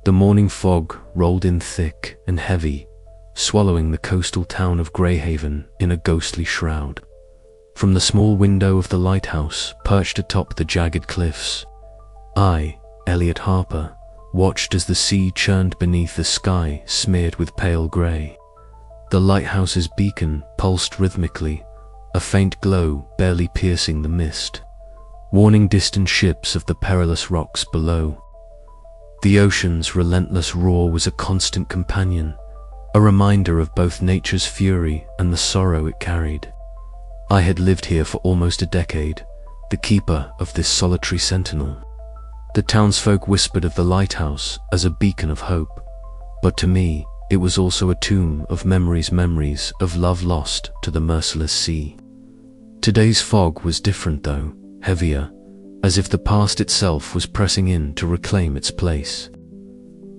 The morning fog rolled in thick and heavy, swallowing the coastal town of Greyhaven in a ghostly shroud. From the small window of the lighthouse perched atop the jagged cliffs, I, Elliot Harper, watched as the sea churned beneath the sky smeared with pale grey. The lighthouse's beacon pulsed rhythmically, a faint glow barely piercing the mist, warning distant ships of the perilous rocks below. The ocean's relentless roar was a constant companion, a reminder of both nature's fury and the sorrow it carried. I had lived here for almost a decade, the keeper of this solitary sentinel. The townsfolk whispered of the lighthouse as a beacon of hope, but to me, it was also a tomb of memories of love lost to the merciless sea. Today's fog was different though, heavier, as if the past itself was pressing in to reclaim its place.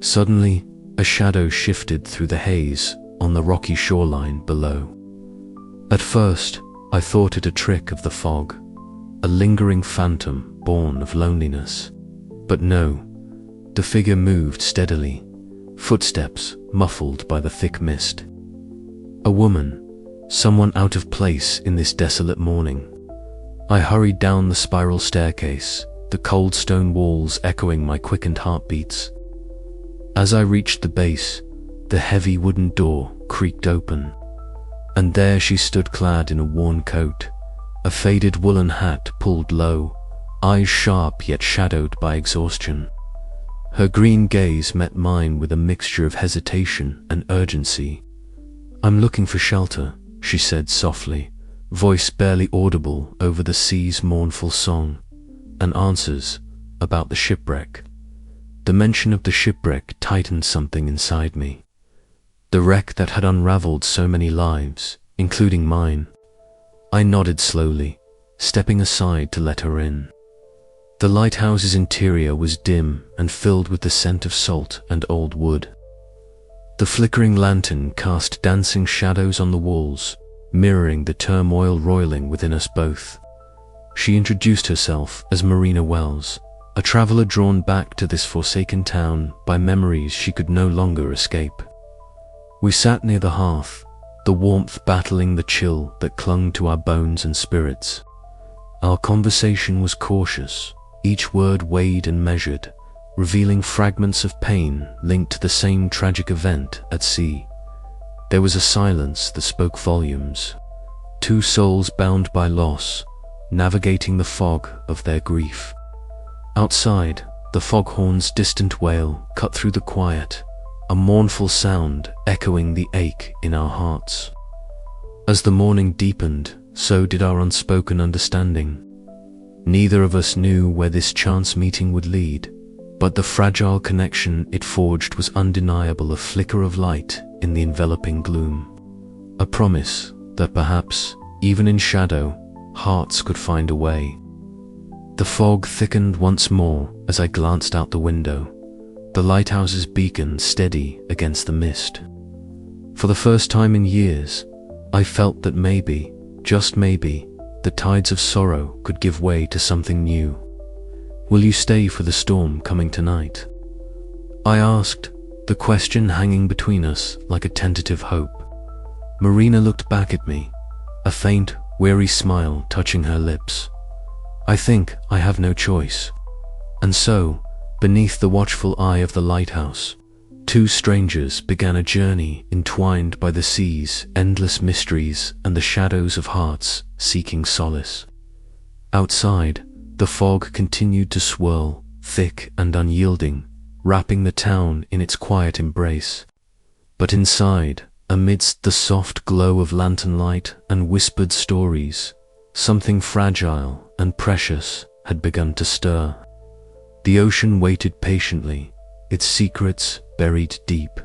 Suddenly, a shadow shifted through the haze on the rocky shoreline below. At first, I thought it a trick of the fog, a lingering phantom born of loneliness. But no, the figure moved steadily, footsteps muffled by the thick mist. A woman, someone out of place in this desolate morning. I hurried down the spiral staircase, the cold stone walls echoing my quickened heartbeats. As I reached the base, the heavy wooden door creaked open, and there she stood clad in a worn coat, a faded woolen hat pulled low, eyes sharp yet shadowed by exhaustion. Her green gaze met mine with a mixture of hesitation and urgency. "I'm looking for shelter," she said softly, voice barely audible over the sea's mournful song, and answers about the shipwreck. The mention of the shipwreck tightened something inside me. The wreck that had unraveled so many lives, including mine. I nodded slowly, stepping aside to let her in. The lighthouse's interior was dim and filled with the scent of salt and old wood. The flickering lantern cast dancing shadows on the walls, mirroring the turmoil roiling within us both. She introduced herself as Marina Wells, a traveler drawn back to this forsaken town by memories she could no longer escape. We sat near the hearth, the warmth battling the chill that clung to our bones and spirits. Our conversation was cautious, each word weighed and measured, revealing fragments of pain linked to the same tragic event at sea. There was a silence that spoke volumes. Two souls bound by loss, navigating the fog of their grief. Outside, the foghorn's distant wail cut through the quiet, a mournful sound echoing the ache in our hearts. As the morning deepened, so did our unspoken understanding. Neither of us knew where this chance meeting would lead, but the fragile connection it forged was undeniable, a flicker of light in the enveloping gloom. A promise that perhaps, even in shadow, hearts could find a way. The fog thickened once more as I glanced out the window, the lighthouse's beacon steady against the mist. For the first time in years, I felt that maybe, just maybe, the tides of sorrow could give way to something new. "Will you stay for the storm coming tonight?" I asked, the question hanging between us like a tentative hope. Marina looked back at me, a faint, weary smile touching her lips. "I think I have no choice." And so, beneath the watchful eye of the lighthouse, two strangers began a journey entwined by the sea's endless mysteries and the shadows of hearts seeking solace. Outside, the fog continued to swirl, thick and unyielding, wrapping the town in its quiet embrace. But inside, amidst the soft glow of lantern light and whispered stories, something fragile and precious had begun to stir. The ocean waited patiently, its secrets buried deep,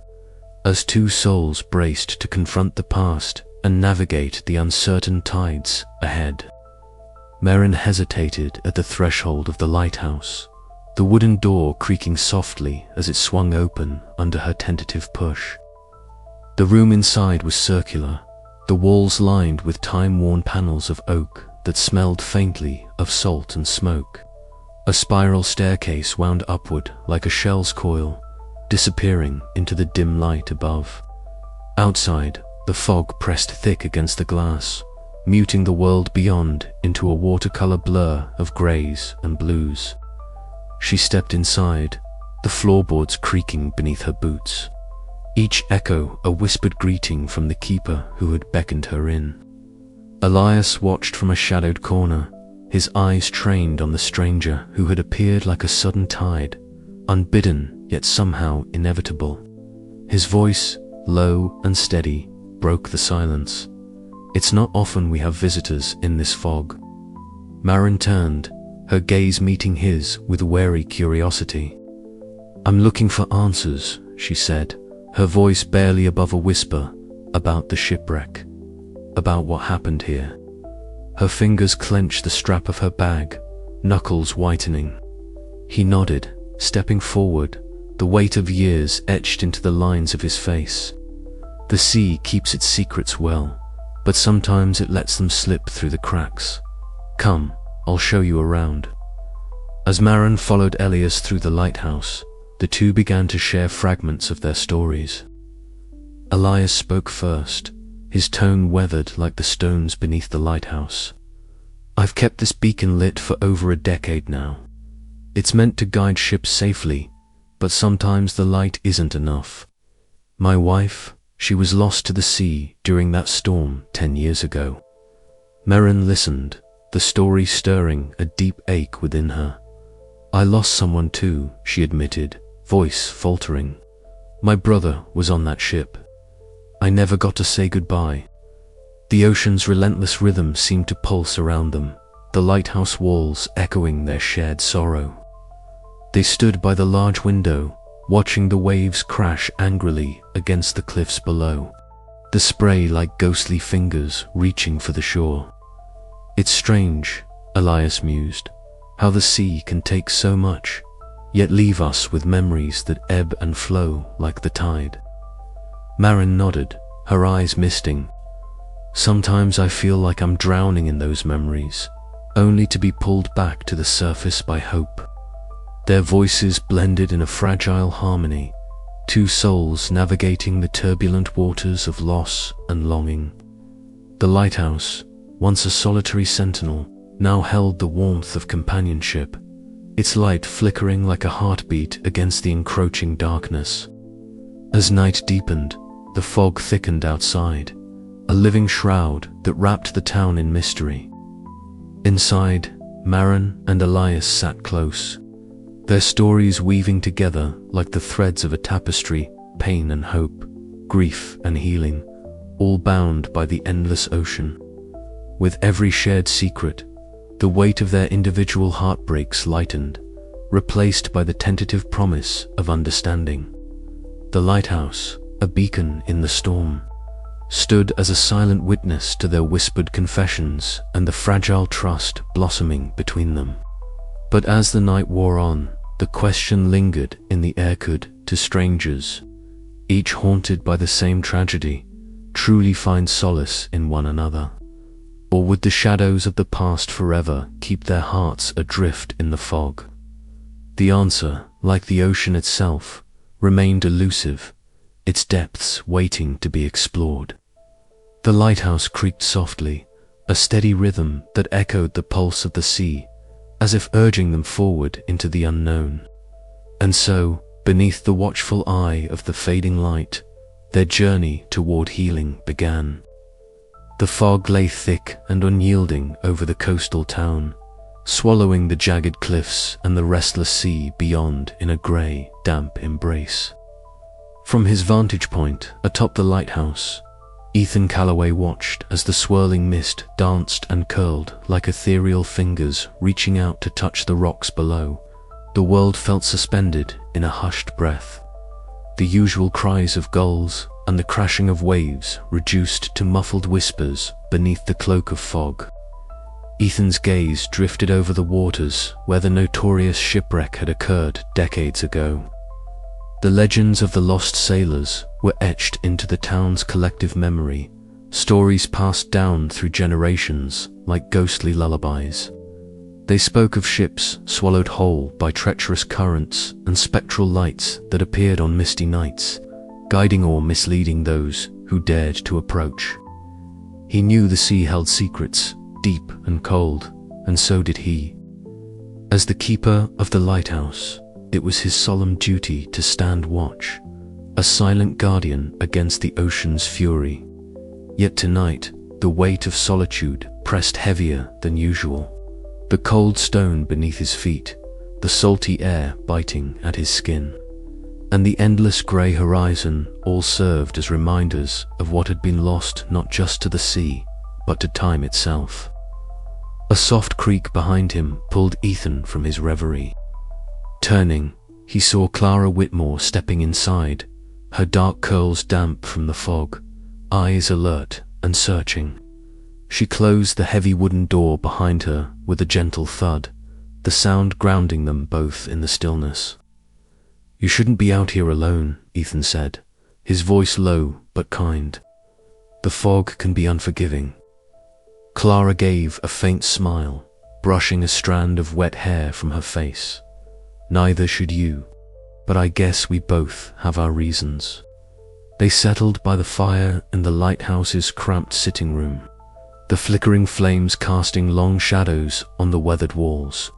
as two souls braced to confront the past and navigate the uncertain tides ahead. Marin hesitated at the threshold of the lighthouse, the wooden door creaking softly as it swung open under her tentative push. The room inside was circular, the walls lined with time-worn panels of oak that smelled faintly of salt and smoke. A spiral staircase wound upward like a shell's coil, disappearing into the dim light above. Outside, the fog pressed thick against the glass, muting the world beyond into a watercolor blur of grays and blues. She stepped inside, the floorboards creaking beneath her boots, each echo a whispered greeting from the keeper who had beckoned her in. Elias watched from a shadowed corner, his eyes trained on the stranger who had appeared like a sudden tide, unbidden yet somehow inevitable. His voice, low and steady, broke the silence. "It's not often we have visitors in this fog." Marin turned, her gaze meeting his with wary curiosity. "I'm looking for answers," she said, her voice barely above a whisper, "about the shipwreck, about what happened here." Her fingers clenched the strap of her bag, knuckles whitening. He nodded, stepping forward, the weight of years etched into the lines of his face. "The sea keeps its secrets well, but sometimes it lets them slip through the cracks. Come, I'll show you around." As Marin followed Elias through the lighthouse, the two began to share fragments of their stories. Elias spoke first, his tone weathered like the stones beneath the lighthouse. "I've kept this beacon lit for over a decade now. It's meant to guide ships safely, but sometimes the light isn't enough. My wife, she was lost to the sea during that storm 10 years ago." Marin listened, the story stirring a deep ache within her. "I lost someone too," she admitted, voice faltering. "My brother was on that ship. I never got to say goodbye." The ocean's relentless rhythm seemed to pulse around them, the lighthouse walls echoing their shared sorrow. They stood by the large window, watching the waves crash angrily against the cliffs below, the spray like ghostly fingers reaching for the shore. "It's strange," Elias mused, "how the sea can take so much, yet leave us with memories that ebb and flow like the tide." Marin nodded, her eyes misting. "Sometimes I feel like I'm drowning in those memories, only to be pulled back to the surface by hope." Their voices blended in a fragile harmony, two souls navigating the turbulent waters of loss and longing. The lighthouse, once a solitary sentinel, now held the warmth of companionship, its light flickering like a heartbeat against the encroaching darkness. As night deepened, the fog thickened outside, a living shroud that wrapped the town in mystery. Inside, Marin and Elias sat close, their stories weaving together like the threads of a tapestry, pain and hope, grief and healing, all bound by the endless ocean. With every shared secret, the weight of their individual heartbreaks lightened, replaced by the tentative promise of understanding. The lighthouse, a beacon in the storm, stood as a silent witness to their whispered confessions and the fragile trust blossoming between them. But as the night wore on, the question lingered in the air: could, to strangers, each haunted by the same tragedy, truly find solace in one another? Or would the shadows of the past forever keep their hearts adrift in the fog? The answer, like the ocean itself, remained elusive, its depths waiting to be explored. The lighthouse creaked softly, a steady rhythm that echoed the pulse of the sea, as if urging them forward into the unknown. And so, beneath the watchful eye of the fading light, their journey toward healing began. The fog lay thick and unyielding over the coastal town, swallowing the jagged cliffs and the restless sea beyond in a grey, damp embrace. From his vantage point atop the lighthouse, Ethan Calloway watched as the swirling mist danced and curled like ethereal fingers reaching out to touch the rocks below. The world felt suspended in a hushed breath. The usual cries of gulls and the crashing of waves reduced to muffled whispers beneath the cloak of fog. Ethan's gaze drifted over the waters where the notorious shipwreck had occurred decades ago. The legends of the lost sailors were etched into the town's collective memory, stories passed down through generations like ghostly lullabies. They spoke of ships swallowed whole by treacherous currents and spectral lights that appeared on misty nights, guiding or misleading those who dared to approach. He knew the sea held secrets, deep and cold, and so did he. As the keeper of the lighthouse, it was his solemn duty to stand watch, a silent guardian against the ocean's fury. Yet tonight, the weight of solitude pressed heavier than usual. The cold stone beneath his feet, the salty air biting at his skin, and the endless grey horizon all served as reminders of what had been lost not just to the sea, but to time itself. A soft creak behind him pulled Ethan from his reverie. Turning, he saw Clara Whitmore stepping inside, her dark curls damp from the fog, eyes alert and searching. She closed the heavy wooden door behind her with a gentle thud, the sound grounding them both in the stillness. "You shouldn't be out here alone," Ethan said, his voice low but kind. "The fog can be unforgiving." Clara gave a faint smile, brushing a strand of wet hair from her face. "Neither should you, but I guess we both have our reasons." They settled by the fire in the lighthouse's cramped sitting room, the flickering flames casting long shadows on the weathered walls.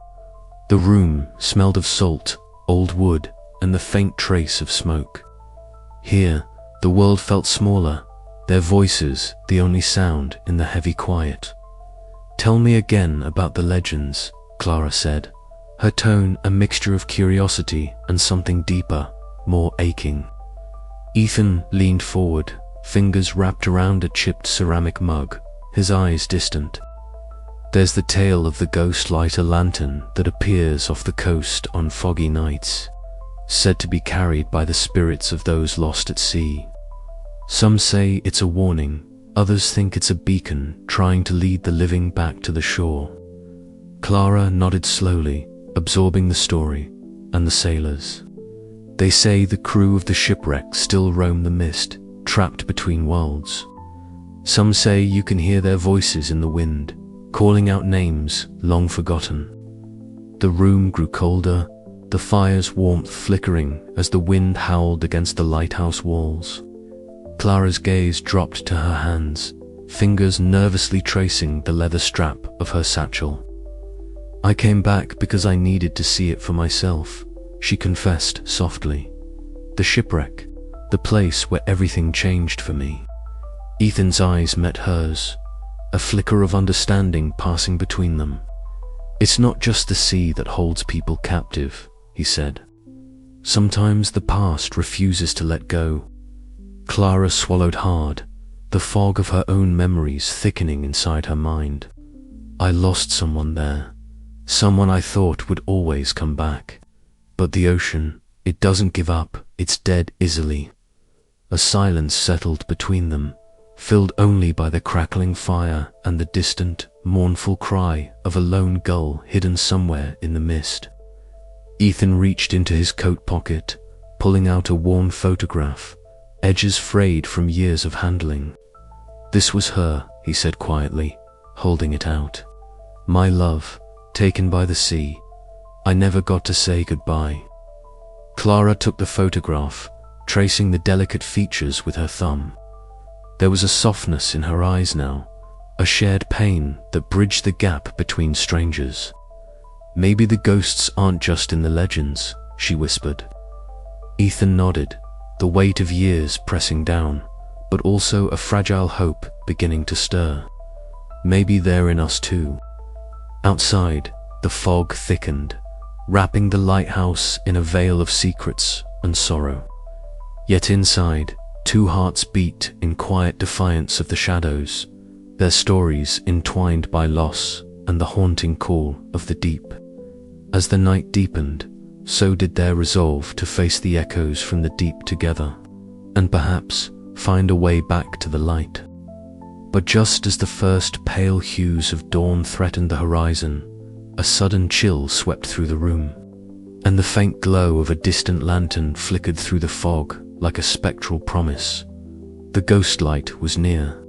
The room smelled of salt, old wood, and the faint trace of smoke. Here, the world felt smaller, their voices the only sound in the heavy quiet. "Tell me again about the legends," Clara said, her tone a mixture of curiosity and something deeper, more aching. Ethan leaned forward, fingers wrapped around a chipped ceramic mug, his eyes distant. "There's the tale of the ghost lighter lantern that appears off the coast on foggy nights, said to be carried by the spirits of those lost at sea. Some say it's a warning, others think it's a beacon trying to lead the living back to the shore." Clara nodded slowly, absorbing the story, and the sailors. "They say the crew of the shipwreck still roam the mist, trapped between worlds. Some say you can hear their voices in the wind, calling out names long forgotten." The room grew colder, the fire's warmth flickering as the wind howled against the lighthouse walls. Clara's gaze dropped to her hands, fingers nervously tracing the leather strap of her satchel. "I came back because I needed to see it for myself," she confessed softly. "The shipwreck, the place where everything changed for me." Ethan's eyes met hers, a flicker of understanding passing between them. "It's not just the sea that holds people captive," he said. "Sometimes the past refuses to let go." Clara swallowed hard, the fog of her own memories thickening inside her mind. "I lost someone there, someone I thought would always come back. But the ocean, it doesn't give up, it's dead easily." A silence settled between them, filled only by the crackling fire and the distant, mournful cry of a lone gull hidden somewhere in the mist. Ethan reached into his coat pocket, pulling out a worn photograph, edges frayed from years of handling. "This was her," he said quietly, holding it out. "My love, taken by the sea. I never got to say goodbye." Clara took the photograph, tracing the delicate features with her thumb. There was a softness in her eyes now, a shared pain that bridged the gap between strangers. "Maybe the ghosts aren't just in the legends," she whispered. Ethan nodded, the weight of years pressing down, but also a fragile hope beginning to stir. "Maybe they're in us too." Outside, the fog thickened, wrapping the lighthouse in a veil of secrets and sorrow. Yet inside, two hearts beat in quiet defiance of the shadows, their stories entwined by loss and the haunting call of the deep. As the night deepened, so did their resolve to face the echoes from the deep together, and perhaps find a way back to the light. But just as the first pale hues of dawn threatened the horizon, a sudden chill swept through the room, and the faint glow of a distant lantern flickered through the fog like a spectral promise. The ghost light was near.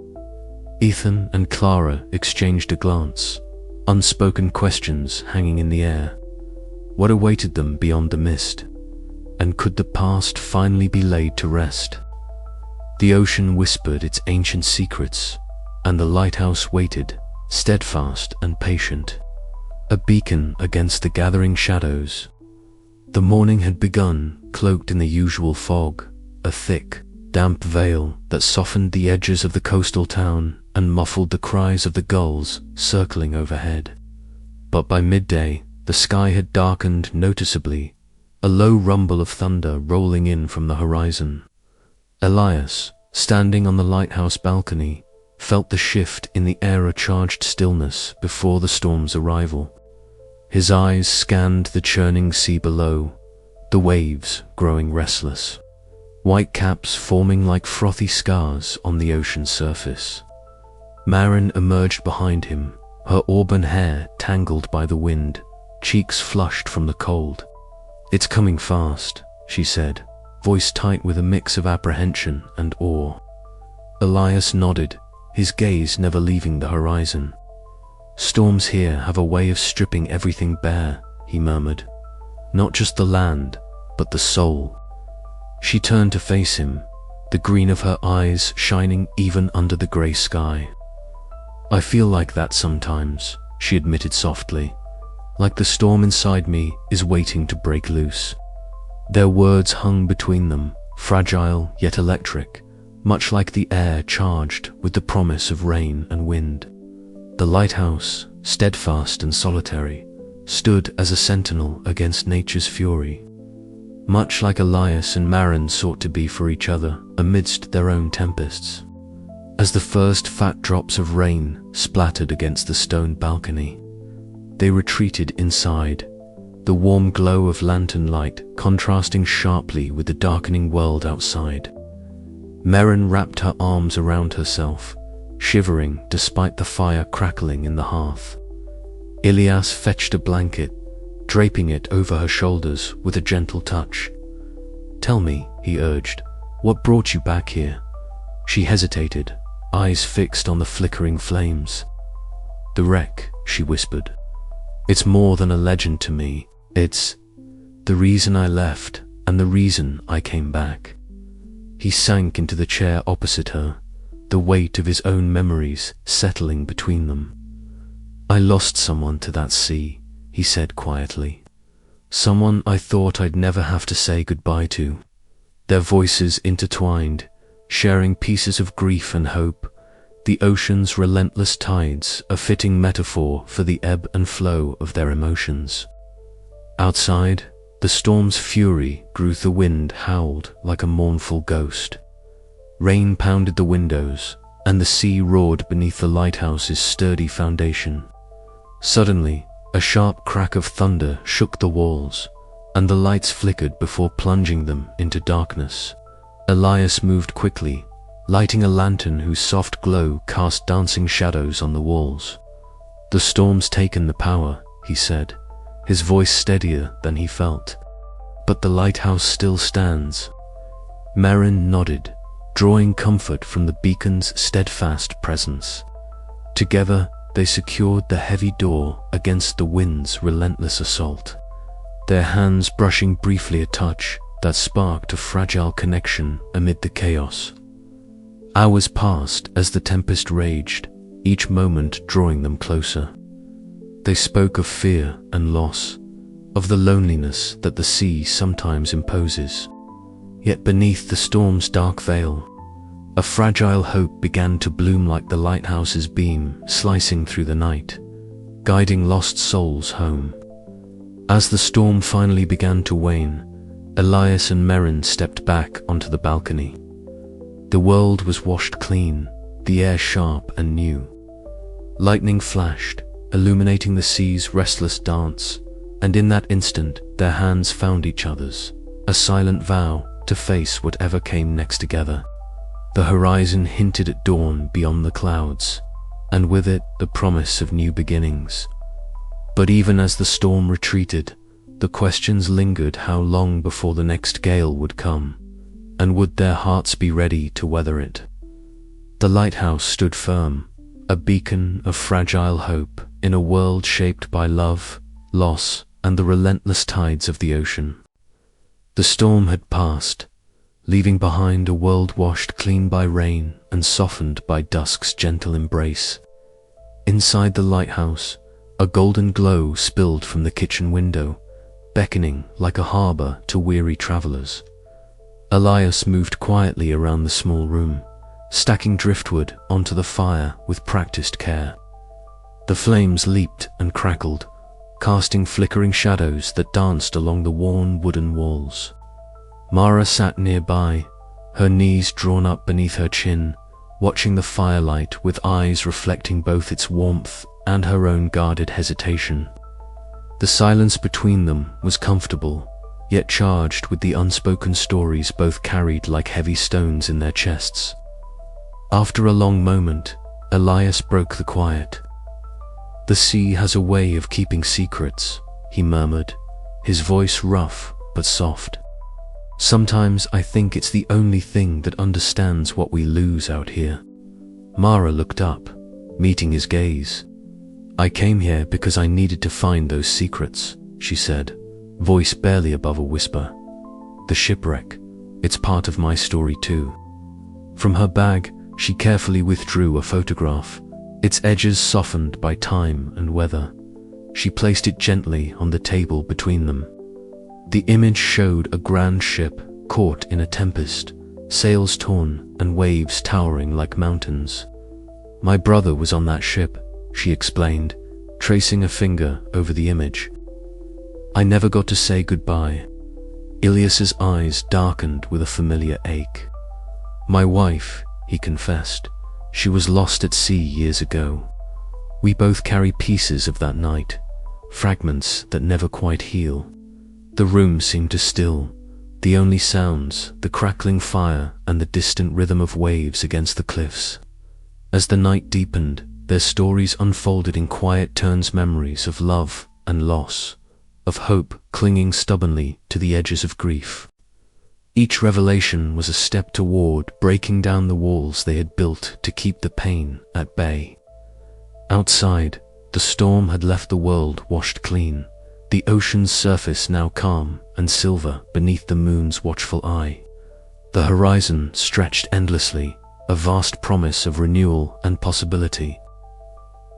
Ethan and Clara exchanged a glance, unspoken questions hanging in the air. What awaited them beyond the mist? And could the past finally be laid to rest? The ocean whispered its ancient secrets, and the lighthouse waited, steadfast and patient, a beacon against the gathering shadows. The morning had begun, cloaked in the usual fog, a thick, damp veil that softened the edges of the coastal town and muffled the cries of the gulls circling overhead. But by midday, the sky had darkened noticeably, a low rumble of thunder rolling in from the horizon. Elias, standing on the lighthouse balcony, felt the shift in the air-charged stillness before the storm's arrival. His eyes scanned the churning sea below, the waves growing restless, white caps forming like frothy scars on the ocean's surface. Maren emerged behind him, her auburn hair tangled by the wind, cheeks flushed from the cold. "It's coming fast," she said, voice tight with a mix of apprehension and awe. Elias nodded, his gaze never leaving the horizon. "Storms here have a way of stripping everything bare," he murmured. "Not just the land, but the soul." She turned to face him, the green of her eyes shining even under the grey sky. "I feel like that sometimes," she admitted softly, "like the storm inside me is waiting to break loose." Their words hung between them, fragile yet electric, much like the air charged with the promise of rain and wind. The lighthouse, steadfast and solitary, stood as a sentinel against nature's fury, much like Elias and Maren sought to be for each other amidst their own tempests. As the first fat drops of rain splattered against the stone balcony, they retreated inside, the warm glow of lantern light contrasting sharply with the darkening world outside. Maren wrapped her arms around herself, shivering despite the fire crackling in the hearth. Elias fetched a blanket, draping it over her shoulders with a gentle touch. "Tell me," he urged, "what brought you back here?" She hesitated, eyes fixed on the flickering flames. "The wreck," she whispered. "It's more than a legend to me. It's the reason I left and the reason I came back." He sank into the chair opposite her, the weight of his own memories settling between them. "I lost someone to that sea," he said quietly. "Someone I thought I'd never have to say goodbye to." Their voices intertwined, sharing pieces of grief and hope, the ocean's relentless tides a fitting metaphor for the ebb and flow of their emotions. Outside, the storm's fury grew. The wind howled like a mournful ghost. Rain pounded the windows, and the sea roared beneath the lighthouse's sturdy foundation. Suddenly, a sharp crack of thunder shook the walls, and the lights flickered before plunging them into darkness. Elias moved quickly, lighting a lantern whose soft glow cast dancing shadows on the walls. "The storm's taken the power," he said, his voice steadier than he felt. "But the lighthouse still stands." Maren nodded, drawing comfort from the beacon's steadfast presence. Together, they secured the heavy door against the wind's relentless assault, their hands brushing briefly a touch that sparked a fragile connection amid the chaos. Hours passed as the tempest raged, each moment drawing them closer. They spoke of fear and loss, of the loneliness that the sea sometimes imposes. Yet beneath the storm's dark veil, a fragile hope began to bloom like the lighthouse's beam slicing through the night, guiding lost souls home. As the storm finally began to wane, Elias and Maren stepped back onto the balcony. The world was washed clean, the air sharp and new. Lightning flashed, illuminating the sea's restless dance, and in that instant their hands found each other's, a silent vow to face whatever came next together. The horizon hinted at dawn beyond the clouds, and with it the promise of new beginnings. But even as the storm retreated, the questions lingered: how long before the next gale would come, and would their hearts be ready to weather it? The lighthouse stood firm, a beacon of fragile hope in a world shaped by love, loss, and the relentless tides of the ocean. The storm had passed, leaving behind a world washed clean by rain and softened by dusk's gentle embrace. Inside the lighthouse, a golden glow spilled from the kitchen window, beckoning like a harbor to weary travelers. Elias moved quietly around the small room, stacking driftwood onto the fire with practiced care. The flames leaped and crackled, casting flickering shadows that danced along the worn wooden walls. Mara sat nearby, her knees drawn up beneath her chin, watching the firelight with eyes reflecting both its warmth and her own guarded hesitation. The silence between them was comfortable, yet charged with the unspoken stories both carried like heavy stones in their chests. After a long moment, Elias broke the quiet. "The sea has a way of keeping secrets," he murmured, his voice rough but soft. "Sometimes I think it's the only thing that understands what we lose out here." Mara looked up, meeting his gaze. "I came here because I needed to find those secrets," she said, voice barely above a whisper. "The shipwreck, it's part of my story too." From her bag, she carefully withdrew a photograph, its edges softened by time and weather. She placed it gently on the table between them. The image showed a grand ship caught in a tempest, sails torn and waves towering like mountains. "My brother was on that ship," she explained, tracing a finger over the image. "I never got to say goodbye." Elias's eyes darkened with a familiar ache. "My wife," he confessed. "She was lost at sea years ago. We both carry pieces of that night, fragments that never quite heal." The room seemed to still, the only sounds, the crackling fire and the distant rhythm of waves against the cliffs. As the night deepened, their stories unfolded in quiet turns, memories of love and loss, of hope clinging stubbornly to the edges of grief. Each revelation was a step toward breaking down the walls they had built to keep the pain at bay. Outside, the storm had left the world washed clean, the ocean's surface now calm and silver beneath the moon's watchful eye. The horizon stretched endlessly, a vast promise of renewal and possibility.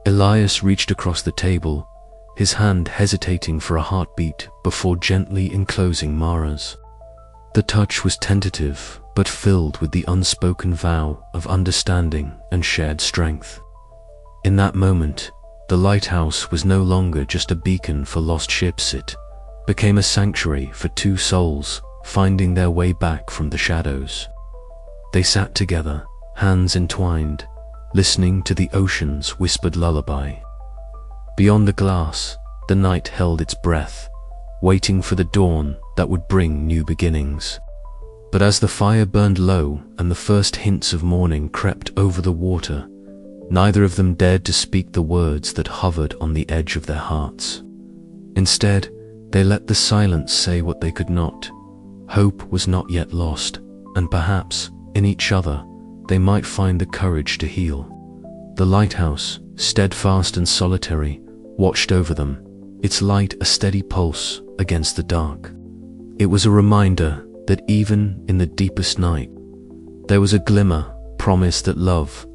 Elias reached across the table, his hand hesitating for a heartbeat before gently enclosing Mara's. The touch was tentative, but filled with the unspoken vow of understanding and shared strength. In that moment, the lighthouse was no longer just a beacon for lost ships, it became a sanctuary for two souls finding their way back from the shadows. They sat together, hands entwined, listening to the ocean's whispered lullaby. Beyond the glass, the night held its breath, waiting for the dawn that would bring new beginnings. But as the fire burned low and the first hints of morning crept over the water, neither of them dared to speak the words that hovered on the edge of their hearts. Instead, they let the silence say what they could not. Hope was not yet lost, and perhaps, in each other, they might find the courage to heal. The lighthouse, steadfast and solitary, watched over them, its light a steady pulse against the dark. It was a reminder that even in the deepest night, there was a glimmer, promise that love,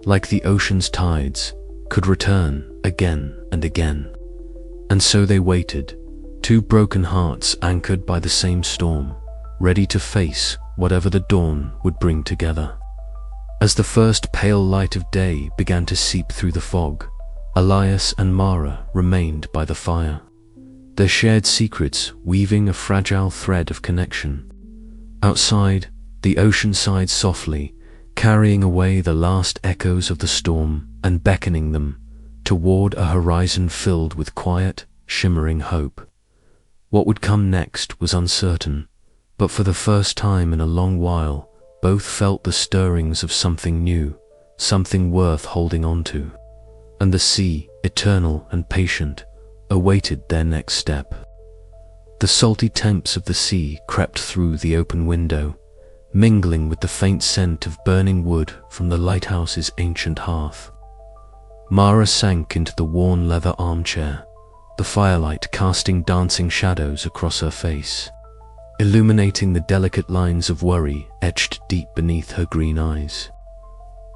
like the ocean's tides, could return again and again. And so they waited, two broken hearts anchored by the same storm, ready to face whatever the dawn would bring together. As the first pale light of day began to seep through the fog, Elias and Mara remained by the fire, their shared secrets weaving a fragile thread of connection. Outside, the ocean sighed softly, carrying away the last echoes of the storm and beckoning them toward a horizon filled with quiet, shimmering hope. What would come next was uncertain, but for the first time in a long while, both felt the stirrings of something new, something worth holding on to. And the sea, eternal and patient, awaited their next step. The salty temps of the sea crept through the open window, mingling with the faint scent of burning wood from the lighthouse's ancient hearth. Mara sank into the worn leather armchair, the firelight casting dancing shadows across her face, illuminating the delicate lines of worry etched deep beneath her green eyes.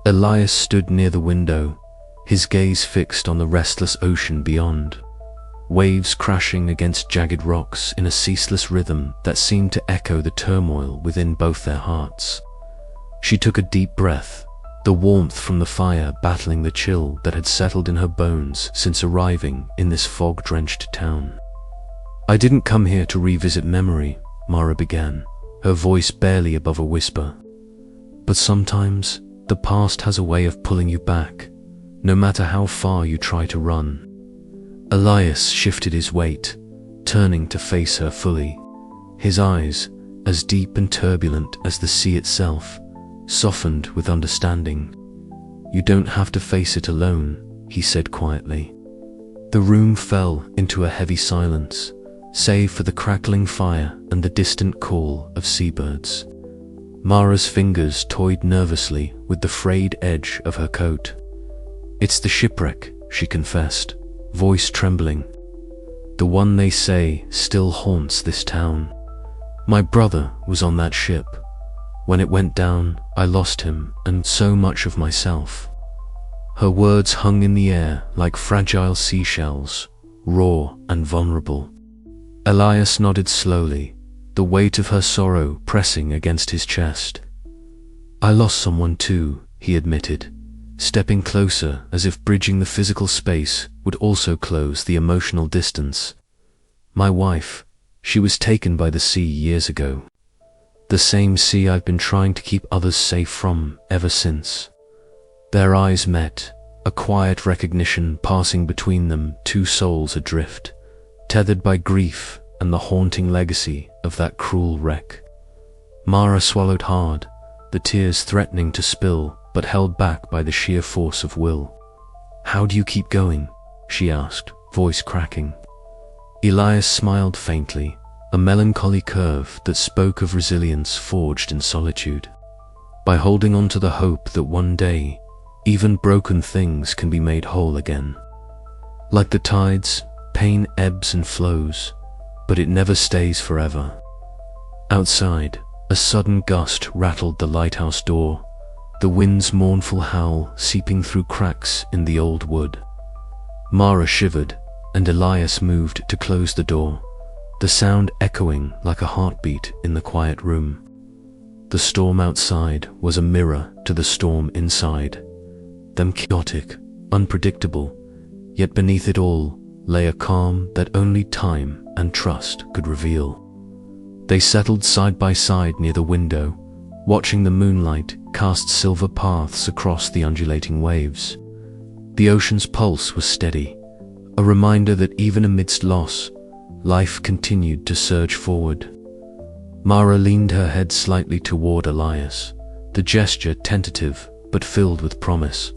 Elias stood near the window, his gaze fixed on the restless ocean beyond, waves crashing against jagged rocks in a ceaseless rhythm that seemed to echo the turmoil within both their hearts. She took a deep breath, the warmth from the fire battling the chill that had settled in her bones since arriving in this fog-drenched town. "I didn't come here to revisit memory," Mara began, her voice barely above a whisper. "But sometimes the past has a way of pulling you back, no matter how far you try to run." Elias shifted his weight, turning to face her fully, his eyes, as deep and turbulent as the sea itself, softened with understanding. "You don't have to face it alone," he said quietly. The room fell into a heavy silence, save for the crackling fire and the distant call of seabirds. Mara's fingers toyed nervously with the frayed edge of her coat. "It's the shipwreck," she confessed, voice trembling. "The one they say still haunts this town. My brother was on that ship. When it went down, I lost him and so much of myself." Her words hung in the air like fragile seashells, raw and vulnerable. Elias nodded slowly, the weight of her sorrow pressing against his chest. "I lost someone too," he admitted, stepping closer as if bridging the physical space would also close the emotional distance. "My wife, she was taken by the sea years ago. The same sea I've been trying to keep others safe from ever since." Their eyes met, a quiet recognition passing between them, two souls adrift, tethered by grief and the haunting legacy of that cruel wreck. Mara swallowed hard, the tears threatening to spill, but held back by the sheer force of will. "How do you keep going?" she asked, voice cracking. Elias smiled faintly, a melancholy curve that spoke of resilience forged in solitude. "By holding on to the hope that one day, even broken things can be made whole again. Like the tides, pain ebbs and flows, but it never stays forever." Outside, a sudden gust rattled the lighthouse door, the wind's mournful howl seeping through cracks in the old wood. Mara shivered, and Elias moved to close the door, the sound echoing like a heartbeat in the quiet room. The storm outside was a mirror to the storm inside, them chaotic, unpredictable, yet beneath it all lay a calm that only time and trust could reveal. They settled side by side near the window, watching the moonlight cast silver paths across the undulating waves. The ocean's pulse was steady, a reminder that even amidst loss, life continued to surge forward. Mara leaned her head slightly toward Elias, the gesture tentative but filled with promise.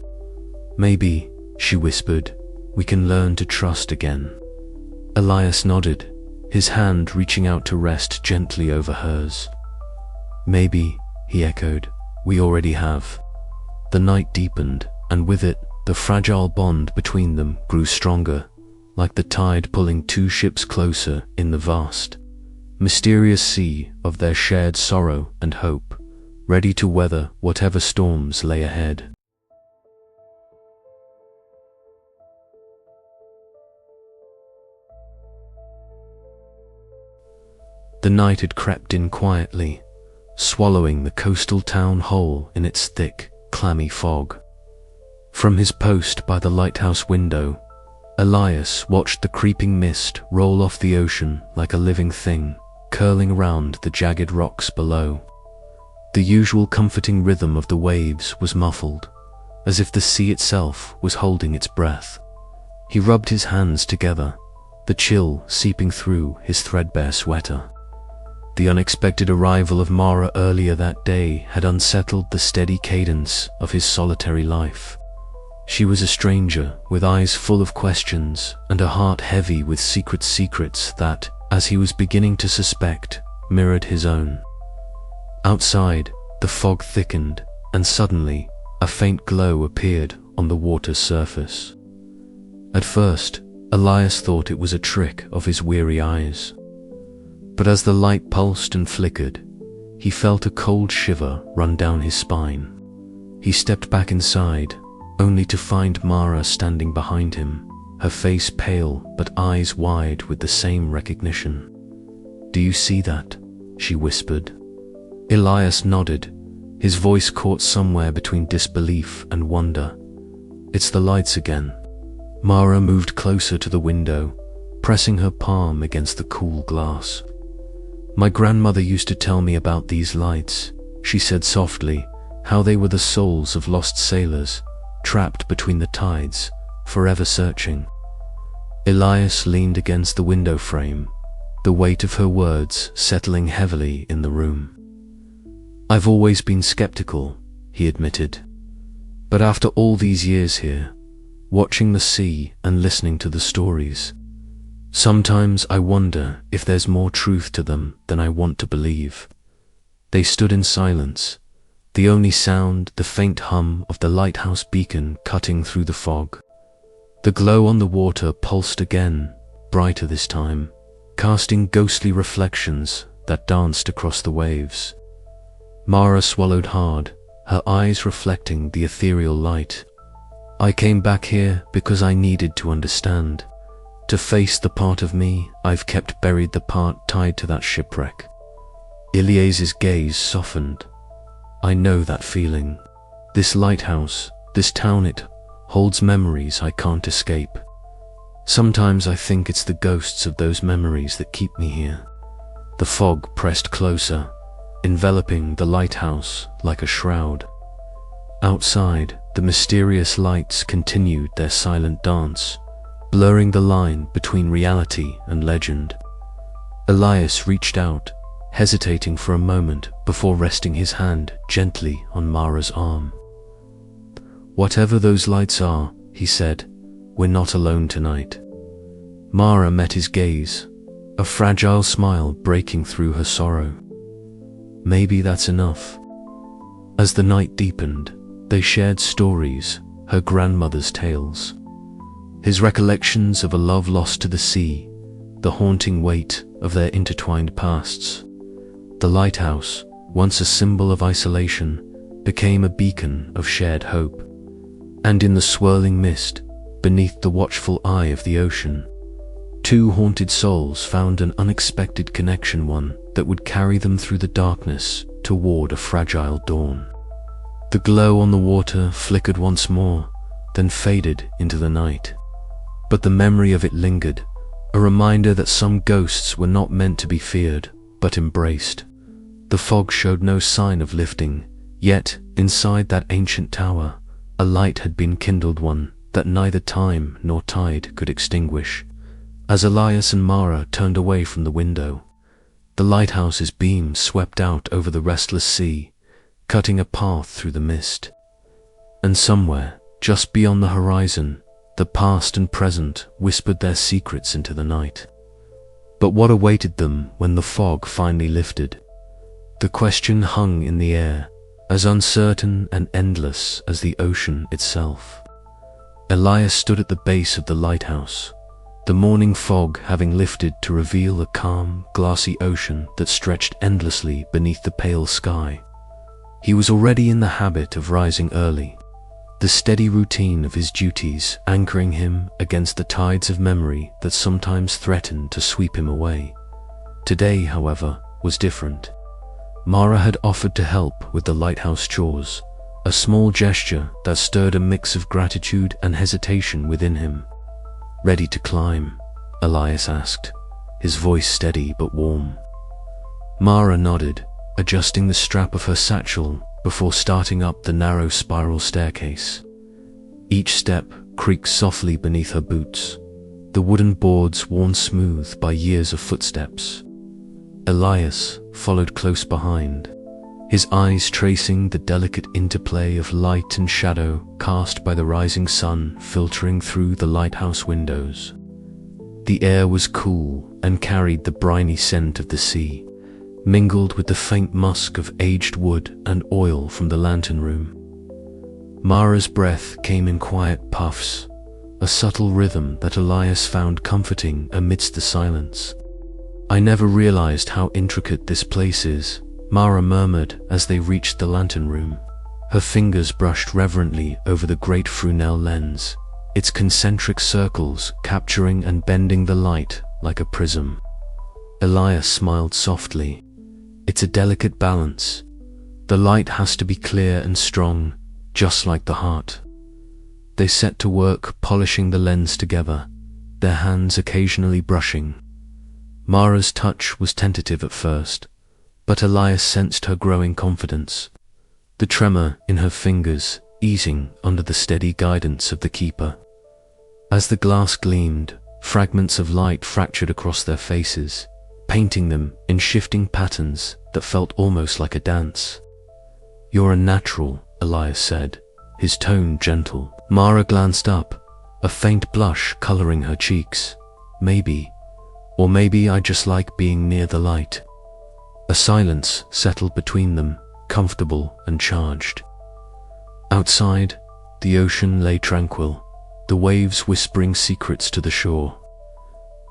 "Maybe," she whispered, "we can learn to trust again." Elias nodded, his hand reaching out to rest gently over hers. "Maybe," he echoed, "we already have." The night deepened, and with it, the fragile bond between them grew stronger, like the tide pulling two ships closer in the vast, mysterious sea of their shared sorrow and hope, ready to weather whatever storms lay ahead. The night had crept in quietly, swallowing the coastal town whole in its thick, clammy fog. From his post by the lighthouse window, Elias watched the creeping mist roll off the ocean like a living thing, curling around the jagged rocks below. The usual comforting rhythm of the waves was muffled, as if the sea itself was holding its breath. He rubbed his hands together, the chill seeping through his threadbare sweater. The unexpected arrival of Mara earlier that day had unsettled the steady cadence of his solitary life. She was a stranger with eyes full of questions and a heart heavy with secrets that, as he was beginning to suspect, mirrored his own. Outside, the fog thickened, and suddenly, a faint glow appeared on the water's surface. At first, Elias thought it was a trick of his weary eyes. But as the light pulsed and flickered, he felt a cold shiver run down his spine. He stepped back inside, only to find Mara standing behind him, her face pale but eyes wide with the same recognition. "Do you see that?" she whispered. Elias nodded, his voice caught somewhere between disbelief and wonder. "It's the lights again." Mara moved closer to the window, pressing her palm against the cool glass. "My grandmother used to tell me about these lights," she said softly, "how they were the souls of lost sailors, trapped between the tides, forever searching." Elias leaned against the window frame, the weight of her words settling heavily in the room. "I've always been skeptical," he admitted. "But after all these years here, watching the sea and listening to the stories, sometimes I wonder if there's more truth to them than I want to believe." They stood in silence, the only sound the faint hum of the lighthouse beacon cutting through the fog. The glow on the water pulsed again, brighter this time, casting ghostly reflections that danced across the waves. Mara swallowed hard, her eyes reflecting the ethereal light. "I came back here because I needed to understand, to face the part of me I've kept buried, the part tied to that shipwreck." Elias's gaze softened. "I know that feeling. This lighthouse, this town, it holds memories I can't escape. Sometimes I think it's the ghosts of those memories that keep me here." The fog pressed closer, enveloping the lighthouse like a shroud. Outside, the mysterious lights continued their silent dance, blurring the line between reality and legend. Elias reached out, hesitating for a moment before resting his hand gently on Mara's arm. "Whatever those lights are," he said, "we're not alone tonight." Mara met his gaze, a fragile smile breaking through her sorrow. "Maybe that's enough." As the night deepened, they shared stories, her grandmother's tales, his recollections of a love lost to the sea, the haunting weight of their intertwined pasts. The lighthouse, once a symbol of isolation, became a beacon of shared hope. And in the swirling mist, beneath the watchful eye of the ocean, two haunted souls found an unexpected connection, one that would carry them through the darkness toward a fragile dawn. The glow on the water flickered once more, then faded into the night. But the memory of it lingered, a reminder that some ghosts were not meant to be feared, but embraced. The fog showed no sign of lifting, yet inside that ancient tower, a light had been kindled, one that neither time nor tide could extinguish. As Elias and Mara turned away from the window, the lighthouse's beam swept out over the restless sea, cutting a path through the mist. And somewhere, just beyond the horizon, the past and present whispered their secrets into the night. But what awaited them when the fog finally lifted? The question hung in the air, as uncertain and endless as the ocean itself. Elias stood at the base of the lighthouse, the morning fog having lifted to reveal a calm, glassy ocean that stretched endlessly beneath the pale sky. He was already in the habit of rising early, the steady routine of his duties anchoring him against the tides of memory that sometimes threatened to sweep him away. Today, however, was different. Mara had offered to help with the lighthouse chores, a small gesture that stirred a mix of gratitude and hesitation within him. "Ready to climb?" Elias asked, his voice steady but warm. Mara nodded, adjusting the strap of her satchel before starting up the narrow spiral staircase. Each step creaked softly beneath her boots, the wooden boards worn smooth by years of footsteps. Elias followed close behind, his eyes tracing the delicate interplay of light and shadow cast by the rising sun filtering through the lighthouse windows. The air was cool and carried the briny scent of the sea, mingled with the faint musk of aged wood and oil from the lantern room. Mara's breath came in quiet puffs, a subtle rhythm that Elias found comforting amidst the silence. "I never realized how intricate this place is," Mara murmured as they reached the lantern room. Her fingers brushed reverently over the great Fresnel lens, its concentric circles capturing and bending the light like a prism. Elias smiled softly. "It's a delicate balance. The light has to be clear and strong, just like the heart." They set to work polishing the lens together, their hands occasionally brushing. Mara's touch was tentative at first, but Elias sensed her growing confidence, the tremor in her fingers easing under the steady guidance of the keeper. As the glass gleamed, fragments of light fractured across their faces, painting them in shifting patterns that felt almost like a dance. "You're a natural," Elias said, his tone gentle. Mara glanced up, a faint blush coloring her cheeks. Maybe I just like being near the light." A silence settled between them, comfortable and charged. Outside, the ocean lay tranquil, the waves whispering secrets to the shore.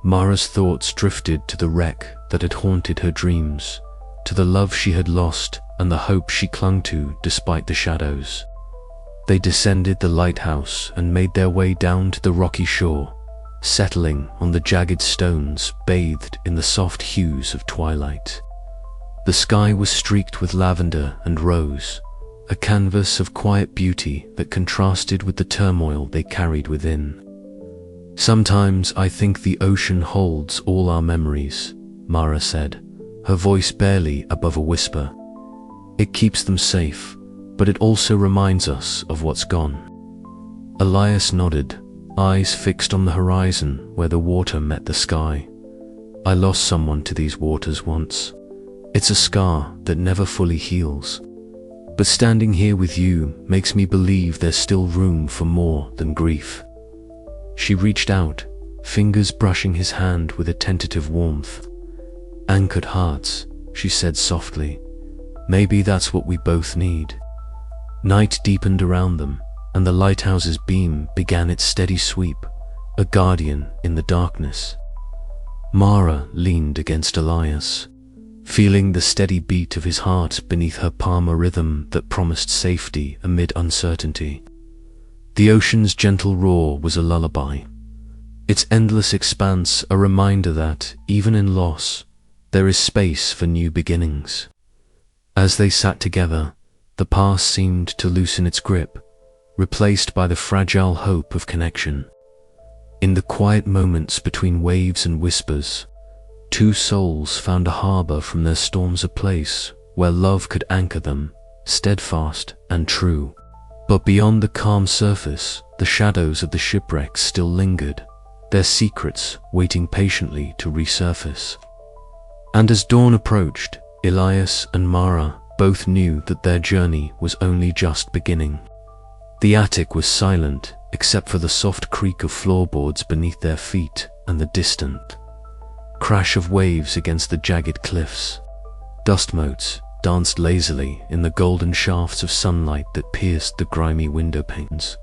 Mara's thoughts drifted to the wreck that had haunted her dreams, to the love she had lost and the hope she clung to despite the shadows. They descended the lighthouse and made their way down to the rocky shore, settling on the jagged stones bathed in the soft hues of twilight. The sky was streaked with lavender and rose, a canvas of quiet beauty that contrasted with the turmoil they carried within. "Sometimes I think the ocean holds all our memories," Mara said, her voice barely above a whisper. "It keeps them safe, but it also reminds us of what's gone." Elias nodded, eyes fixed on the horizon where the water met the sky. "I lost someone to these waters once. It's a scar that never fully heals. But standing here with you makes me believe there's still room for more than grief." She reached out, fingers brushing his hand with a tentative warmth. "Anchored hearts," she said softly. "Maybe that's what we both need." Night deepened around them, and the lighthouse's beam began its steady sweep, a guardian in the darkness. Mara leaned against Elias, feeling the steady beat of his heart beneath her palm, a rhythm that promised safety amid uncertainty. The ocean's gentle roar was a lullaby, its endless expanse a reminder that, even in loss, there is space for new beginnings. As they sat together, the past seemed to loosen its grip, replaced by the fragile hope of connection. In the quiet moments between waves and whispers, two souls found a harbor from their storms, a place where love could anchor them, steadfast and true. But beyond the calm surface, the shadows of the shipwreck still lingered, their secrets waiting patiently to resurface. And as dawn approached, Elias and Mara both knew that their journey was only just beginning. The attic was silent, except for the soft creak of floorboards beneath their feet and the distant crash of waves against the jagged cliffs. Dust motes danced lazily in the golden shafts of sunlight that pierced the grimy window panes.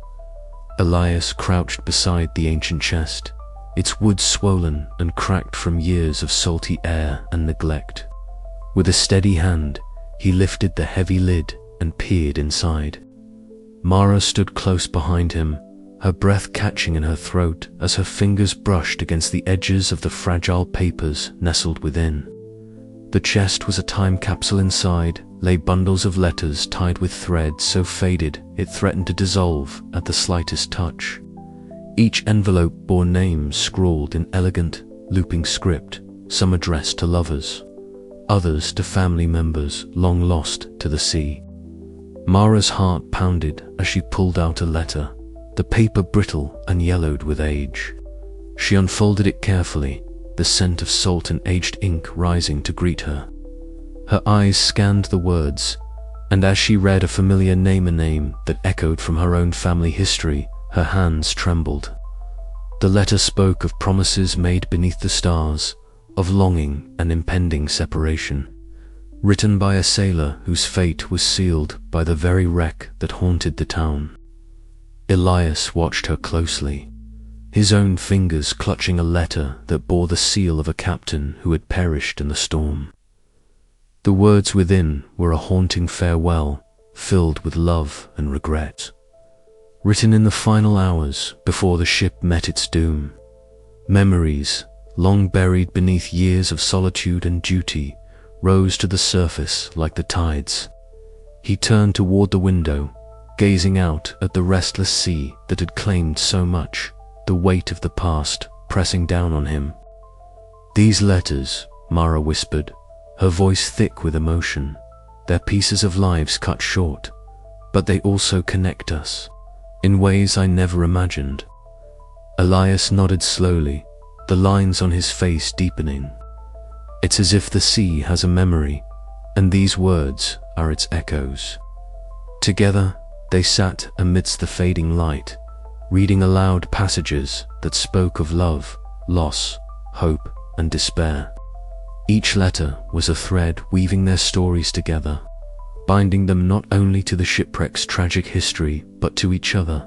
Elias crouched beside the ancient chest, its wood swollen and cracked from years of salty air and neglect. With a steady hand, he lifted the heavy lid and peered inside. Mara stood close behind him, her breath catching in her throat as her fingers brushed against the edges of the fragile papers nestled within. The chest was a time capsule. Inside lay bundles of letters tied with thread so faded it threatened to dissolve at the slightest touch. Each envelope bore names scrawled in elegant, looping script, some addressed to lovers, others to family members long lost to the sea. Mara's heart pounded as she pulled out a letter, the paper brittle and yellowed with age. She unfolded it carefully, the scent of salt and aged ink rising to greet her. Her eyes scanned the words, and as she read a familiar name, a name that echoed from her own family history, her hands trembled. The letter spoke of promises made beneath the stars, of longing and impending separation, written by a sailor whose fate was sealed by the very wreck that haunted the town. Elias watched her closely, his own fingers clutching a letter that bore the seal of a captain who had perished in the storm. The words within were a haunting farewell, filled with love and regret. Written in the final hours before the ship met its doom, memories, long buried beneath years of solitude and duty, rose to the surface like the tides. He turned toward the window, gazing out at the restless sea that had claimed so much, the weight of the past pressing down on him. "These letters," Mara whispered, her voice thick with emotion, "they're pieces of lives cut short, but they also connect us, in ways I never imagined." Elias nodded slowly, the lines on his face deepening. "It's as if the sea has a memory, and these words are its echoes." Together, they sat amidst the fading light, reading aloud passages that spoke of love, loss, hope, and despair. Each letter was a thread weaving their stories together, binding them not only to the shipwreck's tragic history, but to each other.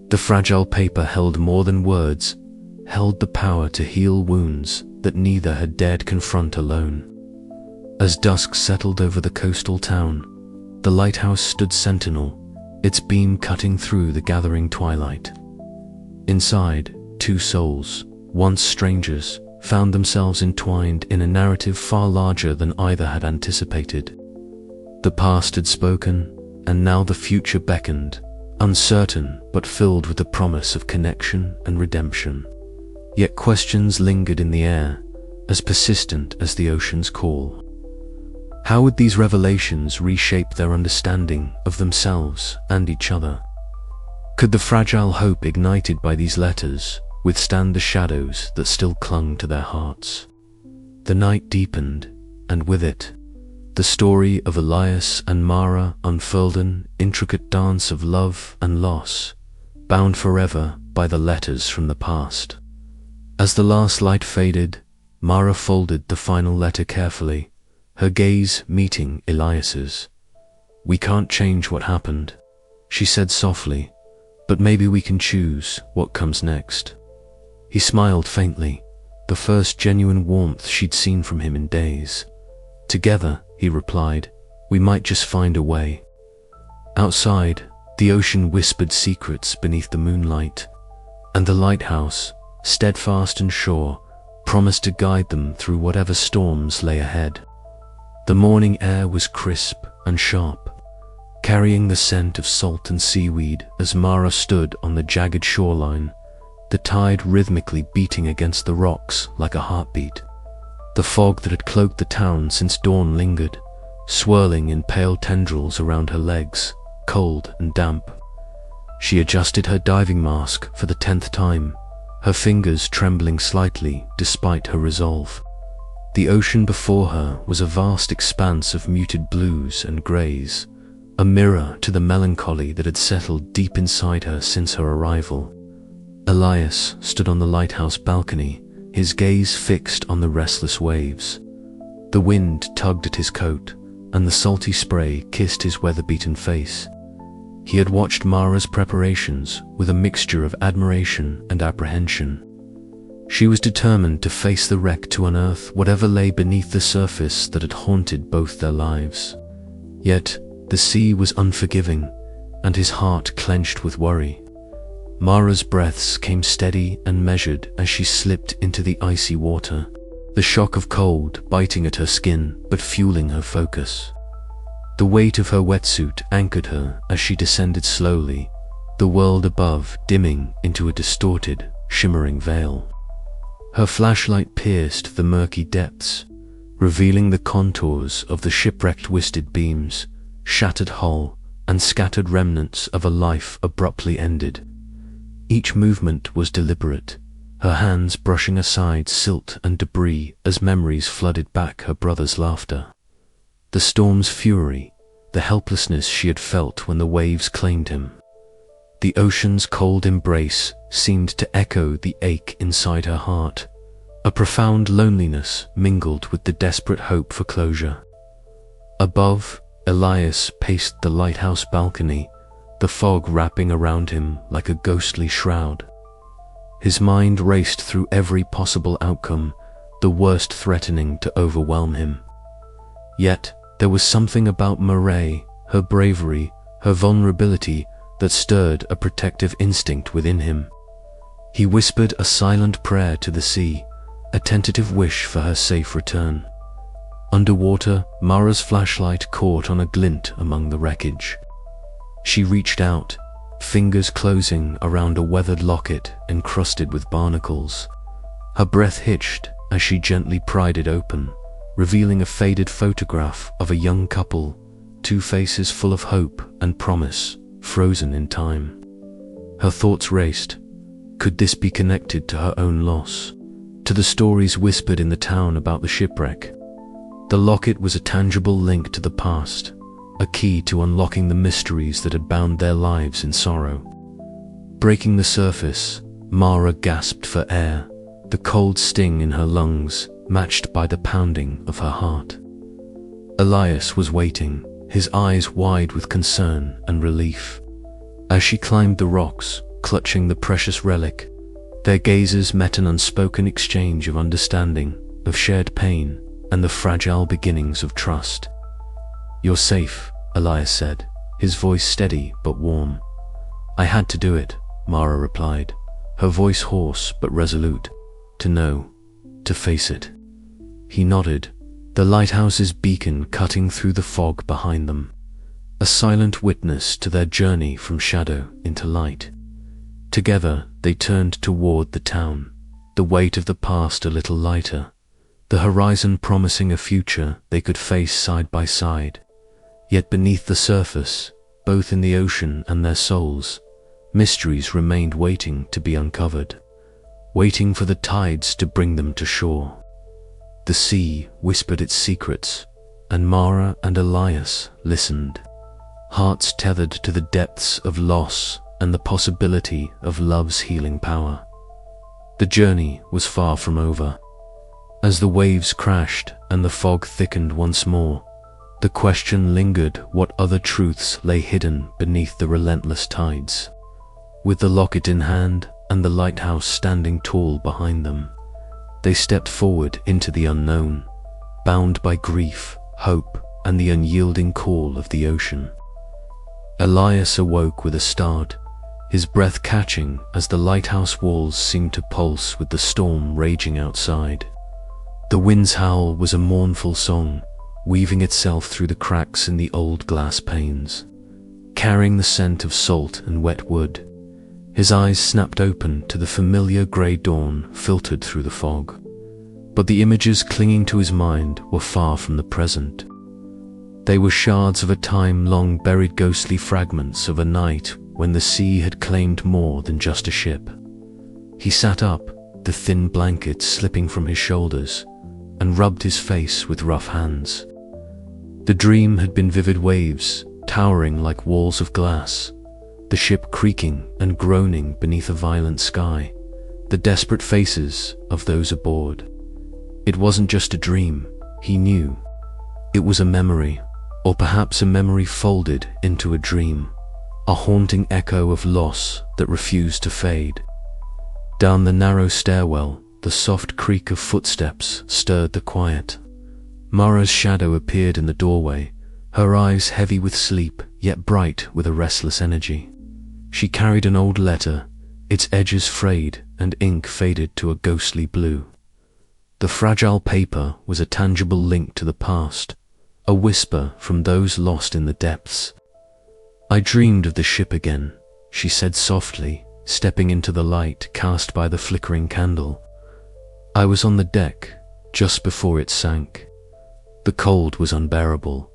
The fragile paper held more than words, held the power to heal wounds that neither had dared confront alone. As dusk settled over the coastal town, the lighthouse stood sentinel, its beam cutting through the gathering twilight. Inside, two souls, once strangers, found themselves entwined in a narrative far larger than either had anticipated. The past had spoken, and now the future beckoned, uncertain but filled with the promise of connection and redemption. Yet questions lingered in the air, as persistent as the ocean's call. How would these revelations reshape their understanding of themselves and each other? Could the fragile hope ignited by these letters withstand the shadows that still clung to their hearts? The night deepened, and with it, the story of Elias and Mara unfurled an intricate dance of love and loss, bound forever by the letters from the past. As the last light faded, Mara folded the final letter carefully, her gaze meeting Elias's. "We can't change what happened," she said softly, "but maybe we can choose what comes next." He smiled faintly, the first genuine warmth she'd seen from him in days. "Together," he replied, "we might just find a way." Outside, the ocean whispered secrets beneath the moonlight, and the lighthouse, steadfast and sure, promised to guide them through whatever storms lay ahead. The morning air was crisp and sharp, carrying the scent of salt and seaweed as Mara stood on the jagged shoreline, the tide rhythmically beating against the rocks like a heartbeat. The fog that had cloaked the town since dawn lingered, swirling in pale tendrils around her legs, cold and damp. She adjusted her diving mask for the 10th time, her fingers trembling slightly despite her resolve. The ocean before her was a vast expanse of muted blues and greys, a mirror to the melancholy that had settled deep inside her since her arrival. Elias stood on the lighthouse balcony, his gaze fixed on the restless waves. The wind tugged at his coat, and the salty spray kissed his weather-beaten face. He had watched Mara's preparations with a mixture of admiration and apprehension. She was determined to face the wreck to unearth whatever lay beneath the surface that had haunted both their lives. Yet, the sea was unforgiving, and his heart clenched with worry. Mara's breaths came steady and measured as she slipped into the icy water, the shock of cold biting at her skin but fueling her focus. The weight of her wetsuit anchored her as she descended slowly, the world above dimming into a distorted, shimmering veil. Her flashlight pierced the murky depths, revealing the contours of the shipwrecked twisted beams, shattered hull, and scattered remnants of a life abruptly ended. Each movement was deliberate, her hands brushing aside silt and debris as memories flooded back her brother's laughter. The storm's fury, the helplessness she had felt when the waves claimed him. The ocean's cold embrace seemed to echo the ache inside her heart, a profound loneliness mingled with the desperate hope for closure. Above, Elias paced the lighthouse balcony, the fog wrapping around him like a ghostly shroud. His mind raced through every possible outcome, the worst threatening to overwhelm him. Yet, there was something about Marae, her bravery, her vulnerability, that stirred a protective instinct within him. He whispered a silent prayer to the sea, a tentative wish for her safe return. Underwater, Mara's flashlight caught on a glint among the wreckage. She reached out, fingers closing around a weathered locket encrusted with barnacles. Her breath hitched as she gently pried it open, revealing a faded photograph of a young couple, two faces full of hope and promise, frozen in time. Her thoughts raced. Could this be connected to her own loss? To the stories whispered in the town about the shipwreck? The locket was a tangible link to the past, a key to unlocking the mysteries that had bound their lives in sorrow. Breaking the surface, Mara gasped for air, the cold sting in her lungs matched by the pounding of her heart. Elias was waiting, his eyes wide with concern and relief. As she climbed the rocks, clutching the precious relic, their gazes met an unspoken exchange of understanding, of shared pain, and the fragile beginnings of trust. "You're safe," Elias said, his voice steady but warm. "I had to do it," Mara replied, her voice hoarse but resolute. "To know, to face it." He nodded, the lighthouse's beacon cutting through the fog behind them, a silent witness to their journey from shadow into light. Together, they turned toward the town, the weight of the past a little lighter, the horizon promising a future they could face side by side. Yet beneath the surface, both in the ocean and their souls, mysteries remained waiting to be uncovered, waiting for the tides to bring them to shore. The sea whispered its secrets, and Mara and Elias listened, hearts tethered to the depths of loss and the possibility of love's healing power. The journey was far from over. As the waves crashed and the fog thickened once more, the question lingered what other truths lay hidden beneath the relentless tides. With the locket in hand and the lighthouse standing tall behind them, they stepped forward into the unknown, bound by grief, hope, and the unyielding call of the ocean. Elias awoke with a start, his breath catching as the lighthouse walls seemed to pulse with the storm raging outside. The wind's howl was a mournful song, weaving itself through the cracks in the old glass panes, carrying the scent of salt and wet wood. His eyes snapped open to the familiar grey dawn filtered through the fog. But the images clinging to his mind were far from the present. They were shards of a time long buried, ghostly fragments of a night when the sea had claimed more than just a ship. He sat up, the thin blanket slipping from his shoulders, and rubbed his face with rough hands. The dream had been vivid waves, towering like walls of glass, the ship creaking and groaning beneath a violent sky, the desperate faces of those aboard. It wasn't just a dream, he knew. It was a memory, or perhaps a memory folded into a dream, a haunting echo of loss that refused to fade. Down the narrow stairwell, the soft creak of footsteps stirred the quiet. Mara's shadow appeared in the doorway, her eyes heavy with sleep, yet bright with a restless energy. She carried an old letter, its edges frayed and ink faded to a ghostly blue. The fragile paper was a tangible link to the past, a whisper from those lost in the depths. "I dreamed of the ship again," she said softly, stepping into the light cast by the flickering candle. "I was on the deck, just before it sank. The cold was unbearable,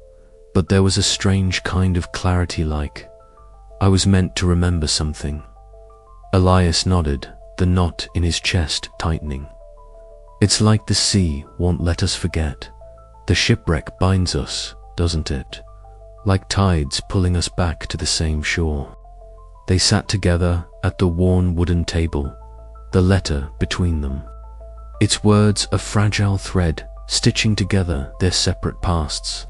but there was a strange kind of clarity, like I was meant to remember something." Elias nodded, the knot in his chest tightening. "It's like the sea won't let us forget. The shipwreck binds us, doesn't it? Like tides pulling us back to the same shore." They sat together at the worn wooden table, the letter between them, its words a fragile thread stitching together their separate pasts.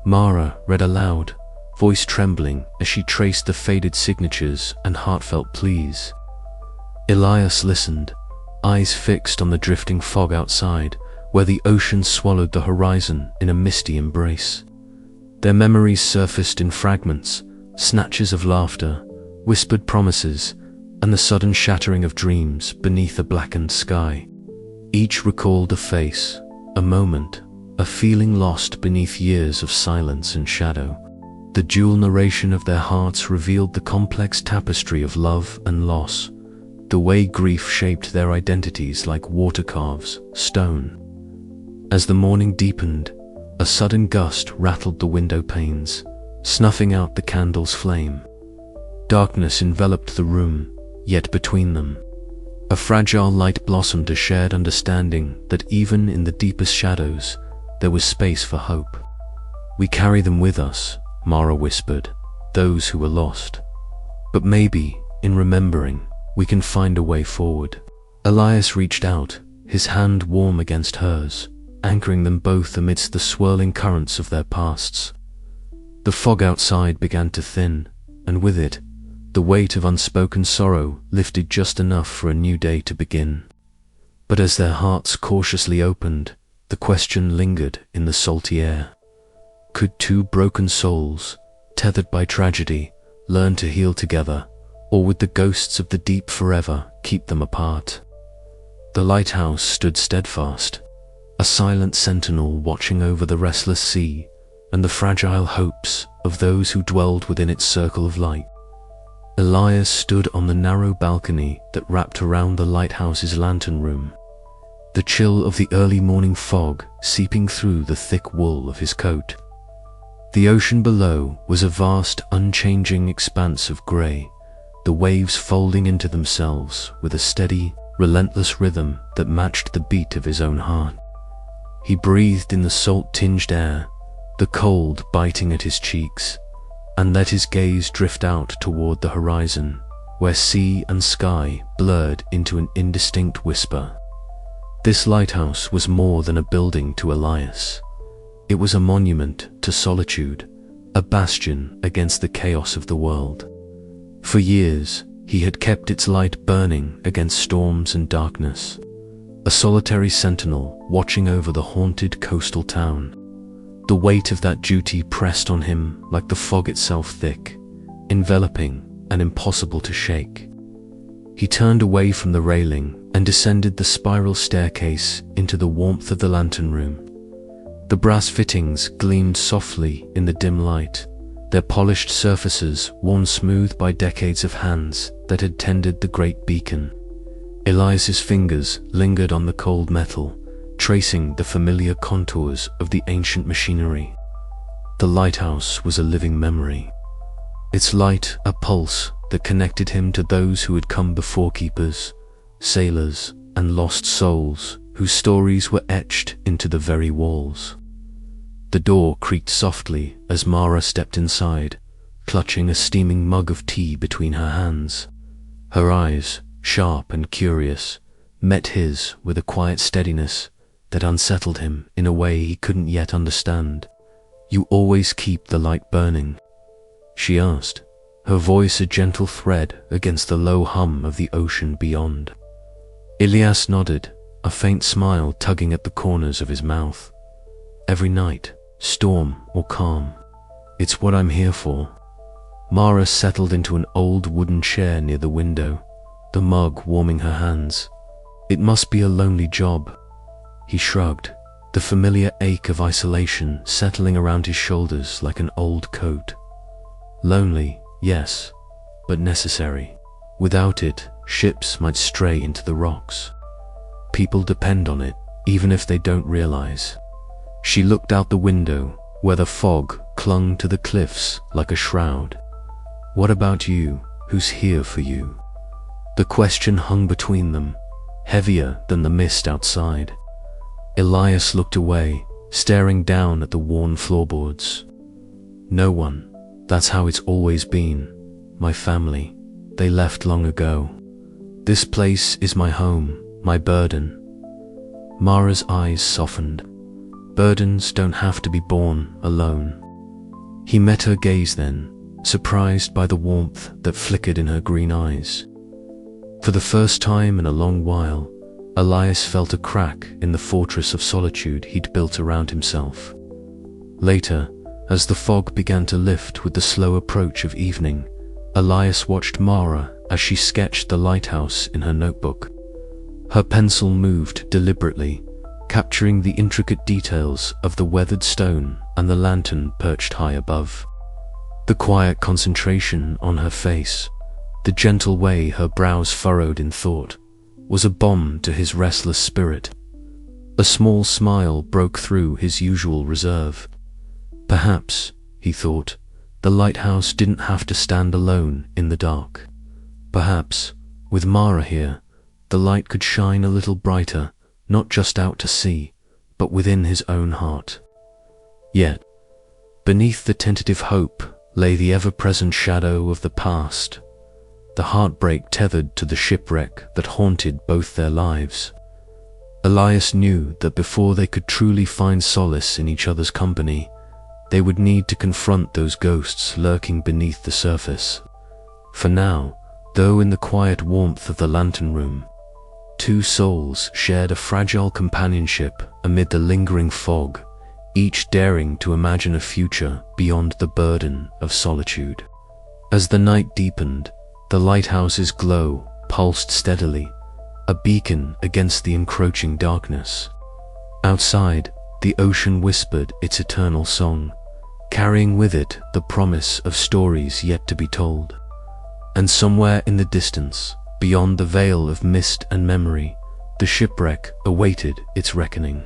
Mara read aloud, voice trembling as she traced the faded signatures and heartfelt pleas. Elias listened, eyes fixed on the drifting fog outside, where the ocean swallowed the horizon in a misty embrace. Their memories surfaced in fragments, snatches of laughter, whispered promises, and the sudden shattering of dreams beneath a blackened sky. Each recalled a face, a moment, a feeling lost beneath years of silence and shadow. The dual narration of their hearts revealed the complex tapestry of love and loss, the way grief shaped their identities like watercarves, stone. As the morning deepened, a sudden gust rattled the window panes, snuffing out the candle's flame. Darkness enveloped the room, yet between them, a fragile light blossomed, a shared understanding that even in the deepest shadows, there was space for hope. "We carry them with us," Mara whispered, "those who were lost. But maybe, in remembering, we can find a way forward." Elias reached out, his hand warm against hers, anchoring them both amidst the swirling currents of their pasts. The fog outside began to thin, and with it, the weight of unspoken sorrow lifted just enough for a new day to begin. But as their hearts cautiously opened, the question lingered in the salty air. Could two broken souls, tethered by tragedy, learn to heal together, or would the ghosts of the deep forever keep them apart? The lighthouse stood steadfast, a silent sentinel watching over the restless sea and the fragile hopes of those who dwelled within its circle of light. Elias stood on the narrow balcony that wrapped around the lighthouse's lantern room, the chill of the early morning fog seeping through the thick wool of his coat. The ocean below was a vast, unchanging expanse of grey, the waves folding into themselves with a steady, relentless rhythm that matched the beat of his own heart. He breathed in the salt-tinged air, the cold biting at his cheeks, and let his gaze drift out toward the horizon, where sea and sky blurred into an indistinct whisper. This lighthouse was more than a building to Elias. It was a monument to solitude, a bastion against the chaos of the world. For years, he had kept its light burning against storms and darkness, a solitary sentinel watching over the haunted coastal town. The weight of that duty pressed on him like the fog itself, thick, enveloping, and impossible to shake. He turned away from the railing and descended the spiral staircase into the warmth of the lantern room. The brass fittings gleamed softly in the dim light, their polished surfaces worn smooth by decades of hands that had tended the great beacon. Elias's fingers lingered on the cold metal, tracing the familiar contours of the ancient machinery. The lighthouse was a living memory, its light a pulse that connected him to those who had come before, keepers, sailors, and lost souls whose stories were etched into the very walls. The door creaked softly as Mara stepped inside, clutching a steaming mug of tea between her hands. Her eyes, sharp and curious, met his with a quiet steadiness that unsettled him in a way he couldn't yet understand. "You always keep the light burning?" she asked, her voice a gentle thread against the low hum of the ocean beyond. Elias nodded, a faint smile tugging at the corners of his mouth. "Every night, storm or calm, it's what I'm here for." Mara settled into an old wooden chair near the window, the mug warming her hands. "It must be a lonely job." He shrugged, the familiar ache of isolation settling around his shoulders like an old coat. "Lonely, yes, but necessary. Without it, ships might stray into the rocks. People depend on it, even if they don't realize." She looked out the window, where the fog clung to the cliffs like a shroud. "What about you? Who's here for you?" The question hung between them, heavier than the mist outside. Elias looked away, staring down at the worn floorboards. "No one. That's how it's always been. My family. They left long ago. This place is my home, my burden." Mara's eyes softened. "Burdens don't have to be borne alone." He met her gaze then, surprised by the warmth that flickered in her green eyes. For the first time in a long while, Elias felt a crack in the fortress of solitude he'd built around himself. Later, as the fog began to lift with the slow approach of evening, Elias watched Mara as she sketched the lighthouse in her notebook. Her pencil moved deliberately, capturing the intricate details of the weathered stone and the lantern perched high above. The quiet concentration on her face, the gentle way her brows furrowed in thought, was a balm to his restless spirit. A small smile broke through his usual reserve. Perhaps, he thought, the lighthouse didn't have to stand alone in the dark. Perhaps, with Mara here, the light could shine a little brighter, not just out to sea, but within his own heart. Yet, beneath the tentative hope lay the ever-present shadow of the past, the heartbreak tethered to the shipwreck that haunted both their lives. Elias knew that before they could truly find solace in each other's company, they would need to confront those ghosts lurking beneath the surface. For now, though in the quiet warmth of the lantern room, two souls shared a fragile companionship amid the lingering fog, each daring to imagine a future beyond the burden of solitude. As the night deepened, the lighthouse's glow pulsed steadily, a beacon against the encroaching darkness. Outside, the ocean whispered its eternal song, carrying with it the promise of stories yet to be told. And somewhere in the distance, beyond the veil of mist and memory, the shipwreck awaited its reckoning.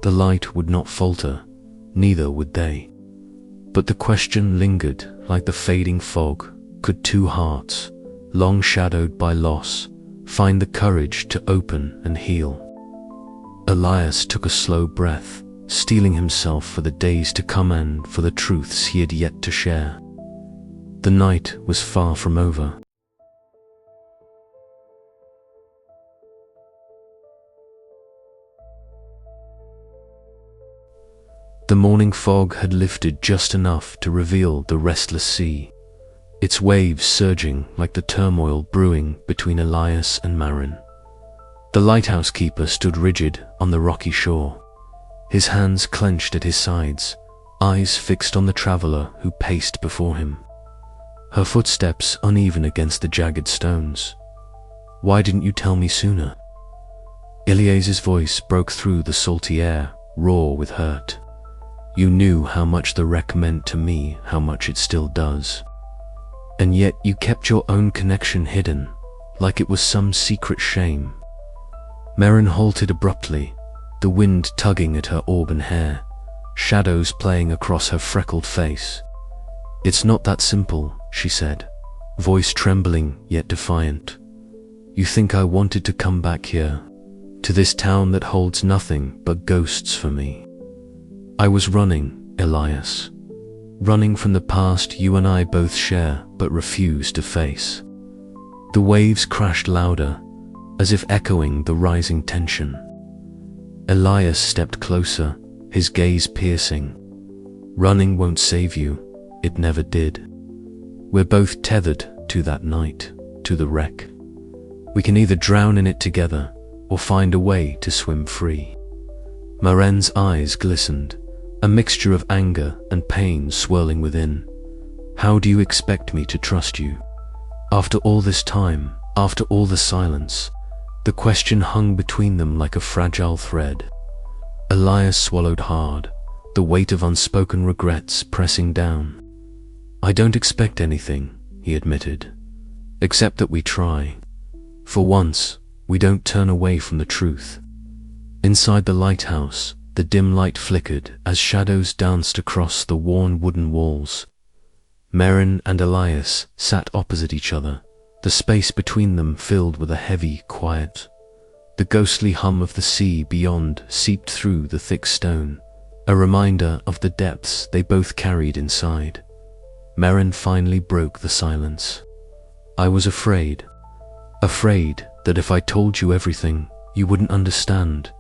The light would not falter, neither would they. But the question lingered like the fading fog. Could two hearts, long shadowed by loss, find the courage to open and heal? Elias took a slow breath, steeling himself for the days to come and for the truths he had yet to share. The night was far from over. The morning fog had lifted just enough to reveal the restless sea, its waves surging like the turmoil brewing between Elias and Marin. The lighthouse keeper stood rigid on the rocky shore, his hands clenched at his sides, eyes fixed on the traveler who paced before him, her footsteps uneven against the jagged stones. "Why didn't you tell me sooner?" Elias's voice broke through the salty air, raw with hurt. "You knew how much the wreck meant to me, how much it still does. And yet you kept your own connection hidden, like it was some secret shame." Marin halted abruptly, the wind tugging at her auburn hair, shadows playing across her freckled face. "It's not that simple," she said, voice trembling yet defiant. "You think I wanted to come back here, to this town that holds nothing but ghosts for me? I was running, Elias. Running from the past you and I both share but refuse to face." The waves crashed louder, as if echoing the rising tension. Elias stepped closer, his gaze piercing. "Running won't save you. It never did. We're both tethered to that night, to the wreck. We can either drown in it together or find a way to swim free." Marin's eyes glistened, a mixture of anger and pain swirling within. "How do you expect me to trust you? After all this time, after all the silence?" The question hung between them like a fragile thread. Elias swallowed hard, the weight of unspoken regrets pressing down. "I don't expect anything," he admitted, "except that we try. For once, we don't turn away from the truth." Inside the lighthouse, the dim light flickered as shadows danced across the worn wooden walls. Marin and Elias sat opposite each other, the space between them filled with a heavy quiet. The ghostly hum of the sea beyond seeped through the thick stone, a reminder of the depths they both carried inside. Marin finally broke the silence. "I was afraid that if I told you everything, you wouldn't understand,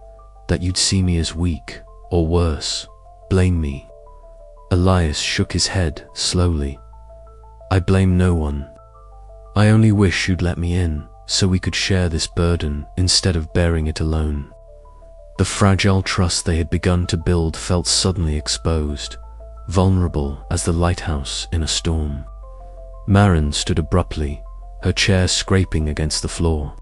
that you'd see me as weak, or worse, blame me. Elias shook his head slowly. I blame no one. I only wish you'd let me in, so we could share this burden instead of bearing it alone. The fragile trust they had begun to build felt suddenly exposed, vulnerable as the lighthouse in a storm. Maren stood abruptly, her chair scraping against the floor.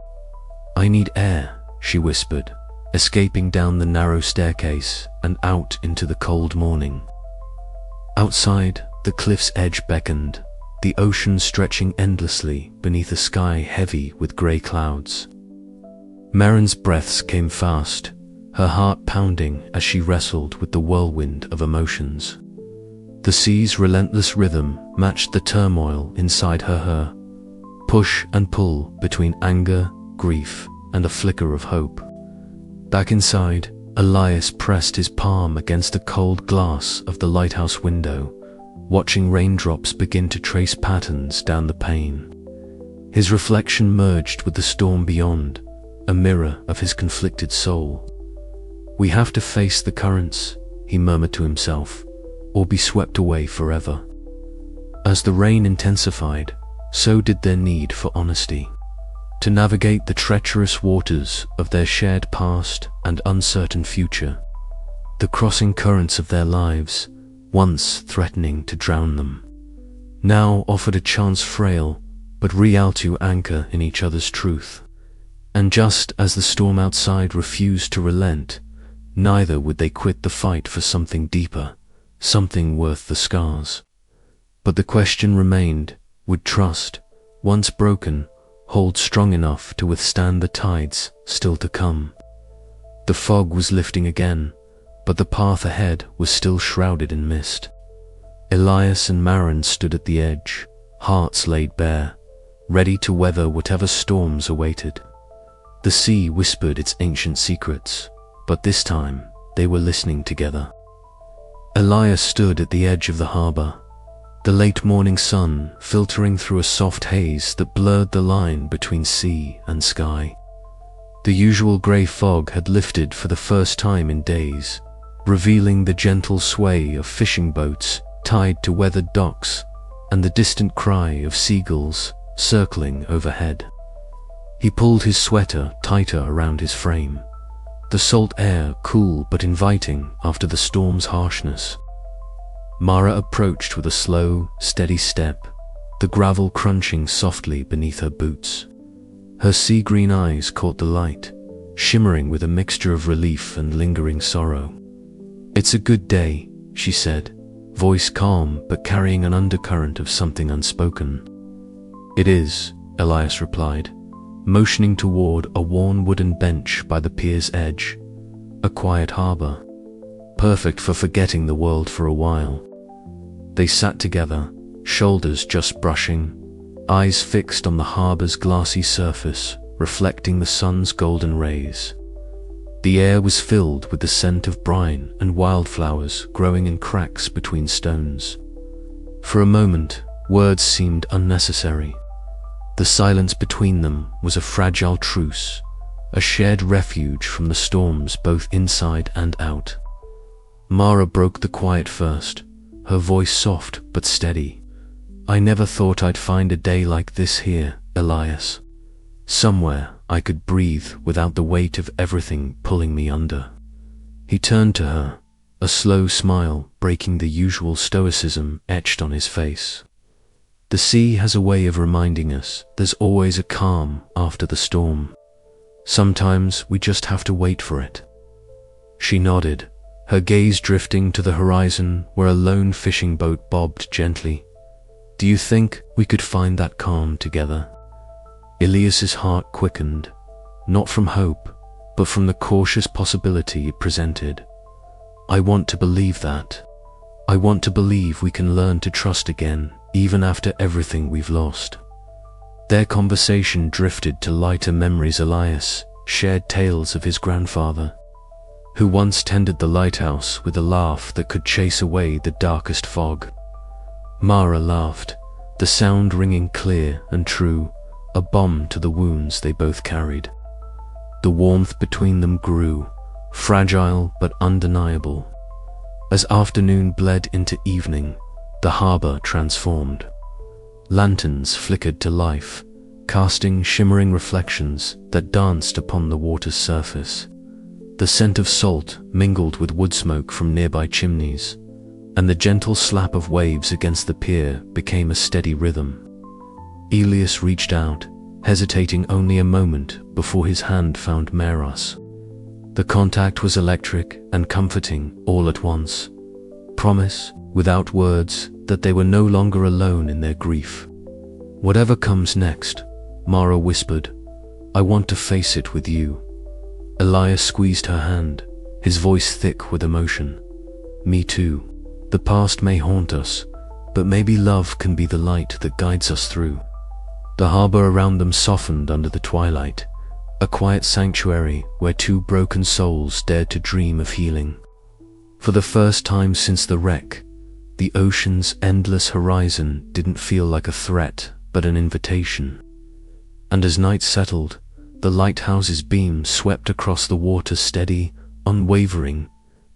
I need air, she whispered, escaping down the narrow staircase and out into the cold morning. Outside, the cliff's edge beckoned, the ocean stretching endlessly beneath a sky heavy with grey clouds. Maren's breaths came fast, her heart pounding as she wrestled with the whirlwind of emotions. The sea's relentless rhythm matched the turmoil inside her, push and pull between anger, grief, and a flicker of hope. Back inside, Elias pressed his palm against the cold glass of the lighthouse window, watching raindrops begin to trace patterns down the pane. His reflection merged with the storm beyond, a mirror of his conflicted soul. We have to face the currents, he murmured to himself, or be swept away forever. As the rain intensified, so did their need for honesty. To navigate the treacherous waters of their shared past and uncertain future. The crossing currents of their lives, once threatening to drown them, now offered a chance frail but real to anchor in each other's truth. And just as the storm outside refused to relent, neither would they quit the fight for something deeper, something worth the scars. But the question remained, would trust, once broken, hold strong enough to withstand the tides still to come? The fog was lifting again, but the path ahead was still shrouded in mist. Elias and Maren stood at the edge, hearts laid bare, ready to weather whatever storms awaited. The sea whispered its ancient secrets, but this time they were listening together. Elias stood at the edge of the harbor, the late morning sun filtering through a soft haze that blurred the line between sea and sky. The usual grey fog had lifted for the first time in days, revealing the gentle sway of fishing boats tied to weathered docks and the distant cry of seagulls circling overhead. He pulled his sweater tighter around his frame, the salt air cool but inviting after the storm's harshness. Mara approached with a slow, steady step, the gravel crunching softly beneath her boots. Her sea-green eyes caught the light, shimmering with a mixture of relief and lingering sorrow. It's a good day, she said, voice calm but carrying an undercurrent of something unspoken. It is, Elias replied, motioning toward a worn wooden bench by the pier's edge, a quiet harbor, perfect for forgetting the world for a while. They sat together, shoulders just brushing, eyes fixed on the harbor's glassy surface, reflecting the sun's golden rays. The air was filled with the scent of brine and wildflowers growing in cracks between stones. For a moment, words seemed unnecessary. The silence between them was a fragile truce, a shared refuge from the storms both inside and out. Mara broke the quiet first, her voice soft but steady. I never thought I'd find a day like this here, Elias. Somewhere I could breathe without the weight of everything pulling me under. He turned to her, a slow smile breaking the usual stoicism etched on his face. The sea has a way of reminding us there's always a calm after the storm. Sometimes we just have to wait for it. She nodded, her gaze drifting to the horizon where a lone fishing boat bobbed gently. Do you think we could find that calm together? Elias's heart quickened, not from hope, but from the cautious possibility it presented. I want to believe that. I want to believe we can learn to trust again, even after everything we've lost. Their conversation drifted to lighter memories. Elias shared tales of his grandfather, who once tended the lighthouse with a laugh that could chase away the darkest fog. Mara laughed, the sound ringing clear and true, a balm to the wounds they both carried. The warmth between them grew, fragile but undeniable. As afternoon bled into evening, the harbor transformed. Lanterns flickered to life, casting shimmering reflections that danced upon the water's surface. The scent of salt mingled with wood smoke from nearby chimneys, and the gentle slap of waves against the pier became a steady rhythm. Elias reached out, hesitating only a moment before his hand found Meras. The contact was electric and comforting all at once. Promise, without words, that they were no longer alone in their grief. "Whatever comes next," Mara whispered, "I want to face it with you." Elias squeezed her hand, his voice thick with emotion. "Me too. The past may haunt us, but maybe love can be the light that guides us through." The harbor around them softened under the twilight, a quiet sanctuary where two broken souls dared to dream of healing. For the first time since the wreck, the ocean's endless horizon didn't feel like a threat, but an invitation. And as night settled, the lighthouse's beam swept across the water steady, unwavering,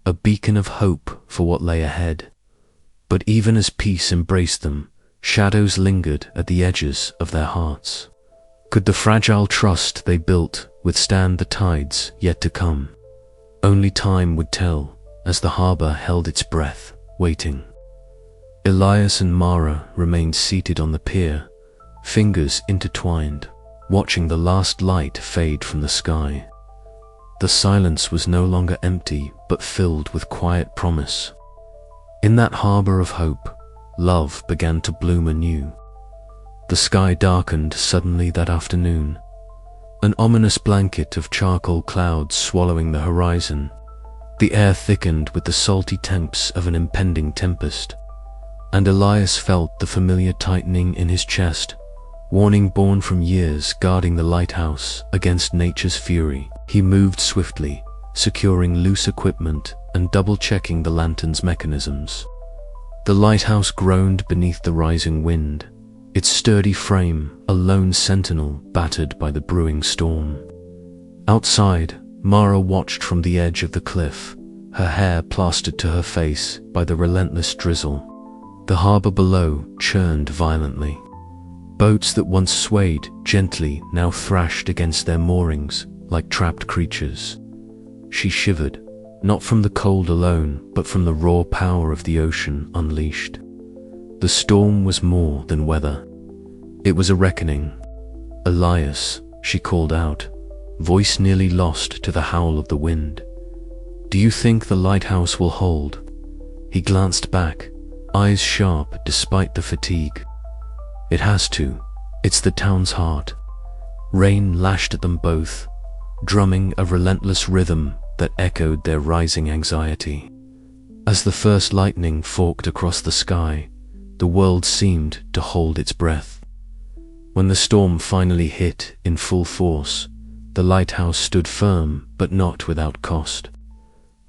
a beacon of hope for what lay ahead. But even as peace embraced them, shadows lingered at the edges of their hearts. Could the fragile trust they built withstand the tides yet to come? Only time would tell, as the harbor held its breath, waiting. Elias and Mara remained seated on the pier, fingers intertwined, watching the last light fade from the sky. The silence was no longer empty, but filled with quiet promise. In that harbor of hope, love began to bloom anew. The sky darkened suddenly that afternoon, an ominous blanket of charcoal clouds swallowing the horizon. The air thickened with the salty temps of an impending tempest, and Elias felt the familiar tightening in his chest, warning born from years guarding the lighthouse against nature's fury. He moved swiftly, securing loose equipment and double-checking the lantern's mechanisms. The lighthouse groaned beneath the rising wind, its sturdy frame a lone sentinel battered by the brewing storm. Outside, Mara watched from the edge of the cliff, her hair plastered to her face by the relentless drizzle. The harbor below churned violently. Boats that once swayed gently now thrashed against their moorings like trapped creatures. She shivered, not from the cold alone, but from the raw power of the ocean unleashed. The storm was more than weather. It was a reckoning. "Elias," she called out, voice nearly lost to the howl of the wind. "Do you think the lighthouse will hold?" He glanced back, eyes sharp despite the fatigue. "It has to. It's the town's heart." Rain lashed at them both, drumming a relentless rhythm that echoed their rising anxiety. As the first lightning forked across the sky, the world seemed to hold its breath. When the storm finally hit in full force, the lighthouse stood firm, but not without cost.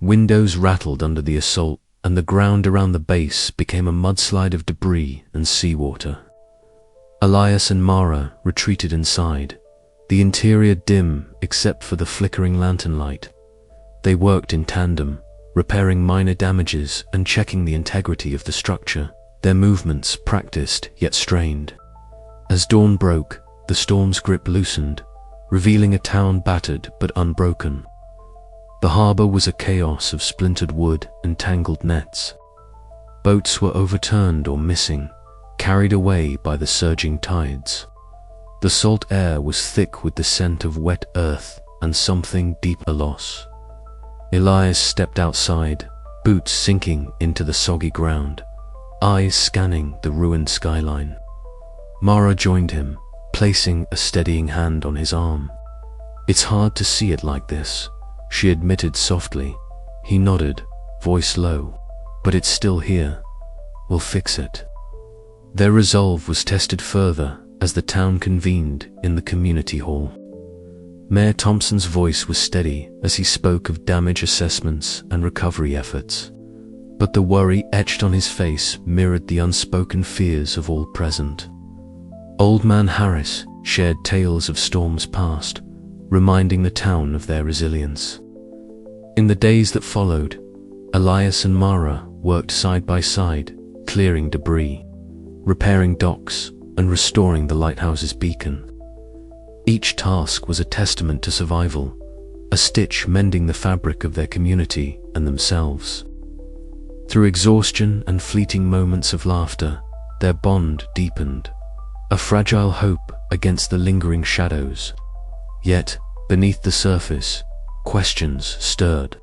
Windows rattled under the assault, and the ground around the base became a mudslide of debris and seawater. Elias and Mara retreated inside, the interior dim except for the flickering lantern light. They worked in tandem, repairing minor damages and checking the integrity of the structure, their movements practiced yet strained. As dawn broke, the storm's grip loosened, revealing a town battered but unbroken. The harbor was a chaos of splintered wood and tangled nets. Boats were overturned or missing, carried away by the surging tides. The salt air was thick with the scent of wet earth and something deeper loss. Elias stepped outside, boots sinking into the soggy ground, eyes scanning the ruined skyline. Mara joined him, placing a steadying hand on his arm. "It's hard to see it like this," she admitted softly. He nodded, voice low, "But it's still here. We'll fix it." Their resolve was tested further as the town convened in the community hall. Mayor Thompson's voice was steady as he spoke of damage assessments and recovery efforts, but the worry etched on his face mirrored the unspoken fears of all present. Old Man Harris shared tales of storms past, reminding the town of their resilience. In the days that followed, Elias and Mara worked side by side, clearing debris, repairing docks, and restoring the lighthouse's beacon. Each task was a testament to survival, a stitch mending the fabric of their community and themselves. Through exhaustion and fleeting moments of laughter, their bond deepened, a fragile hope against the lingering shadows. Yet, beneath the surface, questions stirred.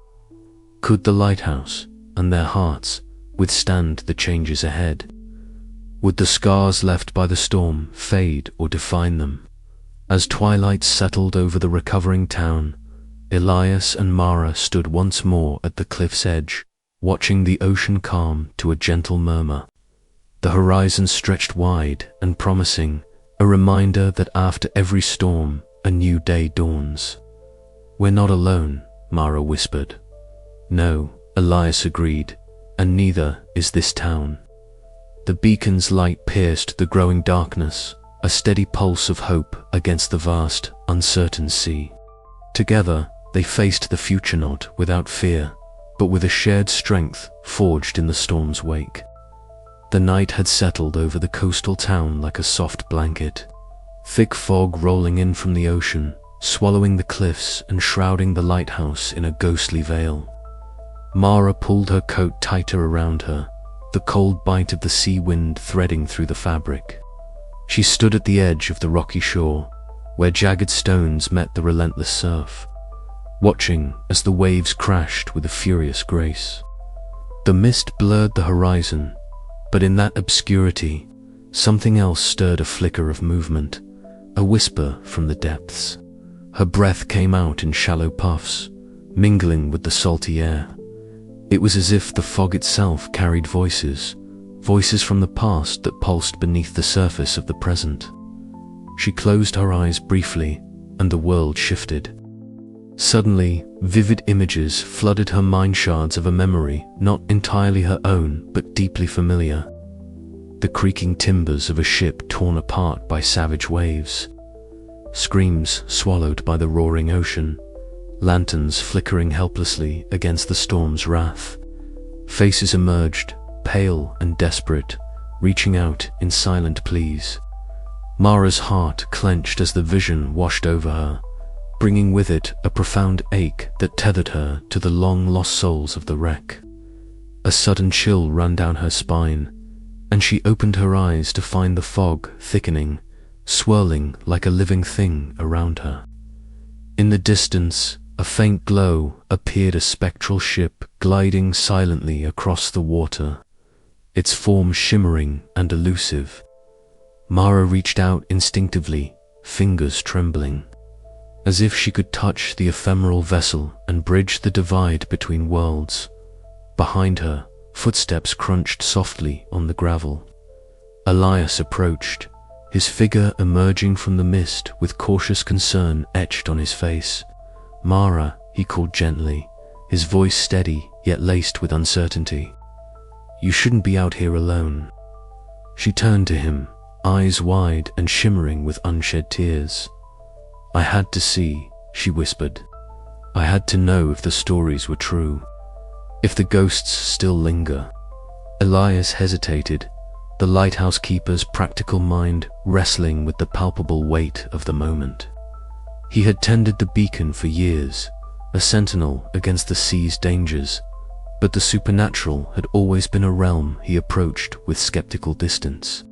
Could the lighthouse and their hearts withstand the changes ahead? Would the scars left by the storm fade or define them? As twilight settled over the recovering town, Elias and Mara stood once more at the cliff's edge, watching the ocean calm to a gentle murmur. The horizon stretched wide and promising, a reminder that after every storm, a new day dawns. "We're not alone," Mara whispered. "No," Elias agreed, "and neither is this town." The beacon's light pierced the growing darkness, a steady pulse of hope against the vast, uncertain sea. Together, they faced the future not without fear, but with a shared strength forged in the storm's wake. The night had settled over the coastal town like a soft blanket, thick fog rolling in from the ocean, swallowing the cliffs and shrouding the lighthouse in a ghostly veil. Mara pulled her coat tighter around her, the cold bite of the sea wind threading through the fabric. She stood at the edge of the rocky shore, where jagged stones met the relentless surf, watching as the waves crashed with a furious grace. The mist blurred the horizon, but in that obscurity, something else stirred, a flicker of movement, a whisper from the depths. Her breath came out in shallow puffs, mingling with the salty air. It was as if the fog itself carried voices from the past that pulsed beneath the surface of the present. She closed her eyes briefly, and the world shifted. Suddenly, vivid images flooded her mind, shards of a memory not entirely her own but deeply familiar. The creaking timbers of a ship torn apart by savage waves, screams swallowed by the roaring ocean, lanterns flickering helplessly against the storm's wrath. Faces emerged, pale and desperate, reaching out in silent pleas. Mara's heart clenched as the vision washed over her, bringing with it a profound ache that tethered her to the long-lost souls of the wreck. A sudden chill ran down her spine, and she opened her eyes to find the fog thickening, swirling like a living thing around her. In the distance, a faint glow appeared, a spectral ship gliding silently across the water, its form shimmering and elusive. Mara reached out instinctively, fingers trembling, as if she could touch the ephemeral vessel and bridge the divide between worlds. Behind her, footsteps crunched softly on the gravel. Elias approached, his figure emerging from the mist with cautious concern etched on his face. "Mara," he called gently, his voice steady yet laced with uncertainty. "You shouldn't be out here alone." She turned to him, eyes wide and shimmering with unshed tears. "I had to see," she whispered. "I had to know if the stories were true, if the ghosts still linger." Elias hesitated, the lighthouse keeper's practical mind wrestling with the palpable weight of the moment. He had tended the beacon for years, a sentinel against the sea's dangers, but the supernatural had always been a realm he approached with skeptical distance.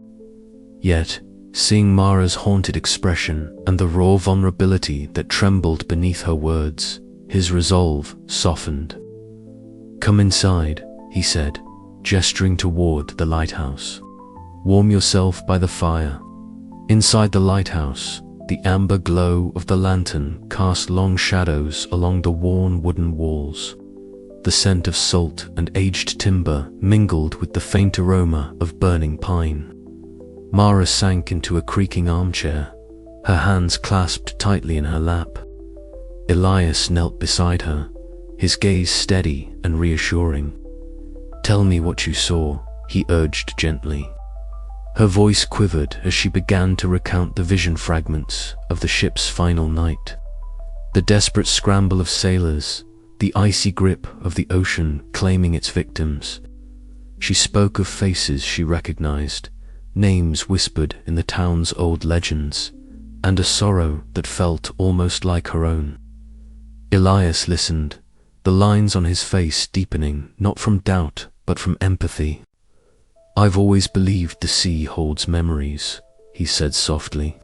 Yet, seeing Mara's haunted expression and the raw vulnerability that trembled beneath her words, his resolve softened. "Come inside," he said, gesturing toward the lighthouse. "Warm yourself by the fire." Inside the lighthouse, the amber glow of the lantern cast long shadows along the worn wooden walls. The scent of salt and aged timber mingled with the faint aroma of burning pine. Mara sank into a creaking armchair, her hands clasped tightly in her lap. Elias knelt beside her, his gaze steady and reassuring. "Tell me what you saw," he urged gently. Her voice quivered as she began to recount the vision fragments of the ship's final night. The desperate scramble of sailors, the icy grip of the ocean claiming its victims. She spoke of faces she recognized, names whispered in the town's old legends, and a sorrow that felt almost like her own. Elias listened, the lines on his face deepening, not from doubt, but from empathy. "I've always believed the sea holds memories," he said softly,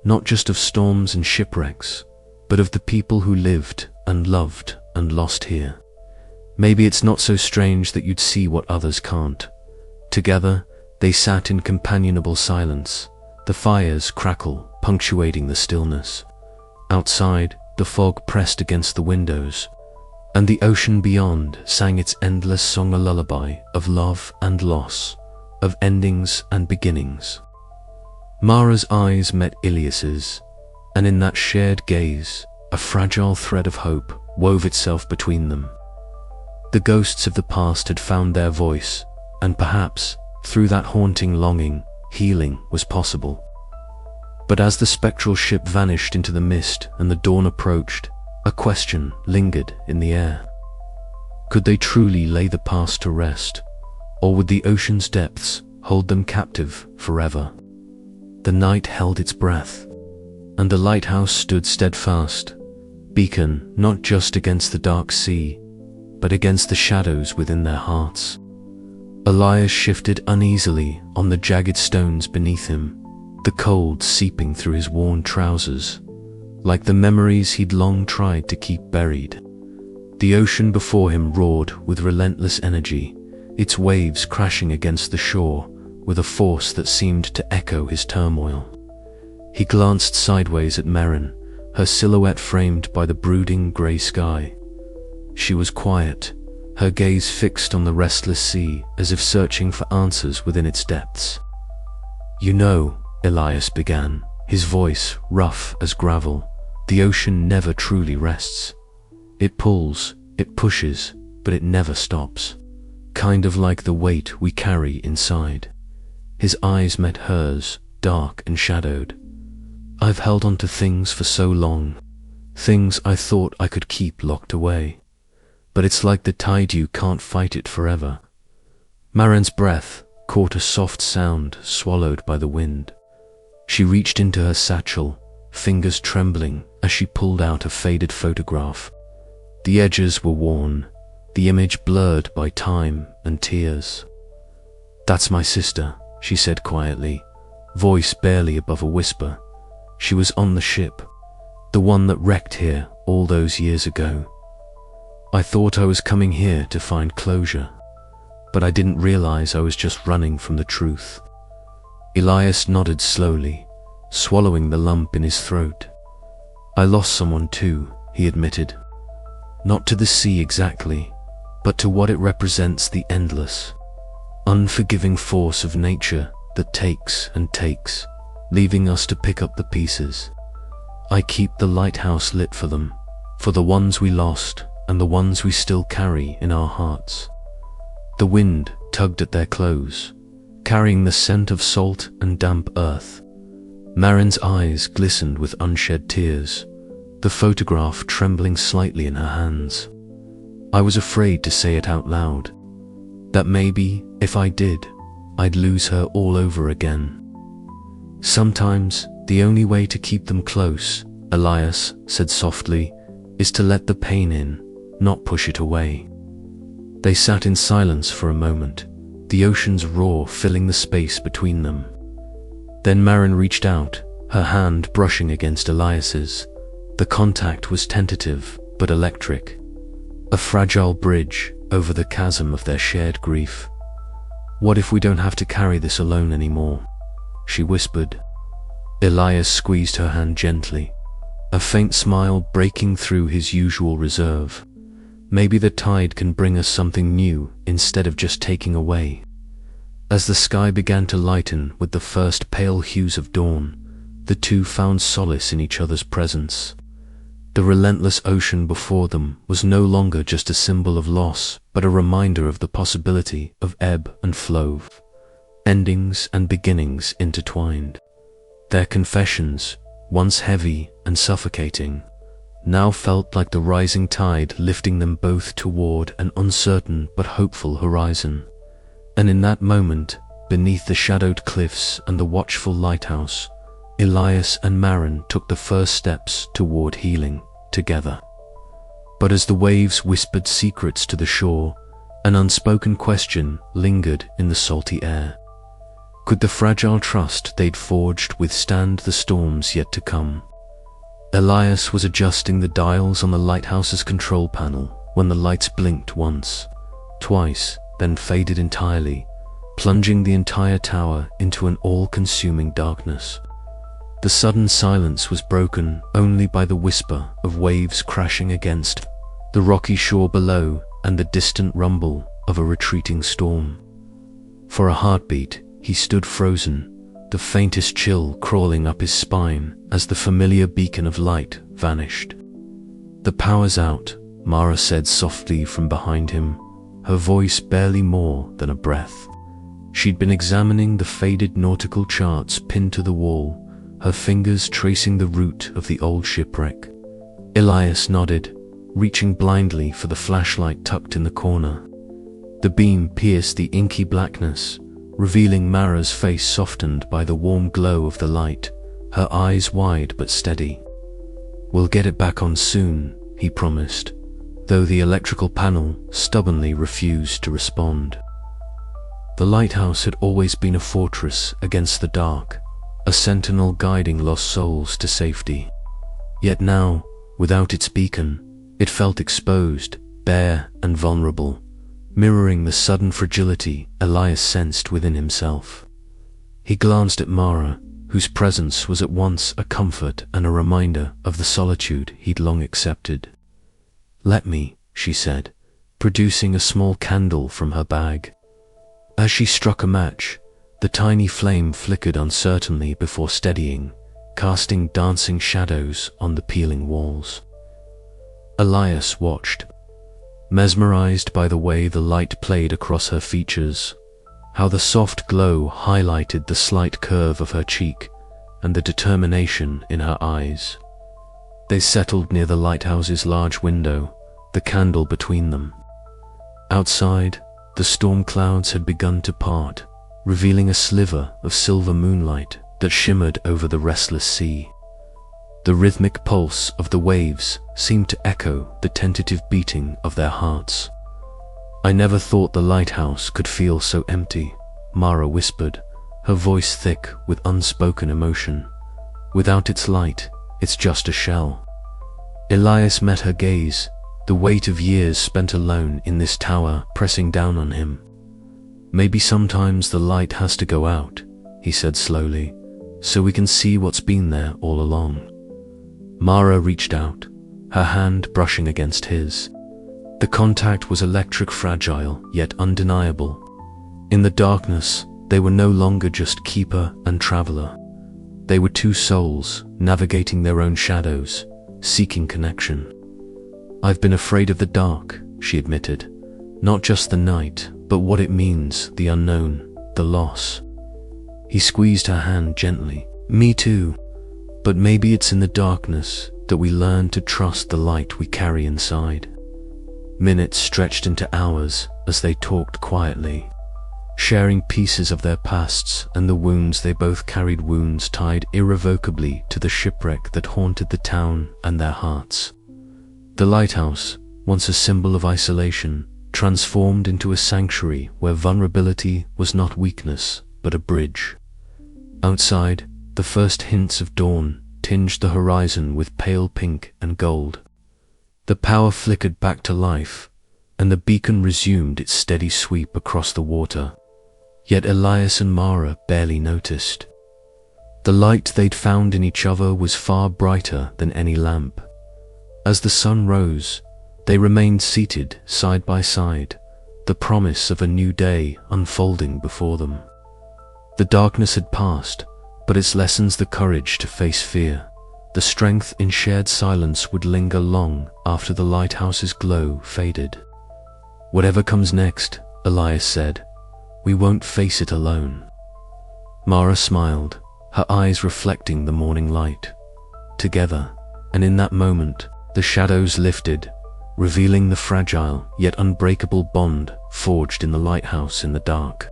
"not just of storms and shipwrecks, but of the people who lived and loved and lost here. Maybe it's not so strange that you'd see what others can't." Together, they sat in companionable silence, the fire's crackle punctuating the stillness. Outside, the fog pressed against the windows, and the ocean beyond sang its endless song, a lullaby of love and loss, of endings and beginnings. Mara's eyes met Elias's, and in that shared gaze, a fragile thread of hope wove itself between them. The ghosts of the past had found their voice, and perhaps, through that haunting longing, healing was possible. But as the spectral ship vanished into the mist and the dawn approached, a question lingered in the air. Could they truly lay the past to rest, or would the ocean's depths hold them captive forever? The night held its breath, and the lighthouse stood steadfast, beacon not just against the dark sea, but against the shadows within their hearts. Elias shifted uneasily on the jagged stones beneath him, the cold seeping through his worn trousers, like the memories he'd long tried to keep buried. The ocean before him roared with relentless energy, its waves crashing against the shore with a force that seemed to echo his turmoil. He glanced sideways at Merrin, her silhouette framed by the brooding grey sky. She was quiet, her gaze fixed on the restless sea as if searching for answers within its depths. "You know," Elias began, his voice rough as gravel, "the ocean never truly rests. It pulls, it pushes, but it never stops. Kind of like the weight we carry inside." His eyes met hers, dark and shadowed. "I've held on to things for so long, things I thought I could keep locked away. But it's like the tide, you can't fight it forever." Marin's breath caught a soft sound swallowed by the wind. She reached into her satchel, fingers trembling as she pulled out a faded photograph. The edges were worn, the image blurred by time and tears. "That's my sister," she said quietly, voice barely above a whisper. "She was on the ship, the one that wrecked here all those years ago. I thought I was coming here to find closure, but I didn't realize I was just running from the truth." Elias nodded slowly, swallowing the lump in his throat. "I lost someone too," he admitted. "Not to the sea exactly, but to what it represents, the endless, unforgiving force of nature that takes and takes, leaving us to pick up the pieces. I keep the lighthouse lit for them, for the ones we lost and the ones we still carry in our hearts." The wind tugged at their clothes, carrying the scent of salt and damp earth. Marin's eyes glistened with unshed tears, the photograph trembling slightly in her hands. "I was afraid to say it out loud, that maybe, if I did, I'd lose her all over again. Sometimes, the only way to keep them close," Elias said softly, "is to let the pain in, not push it away." They sat in silence for a moment, the ocean's roar filling the space between them. Then Marin reached out, her hand brushing against Elias's. The contact was tentative but electric, a fragile bridge over the chasm of their shared grief. "What if we don't have to carry this alone anymore?" she whispered. Elias squeezed her hand gently, a faint smile breaking through his usual reserve. "Maybe the tide can bring us something new instead of just taking away." As the sky began to lighten with the first pale hues of dawn, the two found solace in each other's presence. The relentless ocean before them was no longer just a symbol of loss, but a reminder of the possibility of ebb and flow, endings and beginnings intertwined. Their confessions, once heavy and suffocating, now felt like the rising tide lifting them both toward an uncertain but hopeful horizon. And in that moment, beneath the shadowed cliffs and the watchful lighthouse, Elias and Maren took the first steps toward healing together. But as the waves whispered secrets to the shore, an unspoken question lingered in the salty air. Could the fragile trust they'd forged withstand the storms yet to come? Elias was adjusting the dials on the lighthouse's control panel when the lights blinked once, twice, then faded entirely, plunging the entire tower into an all-consuming darkness. The sudden silence was broken only by the whisper of waves crashing against the rocky shore below and the distant rumble of a retreating storm. For a heartbeat, he stood frozen, the faintest chill crawling up his spine as the familiar beacon of light vanished. "The power's out," Mara said softly from behind him, her voice barely more than a breath. She'd been examining the faded nautical charts pinned to the wall, her fingers tracing the route of the old shipwreck. Elias nodded, reaching blindly for the flashlight tucked in the corner. The beam pierced the inky blackness, revealing Mara's face softened by the warm glow of the light, her eyes wide but steady. "We'll get it back on soon," he promised, though the electrical panel stubbornly refused to respond. The lighthouse had always been a fortress against the dark, a sentinel guiding lost souls to safety. Yet now, without its beacon, it felt exposed, bare and vulnerable, mirroring the sudden fragility Elias sensed within himself. He glanced at Mara, whose presence was at once a comfort and a reminder of the solitude he'd long accepted. "Let me," she said, producing a small candle from her bag. As she struck a match, the tiny flame flickered uncertainly before steadying, casting dancing shadows on the peeling walls. Elias watched, mesmerized by the way the light played across her features, how the soft glow highlighted the slight curve of her cheek and the determination in her eyes. They settled near the lighthouse's large window, the candle between them. Outside, the storm clouds had begun to part, revealing a sliver of silver moonlight that shimmered over the restless sea. The rhythmic pulse of the waves seemed to echo the tentative beating of their hearts. "I never thought the lighthouse could feel so empty," Mara whispered, her voice thick with unspoken emotion. "Without its light, it's just a shell." Elias met her gaze, the weight of years spent alone in this tower pressing down on him. "Maybe sometimes the light has to go out," he said slowly, "so we can see what's been there all along." Mara reached out, her hand brushing against his. The contact was electric, fragile, yet undeniable. In the darkness, they were no longer just keeper and traveler. They were two souls, navigating their own shadows, seeking connection. "I've been afraid of the dark," she admitted. "Not just the night, but what it means, the unknown, the loss." He squeezed her hand gently. "Me too. But maybe it's in the darkness that we learn to trust the light we carry inside." Minutes stretched into hours as they talked quietly, sharing pieces of their pasts and the wounds they both carried, wounds tied irrevocably to the shipwreck that haunted the town and their hearts. The lighthouse, once a symbol of isolation, transformed into a sanctuary where vulnerability was not weakness, but a bridge. Outside, the first hints of dawn tinged the horizon with pale pink and gold. The power flickered back to life, and the beacon resumed its steady sweep across the water. Yet Elias and Mara barely noticed. The light they'd found in each other was far brighter than any lamp. As the sun rose, they remained seated side by side, the promise of a new day unfolding before them. The darkness had passed, but its lessons the courage to face fear. The strength in shared silence would linger long after the lighthouse's glow faded. "Whatever comes next," Elias said, "we won't face it alone." Mara smiled, her eyes reflecting the morning light. Together, and in that moment, The shadows lifted, revealing the fragile yet unbreakable bond forged in the lighthouse in the dark.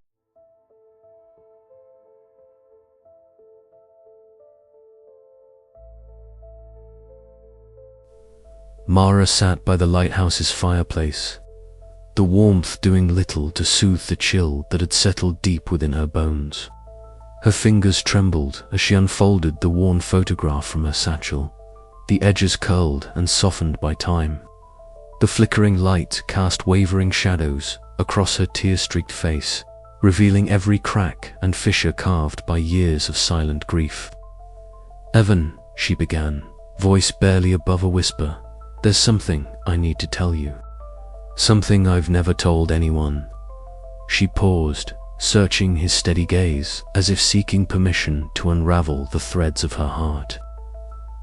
Mara sat by the lighthouse's fireplace, the warmth doing little to soothe the chill that had settled deep within her bones. Her fingers trembled as she unfolded the worn photograph from her satchel, the edges curled and softened by time. The flickering light cast wavering shadows across her tear-streaked face, revealing every crack and fissure carved by years of silent grief. "Evan," she began, voice barely above a whisper, "there's something I need to tell you. Something I've never told anyone." She paused, searching his steady gaze as if seeking permission to unravel the threads of her heart.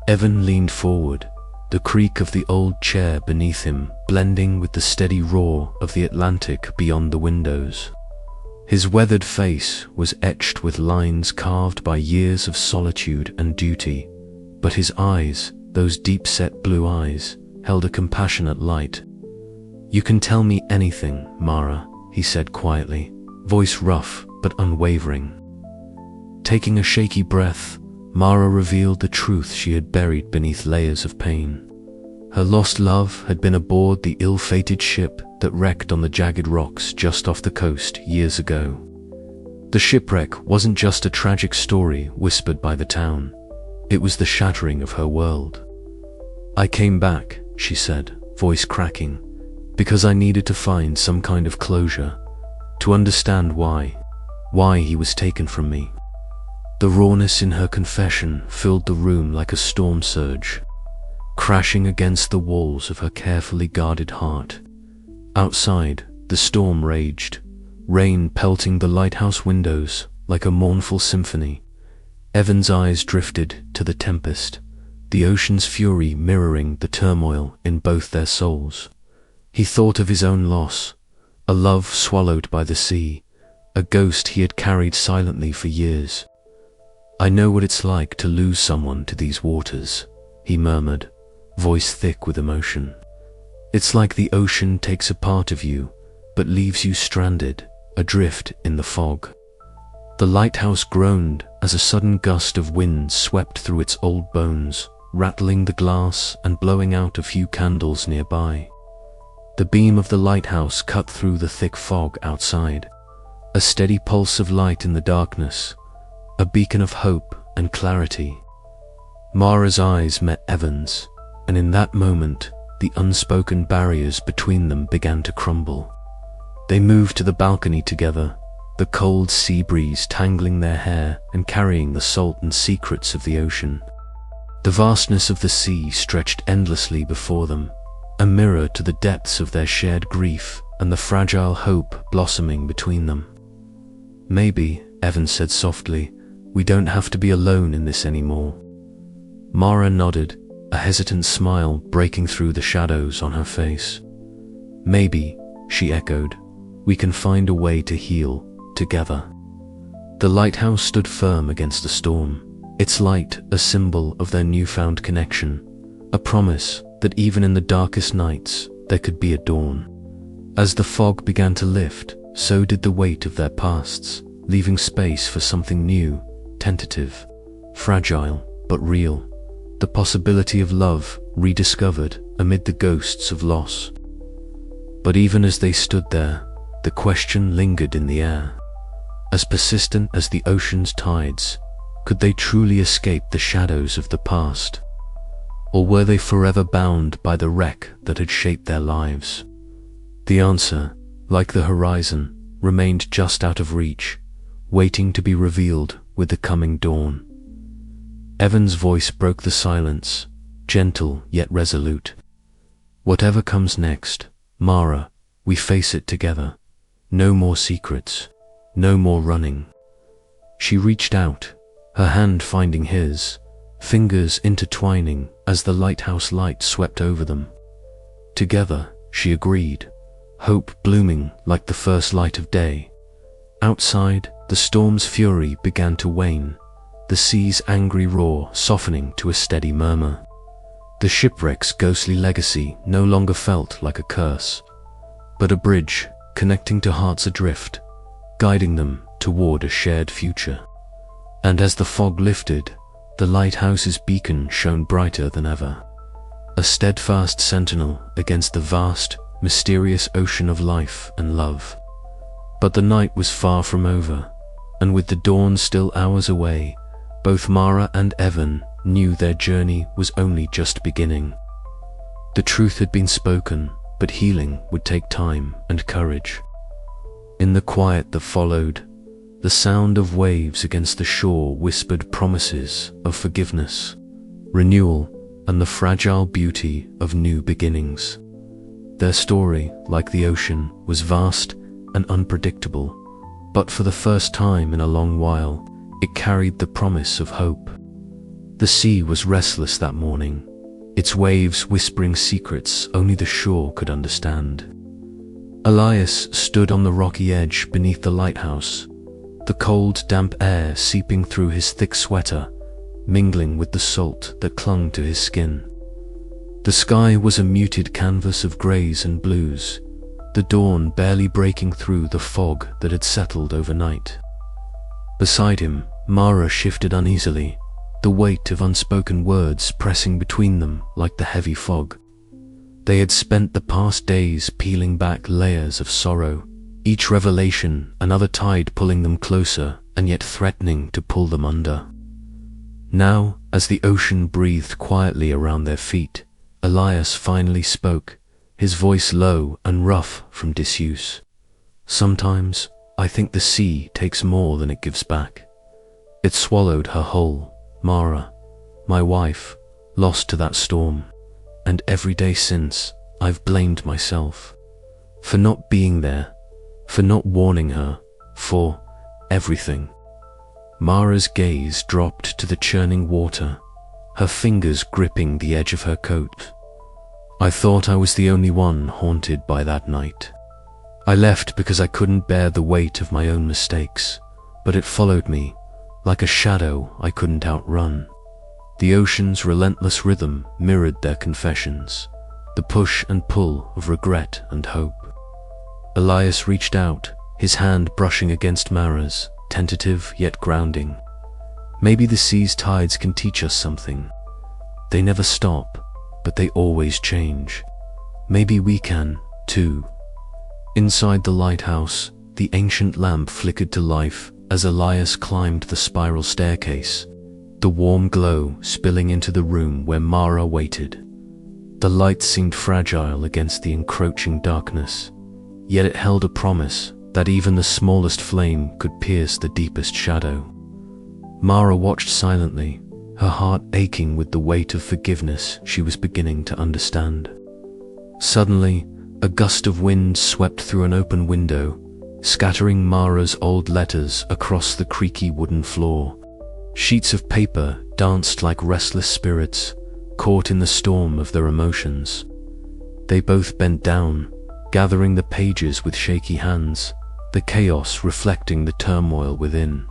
Evan leaned forward, the creak of the old chair beneath him blending with the steady roar of the Atlantic beyond the windows. His weathered face was etched with lines carved by years of solitude and duty, but his eyes, those deep-set blue eyes, held a compassionate light. "You can tell me anything, Mara," he said quietly, voice rough but unwavering. Taking a shaky breath, Mara revealed the truth she had buried beneath layers of pain. Her lost love had been aboard the ill-fated ship that wrecked on the jagged rocks just off the coast years ago. The shipwreck wasn't just a tragic story whispered by the town. It was the shattering of her world. "I came back," she said, voice cracking, "because I needed to find some kind of closure, to understand why he was taken from me." The rawness in her confession filled the room like a storm surge, crashing against the walls of her carefully guarded heart. Outside, the storm raged, rain pelting the lighthouse windows like a mournful symphony. Evan's eyes drifted to the tempest, the ocean's fury mirroring the turmoil in both their souls. He thought of his own loss, a love swallowed by the sea, a ghost he had carried silently for years. "I know what it's like to lose someone to these waters," he murmured, voice thick with emotion. "It's like the ocean takes a part of you, but leaves you stranded, adrift in the fog." The lighthouse groaned as a sudden gust of wind swept through its old bones, rattling the glass and blowing out a few candles nearby. The beam of the lighthouse cut through the thick fog outside, a steady pulse of light in the darkness, a beacon of hope and clarity. Mara's eyes met Evan's, and in that moment, the unspoken barriers between them began to crumble. They moved to the balcony together, the cold sea breeze tangling their hair and carrying the salt and secrets of the ocean. The vastness of the sea stretched endlessly before them, a mirror to the depths of their shared grief and the fragile hope blossoming between them. "Maybe," Evan said softly, "we don't have to be alone in this anymore." Mara nodded, a hesitant smile breaking through the shadows on her face. "Maybe," she echoed, "we can find a way to heal together." The lighthouse stood firm against the storm, its light a symbol of their newfound connection, a promise that even in the darkest nights there could be a dawn. As the fog began to lift, so did the weight of their pasts, leaving space for something new, tentative, fragile but real, the possibility of love rediscovered amid the ghosts of loss. But even as they stood there, the question lingered in the air. As persistent as the ocean's tides, could they truly escape the shadows of the past? Or were they forever bound by the wreck that had shaped their lives? The answer, like the horizon, remained just out of reach, waiting to be revealed with the coming dawn. Evan's voice broke the silence, gentle yet resolute. "Whatever comes next, Mara, we face it together. No more secrets, no more running." She reached out, her hand finding his, fingers intertwining as the lighthouse light swept over them. Together, she agreed, hope blooming like the first light of day. Outside, the storm's fury began to wane, the sea's angry roar softening to a steady murmur. The shipwreck's ghostly legacy no longer felt like a curse, but a bridge connecting to hearts adrift, guiding them toward a shared future. And as the fog lifted, the lighthouse's beacon shone brighter than ever, a steadfast sentinel against the vast, mysterious ocean of life and love. But the night was far from over, and with the dawn still hours away, both Mara and Evan knew their journey was only just beginning. The truth had been spoken, but healing would take time and courage. In the quiet that followed, the sound of waves against the shore whispered promises of forgiveness, renewal, and the fragile beauty of new beginnings. Their story, like the ocean, was vast and unpredictable, but for the first time in a long while, it carried the promise of hope. The sea was restless that morning, its waves whispering secrets only the shore could understand. Elias stood on the rocky edge beneath the lighthouse, the cold, damp air seeping through his thick sweater, mingling with the salt that clung to his skin. The sky was a muted canvas of greys and blues, the dawn barely breaking through the fog that had settled overnight. Beside him, Mara shifted uneasily, the weight of unspoken words pressing between them like the heavy fog. They had spent the past days peeling back layers of sorrow, each revelation another tide pulling them closer and yet threatening to pull them under. Now, as the ocean breathed quietly around their feet, Elias finally spoke, his voice low and rough from disuse. "Sometimes, I think the sea takes more than it gives back. It swallowed her whole, Mara, my wife, lost to that storm, and every day since, I've blamed myself. For not being there, for not warning her, for everything." Mara's gaze dropped to the churning water, her fingers gripping the edge of her coat. "I thought I was the only one haunted by that night. I left because I couldn't bear the weight of my own mistakes, but it followed me, like a shadow I couldn't outrun." The ocean's relentless rhythm mirrored their confessions, the push and pull of regret and hope. Elias reached out, his hand brushing against Mara's, tentative yet grounding. "Maybe the sea's tides can teach us something. They never stop, but they always change. Maybe we can, too." Inside the lighthouse, the ancient lamp flickered to life as Elias climbed the spiral staircase, the warm glow spilling into the room where Mara waited. The light seemed fragile against the encroaching darkness, yet it held a promise that even the smallest flame could pierce the deepest shadow. Mara watched silently, her heart aching with the weight of forgiveness she was beginning to understand. Suddenly, a gust of wind swept through an open window, scattering Mara's old letters across the creaky wooden floor. Sheets of paper danced like restless spirits, caught in the storm of their emotions. They both bent down, gathering the pages with shaky hands, the chaos reflecting the turmoil within.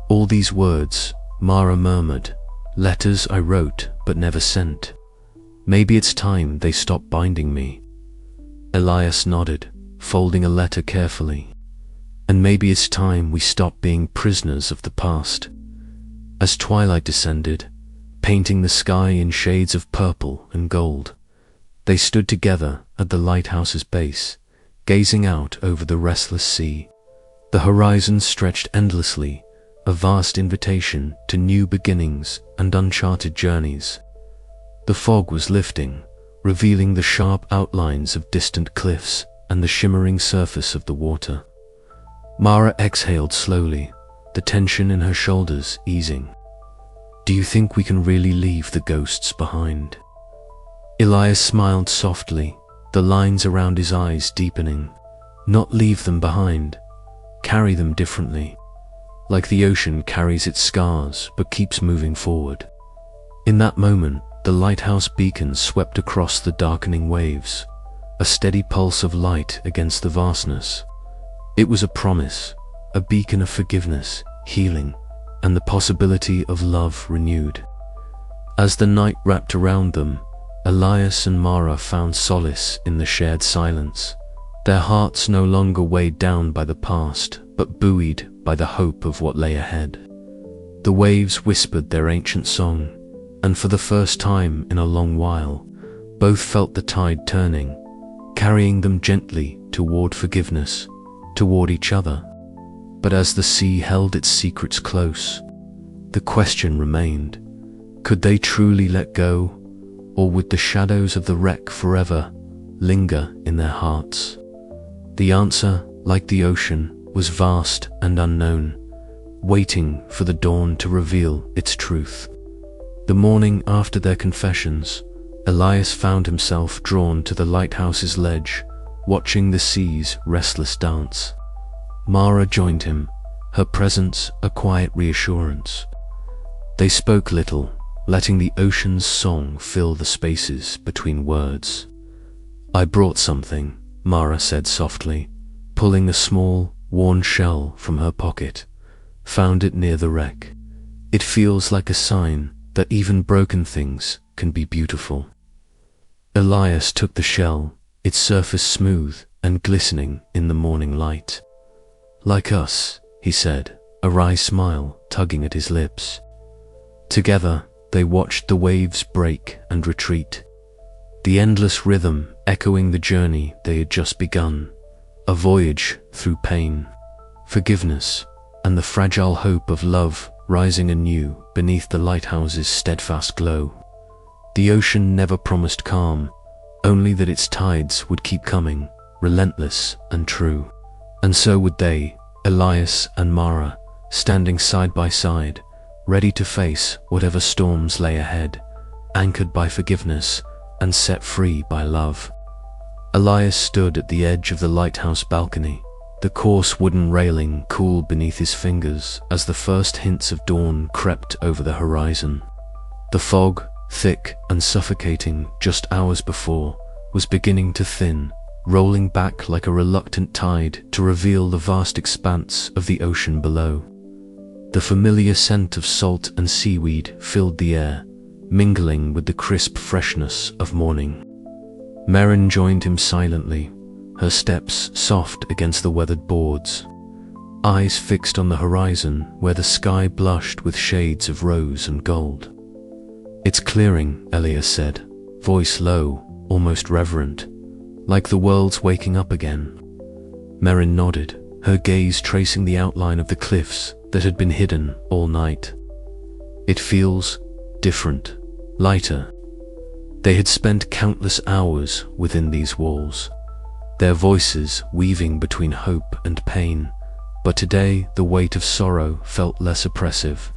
"All these words," Mara murmured, "letters I wrote but never sent. Maybe it's time they stop binding me." Elias nodded, folding a letter carefully. "And maybe it's time we stop being prisoners of the past." As twilight descended, painting the sky in shades of purple and gold, they stood together at the lighthouse's base, gazing out over the restless sea. The horizon stretched endlessly, a vast invitation to new beginnings and uncharted journeys. The fog was lifting, revealing the sharp outlines of distant cliffs and the shimmering surface of the water. Mara exhaled slowly, the tension in her shoulders easing. "Do you think we can really leave the ghosts behind?" Elias smiled softly, the lines around his eyes deepening. "Not leave them behind, carry them differently, like the ocean carries its scars but keeps moving forward." In that moment, the lighthouse beacon swept across the darkening waves, a steady pulse of light against the vastness. It was a promise, a beacon of forgiveness, healing, and the possibility of love renewed. As the night wrapped around them, Elias and Mara found solace in the shared silence, their hearts no longer weighed down by the past, but buoyed by the hope of what lay ahead. The waves whispered their ancient song, and for the first time in a long while, both felt the tide turning, carrying them gently toward forgiveness, toward each other. But as the sea held its secrets close, the question remained: could they truly let go, or would the shadows of the wreck forever linger in their hearts? The answer, like the ocean, was vast and unknown, waiting for the dawn to reveal its truth. The morning after their confessions, Elias found himself drawn to the lighthouse's ledge, watching the sea's restless dance. Mara joined him, her presence a quiet reassurance. They spoke little, letting the ocean's song fill the spaces between words. "I brought something," Mara said softly, pulling a small, worn shell from her pocket. "Found it near the wreck. It feels like a sign that even broken things can be beautiful." Elias took the shell, its surface smooth and glistening in the morning light. "Like us," he said, a wry smile tugging at his lips. Together, they watched the waves break and retreat, the endless rhythm echoing the journey they had just begun, a voyage through pain, forgiveness, and the fragile hope of love rising anew beneath the lighthouse's steadfast glow. The ocean never promised calm, only that its tides would keep coming, relentless and true. And so would they, Elias and Mara, standing side by side, ready to face whatever storms lay ahead, anchored by forgiveness and set free by love. Elias stood at the edge of the lighthouse balcony, the coarse wooden railing cool beneath his fingers as the first hints of dawn crept over the horizon. The fog, thick and suffocating just hours before, was beginning to thin, rolling back like a reluctant tide to reveal the vast expanse of the ocean below. The familiar scent of salt and seaweed filled the air, mingling with the crisp freshness of morning. Merrin joined him silently, her steps soft against the weathered boards, eyes fixed on the horizon where the sky blushed with shades of rose and gold. "It's clearing," Elias said, voice low, almost reverent, like the world's waking up again. Merrin nodded, her gaze tracing the outline of the cliffs that had been hidden all night. "It feels different, lighter." They had spent countless hours within these walls, their voices weaving between hope and pain, but today the weight of sorrow felt less oppressive.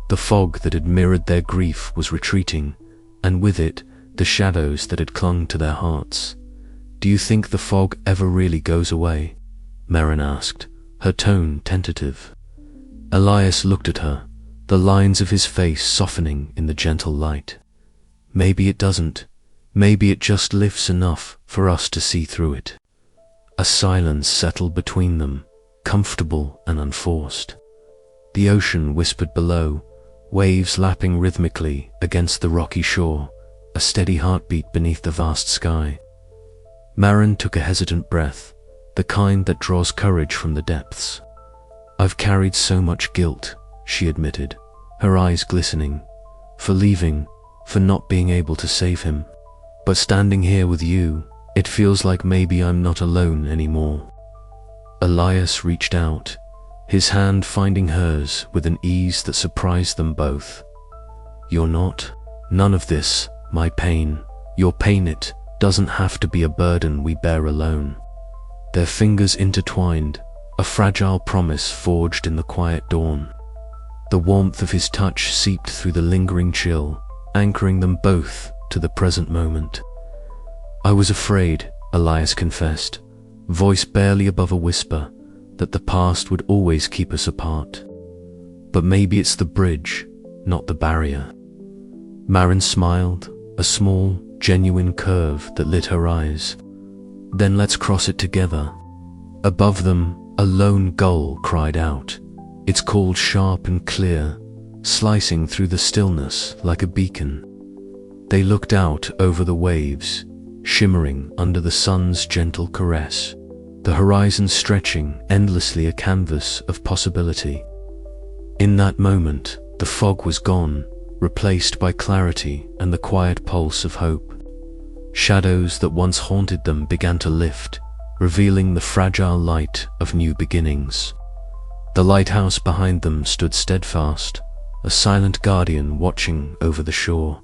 The fog that had mirrored their grief was retreating, and with it, the shadows that had clung to their hearts. "Do you think the fog ever really goes away?" Merrin asked, her tone tentative. Elias looked at her, the lines of his face softening in the gentle light. "Maybe it doesn't. Maybe it just lifts enough for us to see through it." A silence settled between them, comfortable and unforced. The ocean whispered below, waves lapping rhythmically against the rocky shore, a steady heartbeat beneath the vast sky. Merrin took a hesitant breath, the kind that draws courage from the depths. "I've carried so much guilt," she admitted, her eyes glistening, "for leaving, for not being able to save him. But standing here with you, it feels like maybe I'm not alone anymore." Elias reached out, his hand finding hers with an ease that surprised them both. "You're not. None of this, my pain, your pain, it doesn't have to be a burden we bear alone." Their fingers intertwined, a fragile promise forged in the quiet dawn. The warmth of his touch seeped through the lingering chill, anchoring them both to the present moment. "I was afraid," Elias confessed, voice barely above a whisper, "that the past would always keep us apart. But maybe it's the bridge, not the barrier." Merrin smiled, a small, genuine curve that lit her eyes. "Then let's cross it together." Above them, a lone gull cried out, its call sharp and clear, slicing through the stillness like a beacon. They looked out over the waves, shimmering under the sun's gentle caress, the horizon stretching endlessly, a canvas of possibility. In that moment, the fog was gone, replaced by clarity and the quiet pulse of hope. Shadows that once haunted them began to lift, revealing the fragile light of new beginnings. The lighthouse behind them stood steadfast, a silent guardian watching over the shore.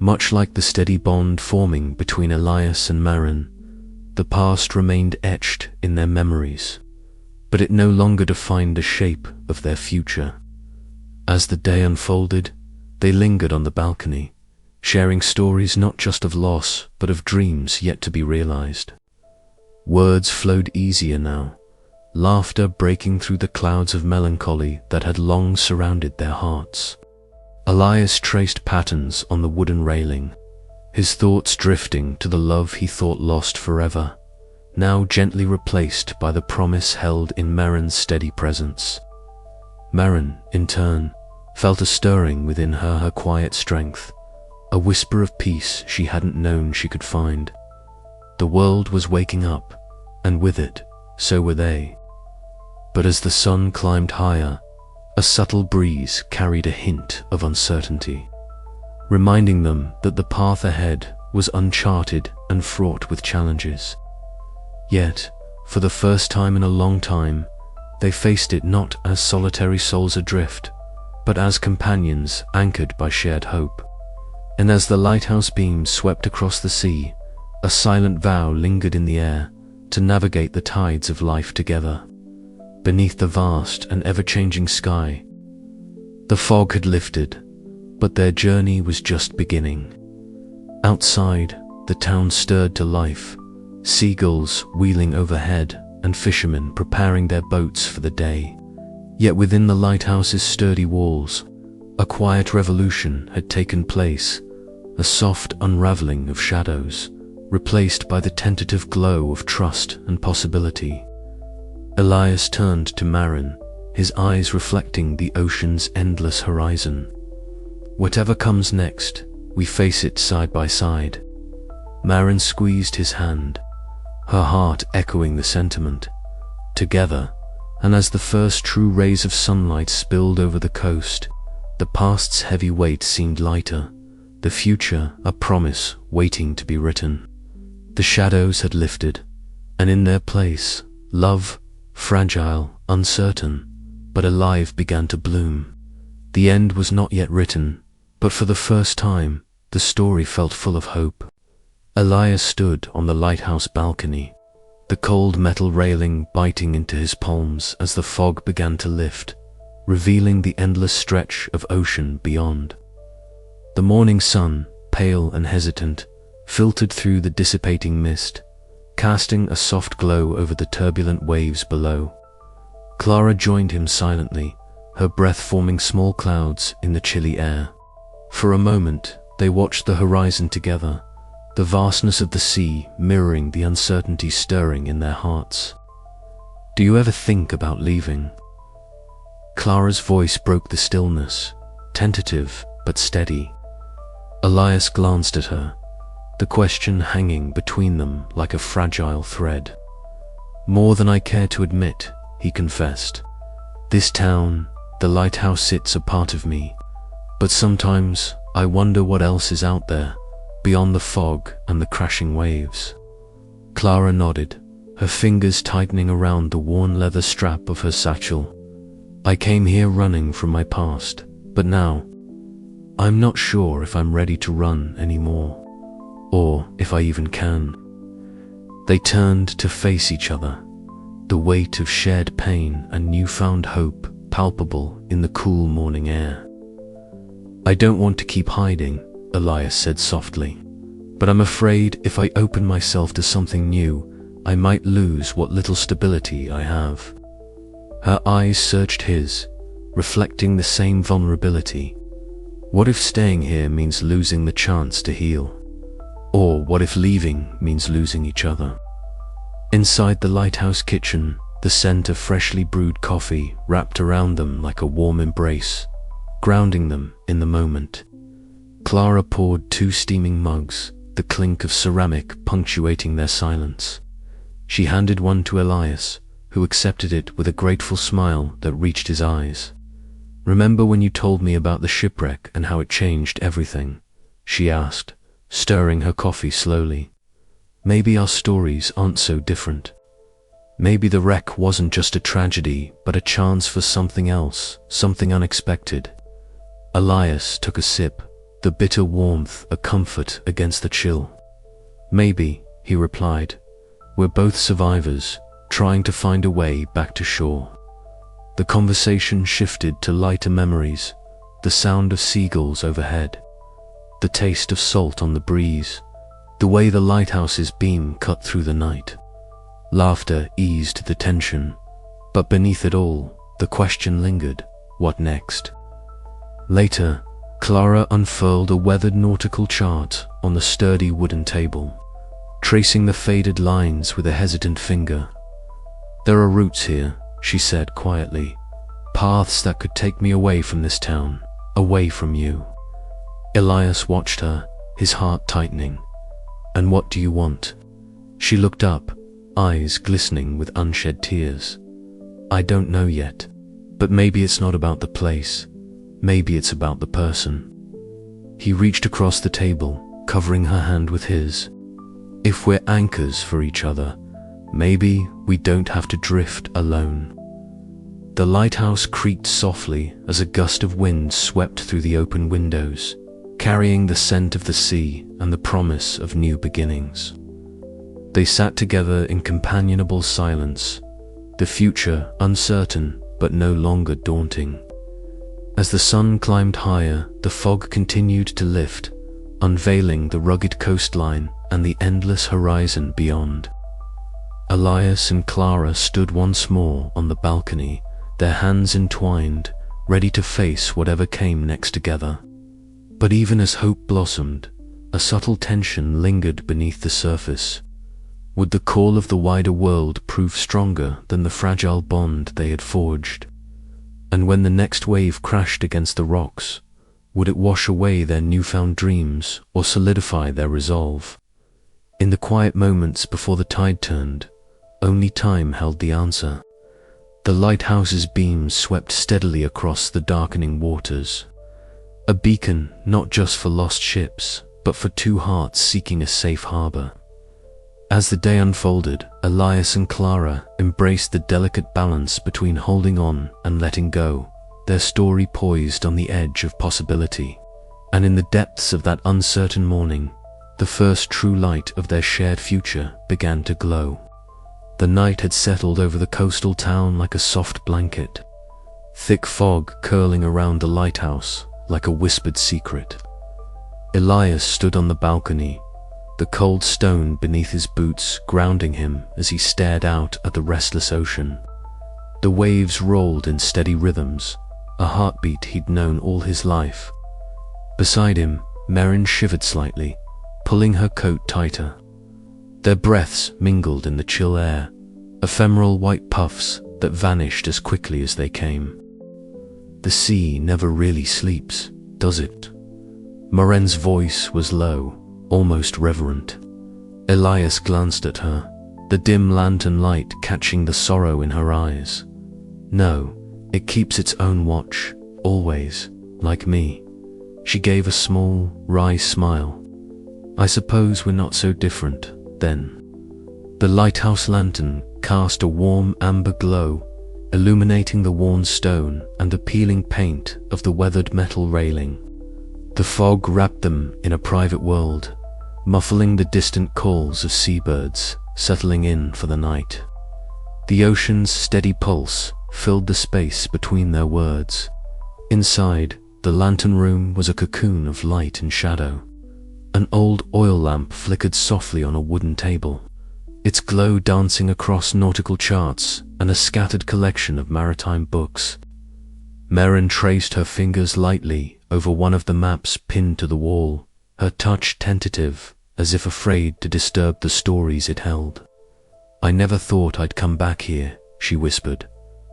Much like the steady bond forming between Elias and Maren, the past remained etched in their memories, but it no longer defined the shape of their future. As the day unfolded, they lingered on the balcony, sharing stories not just of loss, but of dreams yet to be realized. Words flowed easier now, laughter breaking through the clouds of melancholy that had long surrounded their hearts. Elias traced patterns on the wooden railing, his thoughts drifting to the love he thought lost forever, now gently replaced by the promise held in Maren's steady presence. Maren, in turn, felt a stirring within her quiet strength, a whisper of peace she hadn't known she could find. The world was waking up, and with it, so were they. But as the sun climbed higher, a subtle breeze carried a hint of uncertainty, reminding them that the path ahead was uncharted and fraught with challenges. Yet, for the first time in a long time, they faced it not as solitary souls adrift, but as companions anchored by shared hope. And as the lighthouse beams swept across the sea, a silent vow lingered in the air to navigate the tides of life together. Beneath the vast and ever-changing sky, the fog had lifted, but their journey was just beginning. Outside, the town stirred to life, seagulls wheeling overhead and fishermen preparing their boats for the day. Yet within the lighthouse's sturdy walls, a quiet revolution had taken place, a soft unraveling of shadows, replaced by the tentative glow of trust and possibility. Elias turned to Maren, his eyes reflecting the ocean's endless horizon. Whatever comes next, we face it side by side. Maren squeezed his hand, her heart echoing the sentiment. Together, and as the first true rays of sunlight spilled over the coast, the past's heavy weight seemed lighter, the future a promise waiting to be written. The shadows had lifted, and in their place, love, fragile, uncertain, but alive, began to bloom. The end was not yet written, but for the first time, the story felt full of hope. Elias stood on the lighthouse balcony, the cold metal railing biting into his palms as the fog began to lift, revealing the endless stretch of ocean beyond. The morning sun, pale and hesitant, filtered through the dissipating mist, casting a soft glow over the turbulent waves below. Clara joined him silently, her breath forming small clouds in the chilly air. For a moment, they watched the horizon together, the vastness of the sea mirroring the uncertainty stirring in their hearts. "Do you ever think about leaving?" Clara's voice broke the stillness, tentative but steady. Elias glanced at her, the question hanging between them like a fragile thread. "More than I care to admit," he confessed. "This town, the lighthouse, sits a part of me, but sometimes I wonder what else is out there, beyond the fog and the crashing waves." Clara nodded, her fingers tightening around the worn leather strap of her satchel. "I came here running from my past, but now, I'm not sure if I'm ready to run anymore, or if I even can." They turned to face each other, the weight of shared pain and newfound hope palpable in the cool morning air. "I don't want to keep hiding," Elias said softly, "but I'm afraid if I open myself to something new, I might lose what little stability I have." Her eyes searched his, reflecting the same vulnerability. What if staying here means losing the chance to heal? Or what if leaving means losing each other? Inside the lighthouse kitchen, the scent of freshly brewed coffee wrapped around them like a warm embrace, grounding them in the moment. Clara poured 2 steaming mugs, the clink of ceramic punctuating their silence. She handed one to Elias, who accepted it with a grateful smile that reached his eyes. "Remember when you told me about the shipwreck and how it changed everything?" she asked, stirring her coffee slowly. "Maybe our stories aren't so different. Maybe the wreck wasn't just a tragedy, but a chance for something else, something unexpected." Elias took a sip, the bitter warmth a comfort against the chill. "Maybe," he replied. "We're both survivors, trying to find a way back to shore." The conversation shifted to lighter memories, the sound of seagulls overhead, the taste of salt on the breeze, the way the lighthouse's beam cut through the night. Laughter eased the tension, but beneath it all, the question lingered: what next? Later, Clara unfurled a weathered nautical chart on the sturdy wooden table, tracing the faded lines with a hesitant finger. "There are routes here," she said quietly, "paths that could take me away from this town, away from you." Elias watched her, his heart tightening. "And what do you want?" She looked up, eyes glistening with unshed tears. "I don't know yet, but maybe it's not about the place. Maybe it's about the person." He reached across the table, covering her hand with his. "If we're anchors for each other, maybe we don't have to drift alone." The lighthouse creaked softly as a gust of wind swept through the open windows, carrying the scent of the sea and the promise of new beginnings. They sat together in companionable silence, the future uncertain but no longer daunting. As the sun climbed higher, the fog continued to lift, unveiling the rugged coastline and the endless horizon beyond. Elias and Clara stood once more on the balcony, their hands entwined, ready to face whatever came next together. But even as hope blossomed, a subtle tension lingered beneath the surface. Would the call of the wider world prove stronger than the fragile bond they had forged? And when the next wave crashed against the rocks, would it wash away their newfound dreams or solidify their resolve? In the quiet moments before the tide turned, only time held the answer. The lighthouse's beams swept steadily across the darkening waters, a beacon not just for lost ships, but for 2 hearts seeking a safe harbor. As the day unfolded, Elias and Clara embraced the delicate balance between holding on and letting go, their story poised on the edge of possibility. And in the depths of that uncertain morning, the first true light of their shared future began to glow. The night had settled over the coastal town like a soft blanket, thick fog curling around the lighthouse like a whispered secret. Elias stood on the balcony, the cold stone beneath his boots grounding him as he stared out at the restless ocean. The waves rolled in steady rhythms, a heartbeat he'd known all his life. Beside him, Merrin shivered slightly, pulling her coat tighter. Their breaths mingled in the chill air, ephemeral white puffs that vanished as quickly as they came. "The sea never really sleeps, does it?" Merrin's voice was low, almost reverent. Elias glanced at her, the dim lantern light catching the sorrow in her eyes. "No, it keeps its own watch, always, like me." She gave a small, wry smile. "I suppose we're not so different, then." The lighthouse lantern cast a warm amber glow, illuminating the worn stone and the peeling paint of the weathered metal railing. The fog wrapped them in a private world, muffling the distant calls of seabirds settling in for the night. The ocean's steady pulse filled the space between their words. Inside, the lantern room was a cocoon of light and shadow. An old oil lamp flickered softly on a wooden table, its glow dancing across nautical charts and a scattered collection of maritime books. Merrin traced her fingers lightly over one of the maps pinned to the wall, her touch tentative, as if afraid to disturb the stories it held. "I never thought I'd come back here," she whispered,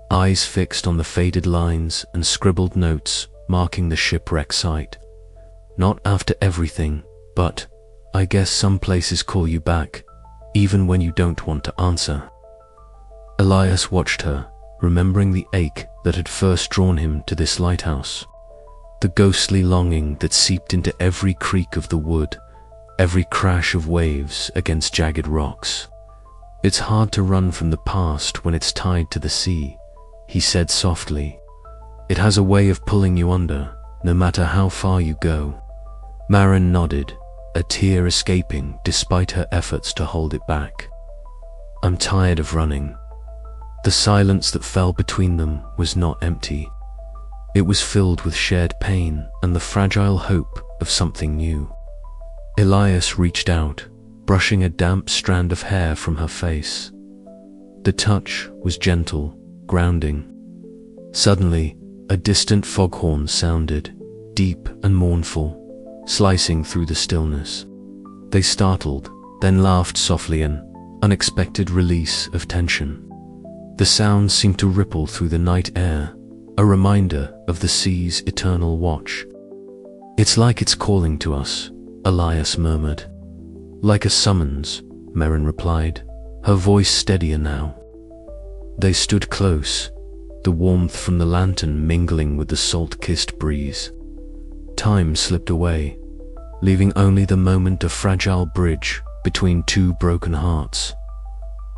eyes fixed on the faded lines and scribbled notes marking the shipwreck site. Not after everything, but I guess some places call you back, even when you don't want to answer. Elias watched her, remembering the ache that had first drawn him to this lighthouse. The ghostly longing that seeped into every creak of the wood, every crash of waves against jagged rocks. It's hard to run from the past when it's tied to the sea, he said softly. It has a way of pulling you under, no matter how far you go. Maren nodded, a tear escaping despite her efforts to hold it back. I'm tired of running. The silence that fell between them was not empty. It was filled with shared pain and the fragile hope of something new. Elias reached out, brushing a damp strand of hair from her face. The touch was gentle, grounding. Suddenly, a distant foghorn sounded, deep and mournful, slicing through the stillness. They startled, then laughed softly, an unexpected release of tension. The sound seemed to ripple through the night air, a reminder of the sea's eternal watch. It's like it's calling to us, Elias murmured. Like a summons, Maren replied, her voice steadier now. They stood close, the warmth from the lantern mingling with the salt-kissed breeze. Time slipped away, leaving only the moment of fragile bridge between two broken hearts.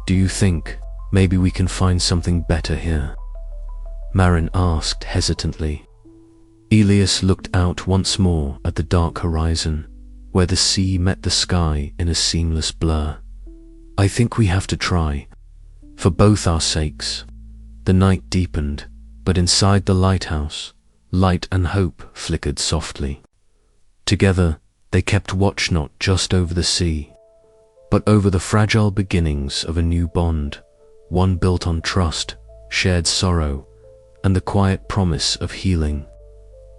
Do you think maybe we can find something better here? Maren asked hesitantly. Elias looked out once more at the dark horizon, where the sea met the sky in a seamless blur. I think we have to try, for both our sakes. The night deepened, but inside the lighthouse, light and hope flickered softly. Together, they kept watch not just over the sea, but over the fragile beginnings of a new bond, one built on trust, shared sorrow, and the quiet promise of healing.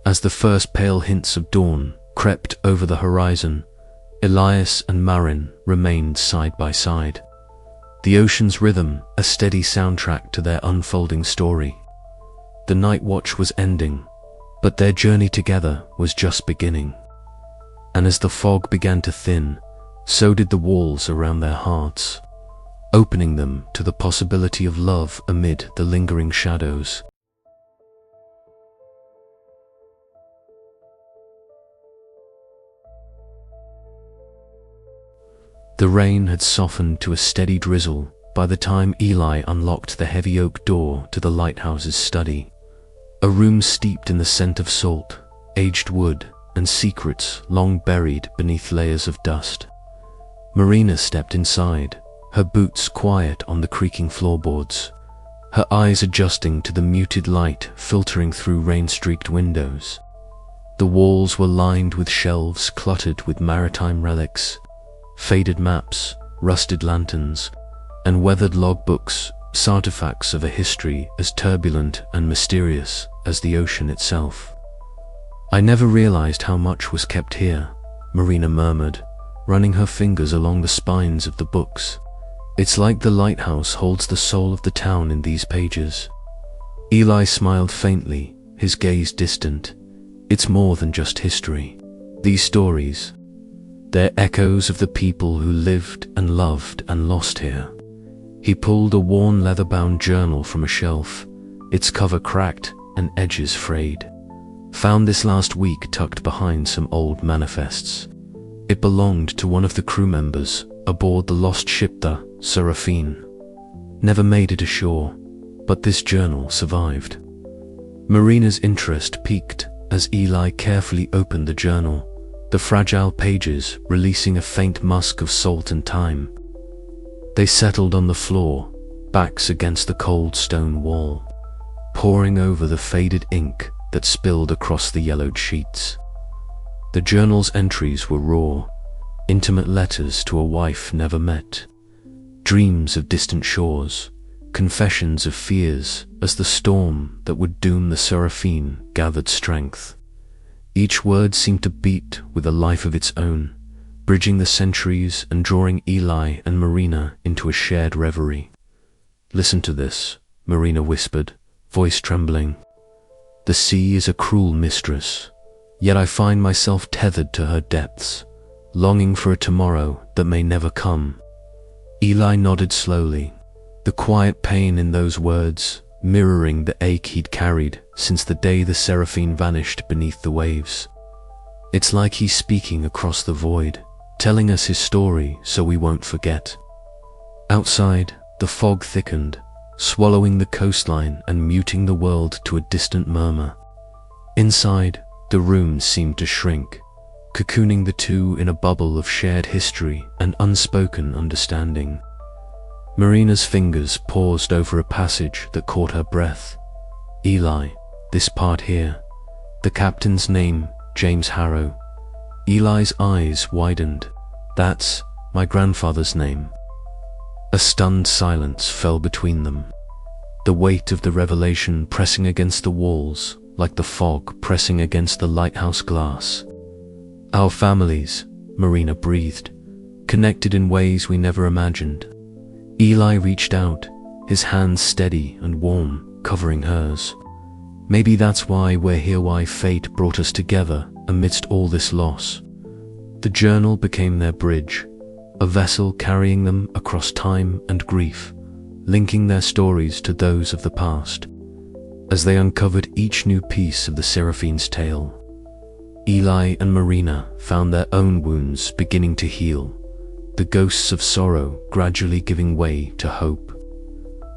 As the first pale hints of dawn crept over the horizon, Elias and Maren remained side by side. The ocean's rhythm, a steady soundtrack to their unfolding story. The night watch was ending, but their journey together was just beginning. And as the fog began to thin, so did the walls around their hearts, opening them to the possibility of love amid the lingering shadows. The rain had softened to a steady drizzle by the time Eli unlocked the heavy oak door to the lighthouse's study, a room steeped in the scent of salt, aged wood, and secrets long buried beneath layers of dust. Marina stepped inside, her boots quiet on the creaking floorboards, her eyes adjusting to the muted light filtering through rain-streaked windows. The walls were lined with shelves cluttered with maritime relics, faded maps, rusted lanterns, and weathered logbooks, artifacts of a history as turbulent and mysterious as the ocean itself. I never realized how much was kept here, Marina murmured, running her fingers along the spines of the books. It's like the lighthouse holds the soul of the town in these pages. Eli smiled faintly, his gaze distant. It's more than just history. These stories, they're echoes of the people who lived and loved and lost here. He pulled a worn leather-bound journal from a shelf, its cover cracked and edges frayed. Found this last week tucked behind some old manifests. It belonged to one of the crew members aboard the lost ship, the Seraphine. Never made it ashore, but this journal survived. Marina's interest peaked as Eli carefully opened the journal, the fragile pages releasing a faint musk of salt and thyme. They settled on the floor, backs against the cold stone wall, pouring over the faded ink that spilled across the yellowed sheets. The journal's entries were raw, intimate letters to a wife never met, dreams of distant shores, confessions of fears as the storm that would doom the Seraphine gathered strength. Each word seemed to beat with a life of its own, bridging the centuries and drawing Eli and Marina into a shared reverie. Listen to this, Marina whispered, voice trembling. The sea is a cruel mistress, Yet I find myself tethered to her depths, longing for a tomorrow that may never come. Eli nodded slowly, the quiet pain in those words mirroring the ache he'd carried since the day the Seraphine vanished beneath the waves. It's like he's speaking across the void, telling us his story so we won't forget. Outside, the fog thickened, swallowing the coastline and muting the world to a distant murmur. Inside, the room seemed to shrink, cocooning the two in a bubble of shared history and unspoken understanding. Marina's fingers paused over a passage that caught her breath. Eli, this part here. The captain's name, James Harrow. Eli's eyes widened. That's my grandfather's name. A stunned silence fell between them, the weight of the revelation pressing against the walls like the fog pressing against the lighthouse glass. Our families, Marina breathed, connected in ways we never imagined. Eli reached out, his hands steady and warm, covering hers. Maybe that's why we're here, why fate brought us together amidst all this loss. The journal became their bridge, a vessel carrying them across time and grief, linking their stories to those of the past. As they uncovered each new piece of the Seraphine's tale, Eli and Marina found their own wounds beginning to heal, the ghosts of sorrow gradually giving way to hope.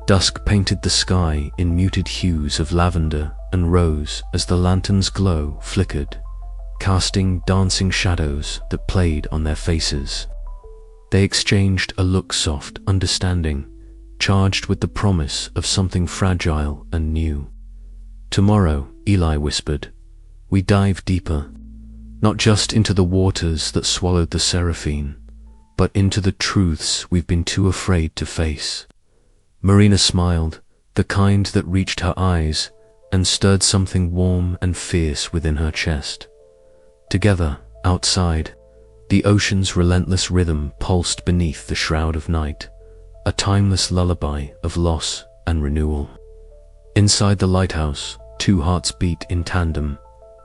Dusk painted the sky in muted hues of lavender and rose as the lantern's glow flickered, casting dancing shadows that played on their faces. They exchanged a look soft, understanding, charged with the promise of something fragile and new. Tomorrow, Eli whispered, we dive deeper, not just into the waters that swallowed the Seraphine, but into the truths we've been too afraid to face. Marina smiled, the kind that reached her eyes and stirred something warm and fierce within her chest. Together, outside, the ocean's relentless rhythm pulsed beneath the shroud of night, a timeless lullaby of loss and renewal. Inside the lighthouse, two hearts beat in tandem,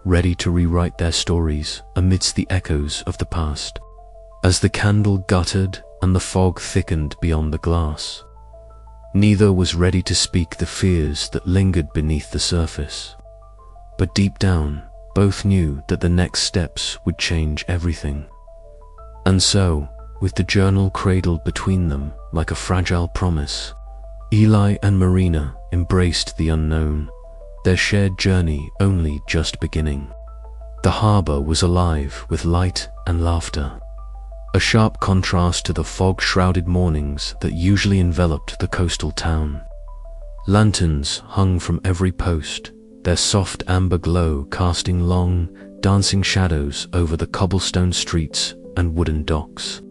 ready to rewrite their stories amidst the echoes of the past. As the candle guttered and the fog thickened beyond the glass, neither was ready to speak the fears that lingered beneath the surface. But deep down, both knew that the next steps would change everything. And so, with the journal cradled between them like a fragile promise, Eli and Marina embraced the unknown, their shared journey only just beginning. The harbor was alive with light and laughter, a sharp contrast to the fog-shrouded mornings that usually enveloped the coastal town. Lanterns hung from every post, their soft amber glow casting long, dancing shadows over the cobblestone streets and wooden docks.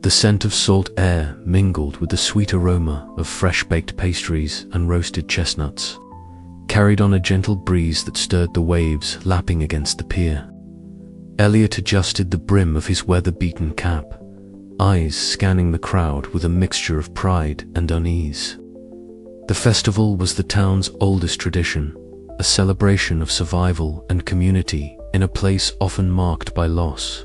The scent of salt air mingled with the sweet aroma of fresh-baked pastries and roasted chestnuts, carried on a gentle breeze that stirred the waves lapping against the pier. Elliot adjusted the brim of his weather-beaten cap, eyes scanning the crowd with a mixture of pride and unease. The festival was the town's oldest tradition, a celebration of survival and community in a place often marked by loss.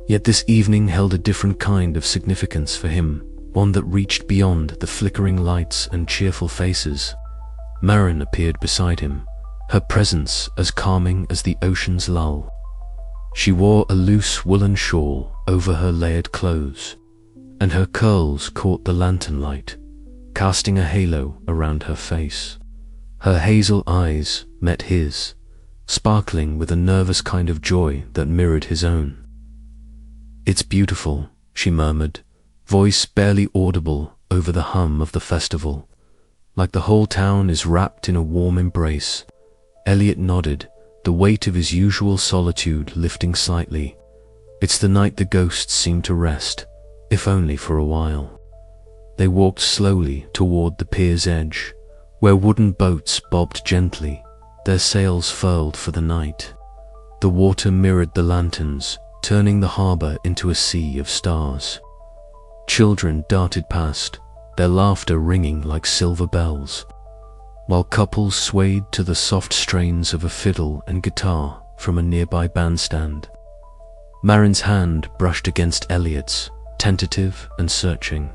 Yet this evening held a different kind of significance for him, one that reached beyond the flickering lights and cheerful faces. Marin appeared beside him, her presence as calming as the ocean's lull. She wore a loose woolen shawl over her layered clothes, and her curls caught the lantern light, casting a halo around her face. Her hazel eyes met his, sparkling with a nervous kind of joy that mirrored his own. "It's beautiful," she murmured, voice barely audible over the hum of the festival. "Like the whole town is wrapped in a warm embrace." Elliot nodded, the weight of his usual solitude lifting slightly. "It's the night the ghosts seem to rest, if only for a while." They walked slowly toward the pier's edge, where wooden boats bobbed gently, their sails furled for the night. The water mirrored the lanterns, turning the harbor into a sea of stars. Children darted past, their laughter ringing like silver bells, while couples swayed to the soft strains of a fiddle and guitar from a nearby bandstand. Marin's hand brushed against Elliot's, tentative and searching.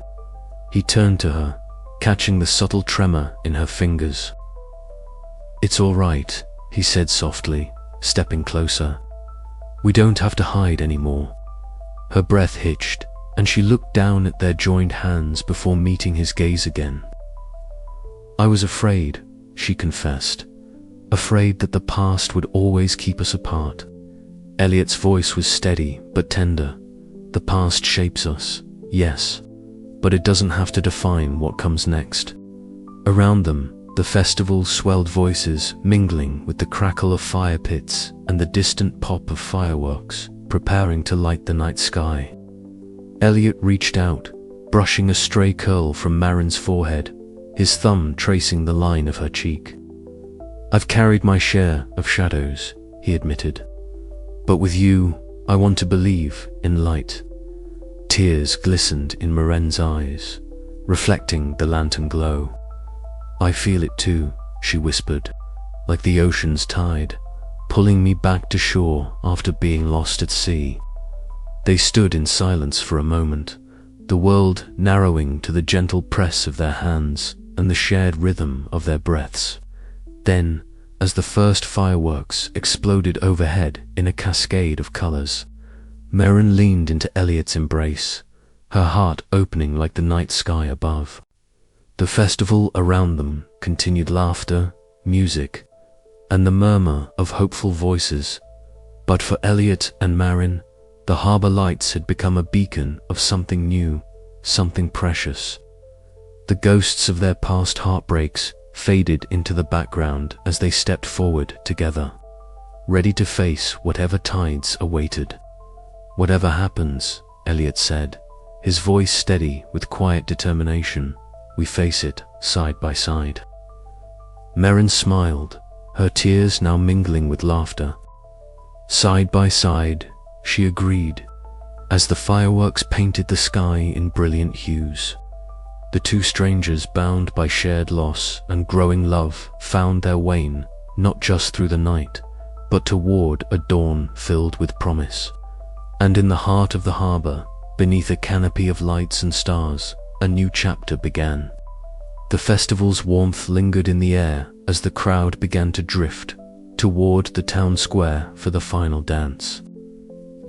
He turned to her, catching the subtle tremor in her fingers. "It's all right," he said softly, stepping closer. "We don't have to hide anymore." Her breath hitched, and she looked down at their joined hands before meeting his gaze again. "I was afraid," she confessed, "afraid that the past would always keep us apart." Elliot's voice was steady but tender. "The past shapes us, yes, but it doesn't have to define what comes next." Around them, the festival's swelled voices mingling with the crackle of fire pits and the distant pop of fireworks, preparing to light the night sky. Elliot reached out, brushing a stray curl from Marin's forehead, his thumb tracing the line of her cheek. "I've carried my share of shadows," he admitted. "But with you, I want to believe in light." Tears glistened in Marin's eyes, reflecting the lantern glow. "I feel it too," she whispered, "like the ocean's tide, pulling me back to shore after being lost at sea." They stood in silence for a moment, the world narrowing to the gentle press of their hands and the shared rhythm of their breaths. Then, as the first fireworks exploded overhead in a cascade of colors, Marin leaned into Elliot's embrace, her heart opening like the night sky above. The festival around them continued, laughter, music, and the murmur of hopeful voices. But for Elliot and Marin, the harbor lights had become a beacon of something new, something precious. The ghosts of their past heartbreaks faded into the background as they stepped forward together, ready to face whatever tides awaited. "Whatever happens," Elliot said, his voice steady with quiet determination, "we face it side by side." Marin smiled, her tears now mingling with laughter. "Side by side," she agreed, as the fireworks painted the sky in brilliant hues. The two strangers, bound by shared loss and growing love, found their way not just through the night, but toward a dawn filled with promise. And in the heart of the harbor, beneath a canopy of lights and stars, a new chapter began. The festival's warmth lingered in the air as the crowd began to drift toward the town square for the final dance.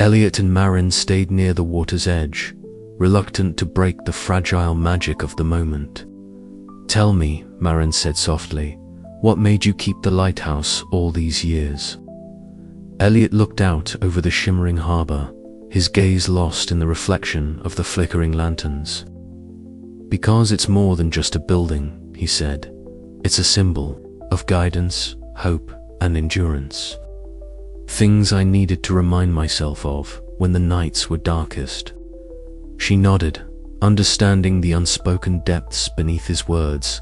Elliot and Marin stayed near the water's edge, reluctant to break the fragile magic of the moment. "Tell me," Marin said softly, "what made you keep the lighthouse all these years?" Elliot looked out over the shimmering harbor, his gaze lost in the reflection of the flickering lanterns. "Because it's more than just a building," he said. "It's a symbol of guidance, hope, and endurance. Things I needed to remind myself of when the nights were darkest." She nodded, understanding the unspoken depths beneath his words.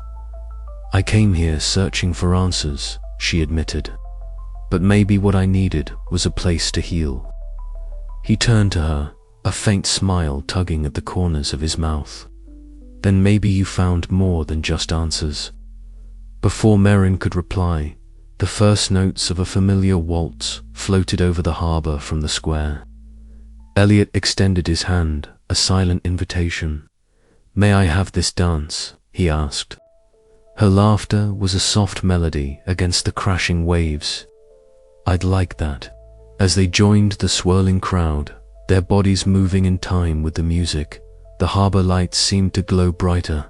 "I came here searching for answers," she admitted. "But maybe what I needed was a place to heal." He turned to her, a faint smile tugging at the corners of his mouth. "Then maybe you found more than just answers." Before Marin could reply, the first notes of a familiar waltz floated over the harbor from the square. Elliot extended his hand, a silent invitation. "May I have this dance?" he asked. Her laughter was a soft melody against the crashing waves. "I'd like that." As they joined the swirling crowd, their bodies moving in time with the music, the harbor lights seemed to glow brighter,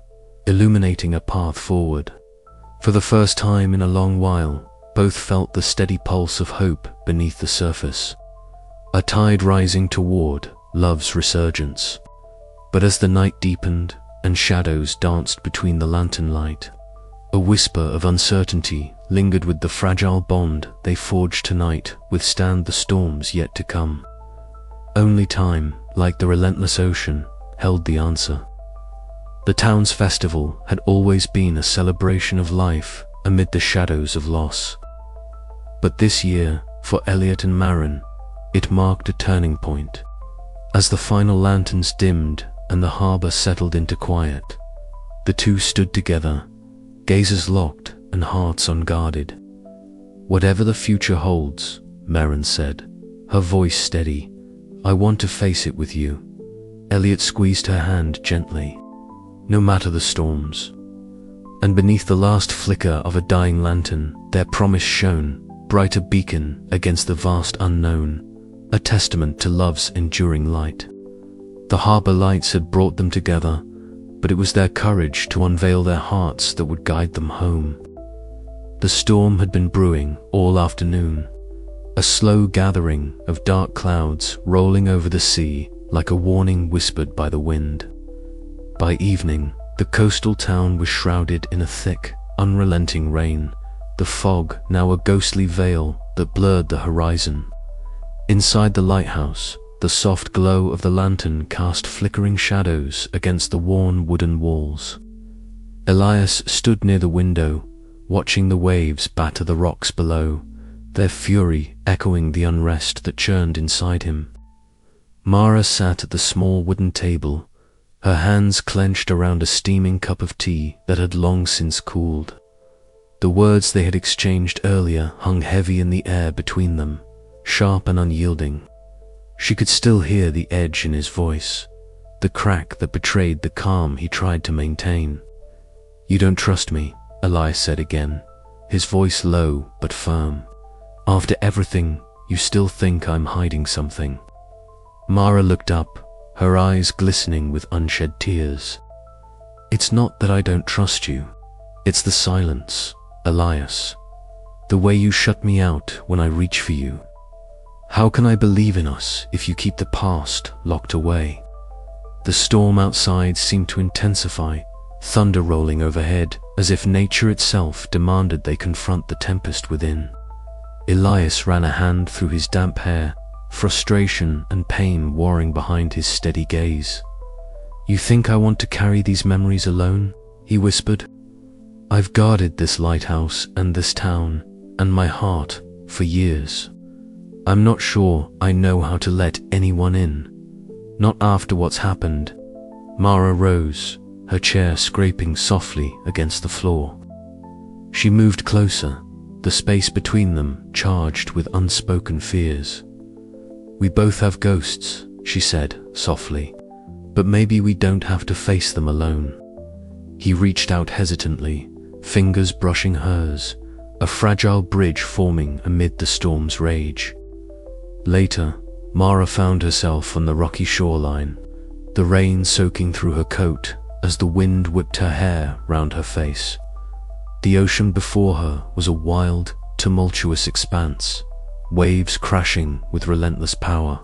illuminating a path forward. For the first time in a long while, both felt the steady pulse of hope beneath the surface, a tide rising toward love's resurgence. But as the night deepened and shadows danced between the lantern light, a whisper of uncertainty lingered with the fragile bond they forged tonight withstand the storms yet to come. Only time, like the relentless ocean, held the answer. The town's festival had always been a celebration of life amid the shadows of loss. But this year, for Elliot and Marin, it marked a turning point. As the final lanterns dimmed and the harbor settled into quiet, the two stood together, gazes locked and hearts unguarded. Whatever the future holds, Maren said, her voice steady. "I want to face it with you." Elliot squeezed her hand gently. "No matter the storms." And beneath the last flicker of a dying lantern, their promise shone, bright a beacon against the vast unknown, a testament to love's enduring light. The harbor lights had brought them together, but it was their courage to unveil their hearts that would guide them home. The storm had been brewing all afternoon, a slow gathering of dark clouds rolling over the sea like a warning whispered by the wind. By evening, the coastal town was shrouded in a thick, unrelenting rain, the fog now a ghostly veil that blurred the horizon. Inside the lighthouse, the soft glow of the lantern cast flickering shadows against the worn wooden walls. Elias stood near the window, watching the waves batter the rocks below, their fury echoing the unrest that churned inside him. Mara sat at the small wooden table, her hands clenched around a steaming cup of tea that had long since cooled. The words they had exchanged earlier hung heavy in the air between them, sharp and unyielding. She could still hear the edge in his voice, the crack that betrayed the calm he tried to maintain. "You don't trust me," Elias said again, his voice low but firm. "After everything, you still think I'm hiding something." Mara looked up, her eyes glistening with unshed tears. "It's not that I don't trust you. It's the silence, Elias. The way you shut me out when I reach for you. How can I believe in us if you keep the past locked away?" The storm outside seemed to intensify, thunder rolling overhead, as if nature itself demanded they confront the tempest within. Elias ran a hand through his damp hair, frustration and pain warring behind his steady gaze. "You think I want to carry these memories alone?" he whispered. "I've guarded this lighthouse and this town and my heart for years. I'm not sure I know how to let anyone in. Not after what's happened." Mara rose, her chair scraping softly against the floor. She moved closer, the space between them charged with unspoken fears. "We both have ghosts," she said softly, "but maybe we don't have to face them alone." He reached out hesitantly, fingers brushing hers, a fragile bridge forming amid the storm's rage. Later, Mara found herself on the rocky shoreline, the rain soaking through her coat as the wind whipped her hair round her face. The ocean before her was a wild, tumultuous expanse, waves crashing with relentless power.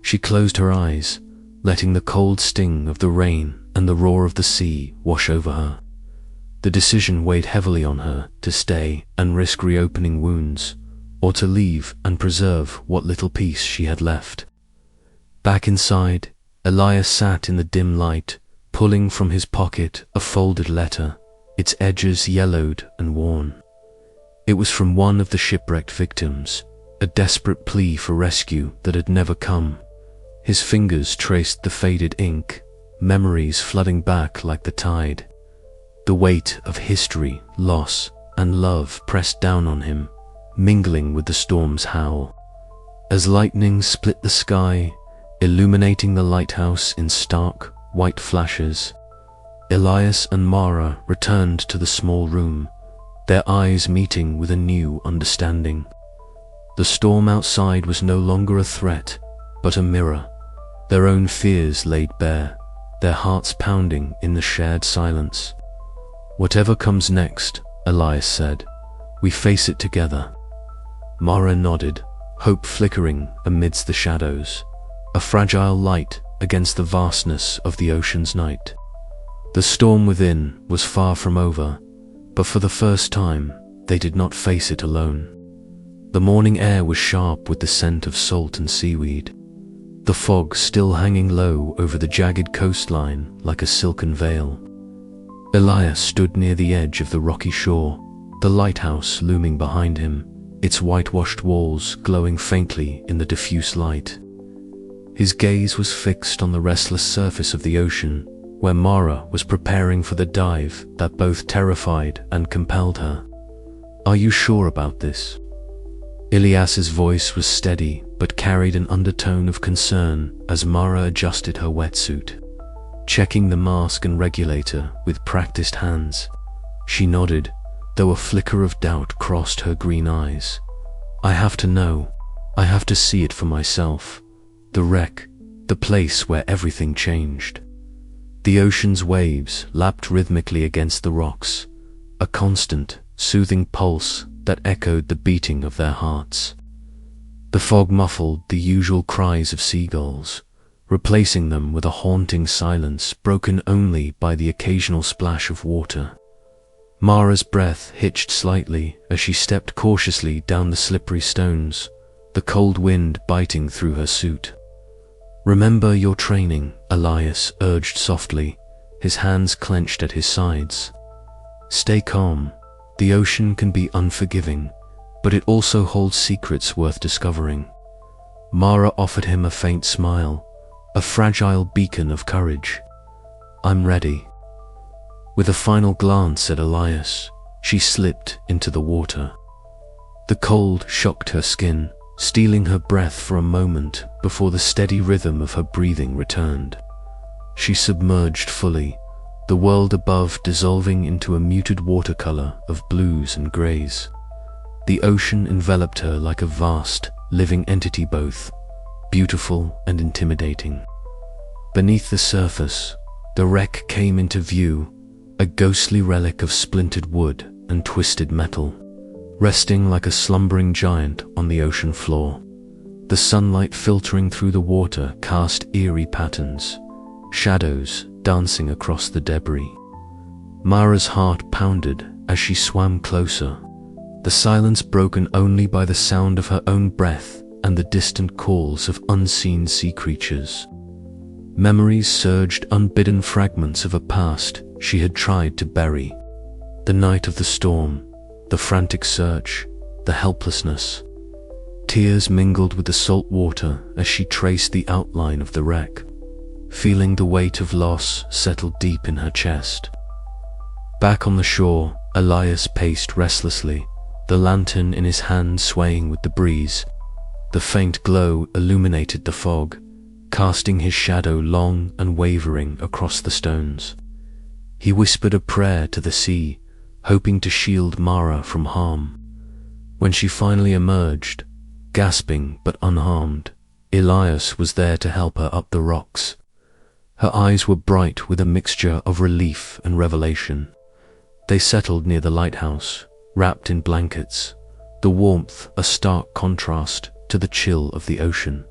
She closed her eyes, letting the cold sting of the rain and the roar of the sea wash over her. The decision weighed heavily on her to stay and risk reopening wounds, or to leave and preserve what little peace she had left. Back inside, Elias sat in the dim light, pulling from his pocket a folded letter, its edges yellowed and worn. It was from one of the shipwrecked victims, a desperate plea for rescue that had never come. His fingers traced the faded ink, memories flooding back like the tide. The weight of history, loss, and love pressed down on him, mingling with the storm's howl. As lightning split the sky, illuminating the lighthouse in stark, white flashes, Elias and Mara returned to the small room, their eyes meeting with a new understanding. The storm outside was no longer a threat, but a mirror, their own fears laid bare, their hearts pounding in the shared silence. "Whatever comes next," Elias said, "we face it together." Mara nodded, hope flickering amidst the shadows, a fragile light against the vastness of the ocean's night. The storm within was far from over, but for the first time, they did not face it alone. The morning air was sharp with the scent of salt and seaweed, the fog still hanging low over the jagged coastline like a silken veil. Elias stood near the edge of the rocky shore, the lighthouse looming behind him, its whitewashed walls glowing faintly in the diffuse light. His gaze was fixed on the restless surface of the ocean, where Mara was preparing for the dive that both terrified and compelled her. "Are you sure about this?" Elias's voice was steady but carried an undertone of concern as Mara adjusted her wetsuit. Checking the mask and regulator with practiced hands, she nodded, though a flicker of doubt crossed her green eyes. I have to know. I have to see it for myself. The wreck, the place where everything changed. The ocean's waves lapped rhythmically against the rocks, a constant, soothing pulse that echoed the beating of their hearts. The fog muffled the usual cries of seagulls, replacing them with a haunting silence broken only by the occasional splash of water. Mara's breath hitched slightly as she stepped cautiously down the slippery stones, the cold wind biting through her suit. Remember your training, Elias urged softly, his hands clenched at his sides. Stay calm. The ocean can be unforgiving, but it also holds secrets worth discovering. Mara offered him a faint smile, a fragile beacon of courage. I'm ready. With a final glance at Elias, she slipped into the water. The cold shocked her skin, stealing her breath for a moment before the steady rhythm of her breathing returned. She submerged fully, the world above dissolving into a muted watercolor of blues and grays. The ocean enveloped her like a vast, living entity, both beautiful and intimidating. Beneath the surface, the wreck came into view, a ghostly relic of splintered wood and twisted metal, resting like a slumbering giant on the ocean floor. The sunlight filtering through the water cast eerie patterns, shadows dancing across the debris. Mara's heart pounded as she swam closer, the silence broken only by the sound of her own breath and the distant calls of unseen sea creatures. Memories surged, unbidden fragments of a past she had tried to bury. The night of the storm, the frantic search, the helplessness. Tears mingled with the salt water as she traced the outline of the wreck, feeling the weight of loss settle deep in her chest. Back on the shore, Elias paced restlessly, the lantern in his hand swaying with the breeze. The faint glow illuminated the fog, casting his shadow long and wavering across the stones. He whispered a prayer to the sea, hoping to shield Mara from harm. When she finally emerged, gasping but unharmed, Elias was there to help her up the rocks. Her eyes were bright with a mixture of relief and revelation. They settled near the lighthouse, wrapped in blankets, the warmth a stark contrast to the chill of the ocean.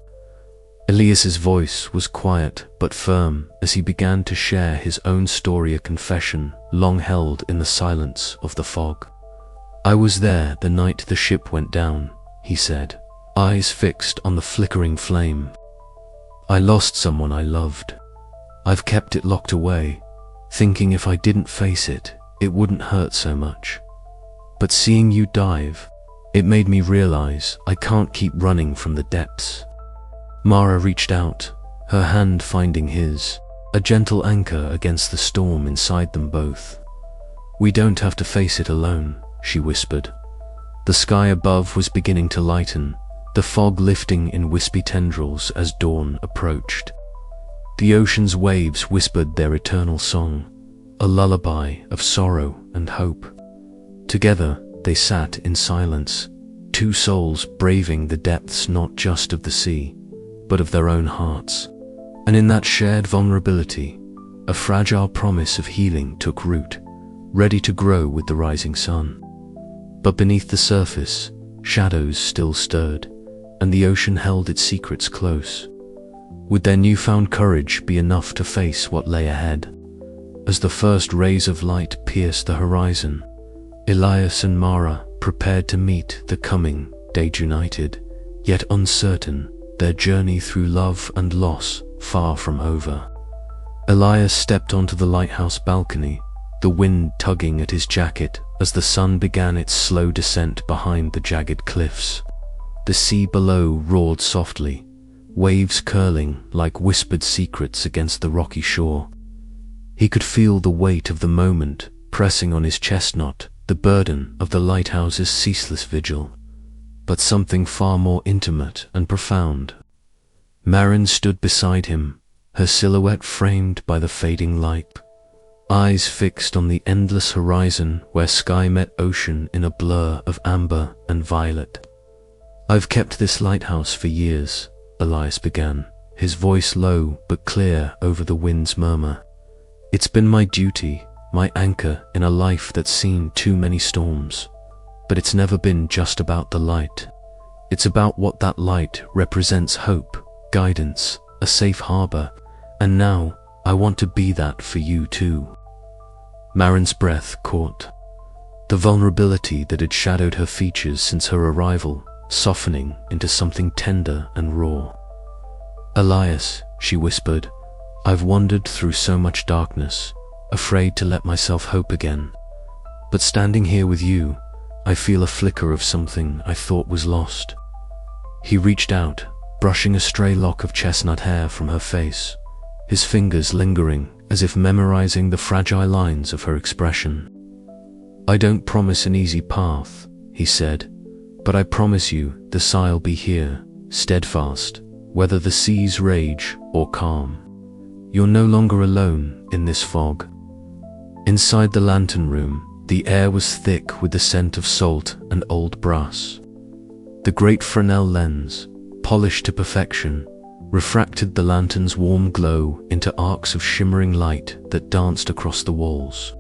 Elias's voice was quiet but firm as he began to share his own story, a confession long held in the silence of the fog. I was there the night the ship went down, he said, eyes fixed on the flickering flame. I lost someone I loved. I've kept it locked away, thinking if I didn't face it, it wouldn't hurt so much. But seeing you dive, it made me realize I can't keep running from the depths. Mara reached out, her hand finding his, a gentle anchor against the storm inside them both. We don't have to face it alone, she whispered. The sky above was beginning to lighten, the fog lifting in wispy tendrils as dawn approached. The ocean's waves whispered their eternal song, a lullaby of sorrow and hope. Together they sat in silence, two souls braving the depths not just of the sea, but of their own hearts. And in that shared vulnerability, a fragile promise of healing took root, ready to grow with the rising sun. But beneath the surface, shadows still stirred, and the ocean held its secrets close. Would their newfound courage be enough to face what lay ahead? As the first rays of light pierced the horizon, Elias and Mara prepared to meet the coming day, united, yet uncertain, their journey through love and loss far from over. Elias stepped onto the lighthouse balcony, the wind tugging at his jacket as the sun began its slow descent behind the jagged cliffs. The sea below roared softly, waves curling like whispered secrets against the rocky shore. He could feel the weight of the moment pressing on his chestnut, the burden of the lighthouse's ceaseless vigil. but something far more intimate and profound. Marin stood beside him, her silhouette framed by the fading light, eyes fixed on the endless horizon where sky met ocean in a blur of amber and violet. "I've kept this lighthouse for years," Elias began, his voice low but clear over the wind's murmur. "It's been my duty, my anchor in a life that's seen too many storms. But it's never been just about the light. It's about what that light represents: hope, guidance, a safe harbor, and now I want to be that for you too." Marin's breath caught, the vulnerability that had shadowed her features since her arrival softening into something tender and raw. "Elias," she whispered, "I've wandered through so much darkness, afraid to let myself hope again. But standing here with you, I feel a flicker of something I thought was lost." He reached out, brushing a stray lock of chestnut hair from her face, his fingers lingering as if memorizing the fragile lines of her expression. "I don't promise an easy path," he said, "but I promise you the sight'll be here, steadfast, whether the seas rage or calm. You're no longer alone in this fog." Inside the lantern room, the air was thick with the scent of salt and old brass. The great Fresnel lens, polished to perfection, refracted the lantern's warm glow into arcs of shimmering light that danced across the walls.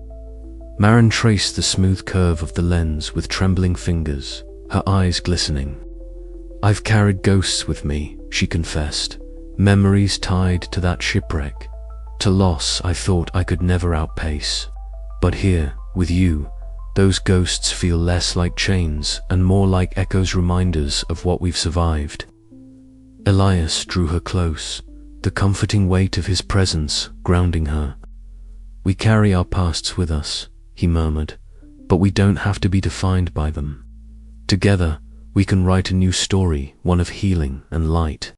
Marin traced the smooth curve of the lens with trembling fingers, her eyes glistening. "I've carried ghosts with me," she confessed, "memories tied to that shipwreck, to loss I thought I could never outpace. But here, with you, those ghosts feel less like chains and more like echoes, reminders of what we've survived." Elias drew her close, the comforting weight of his presence grounding her. "We carry our pasts with us," he murmured, "but we don't have to be defined by them. Together, we can write a new story, one of healing and light."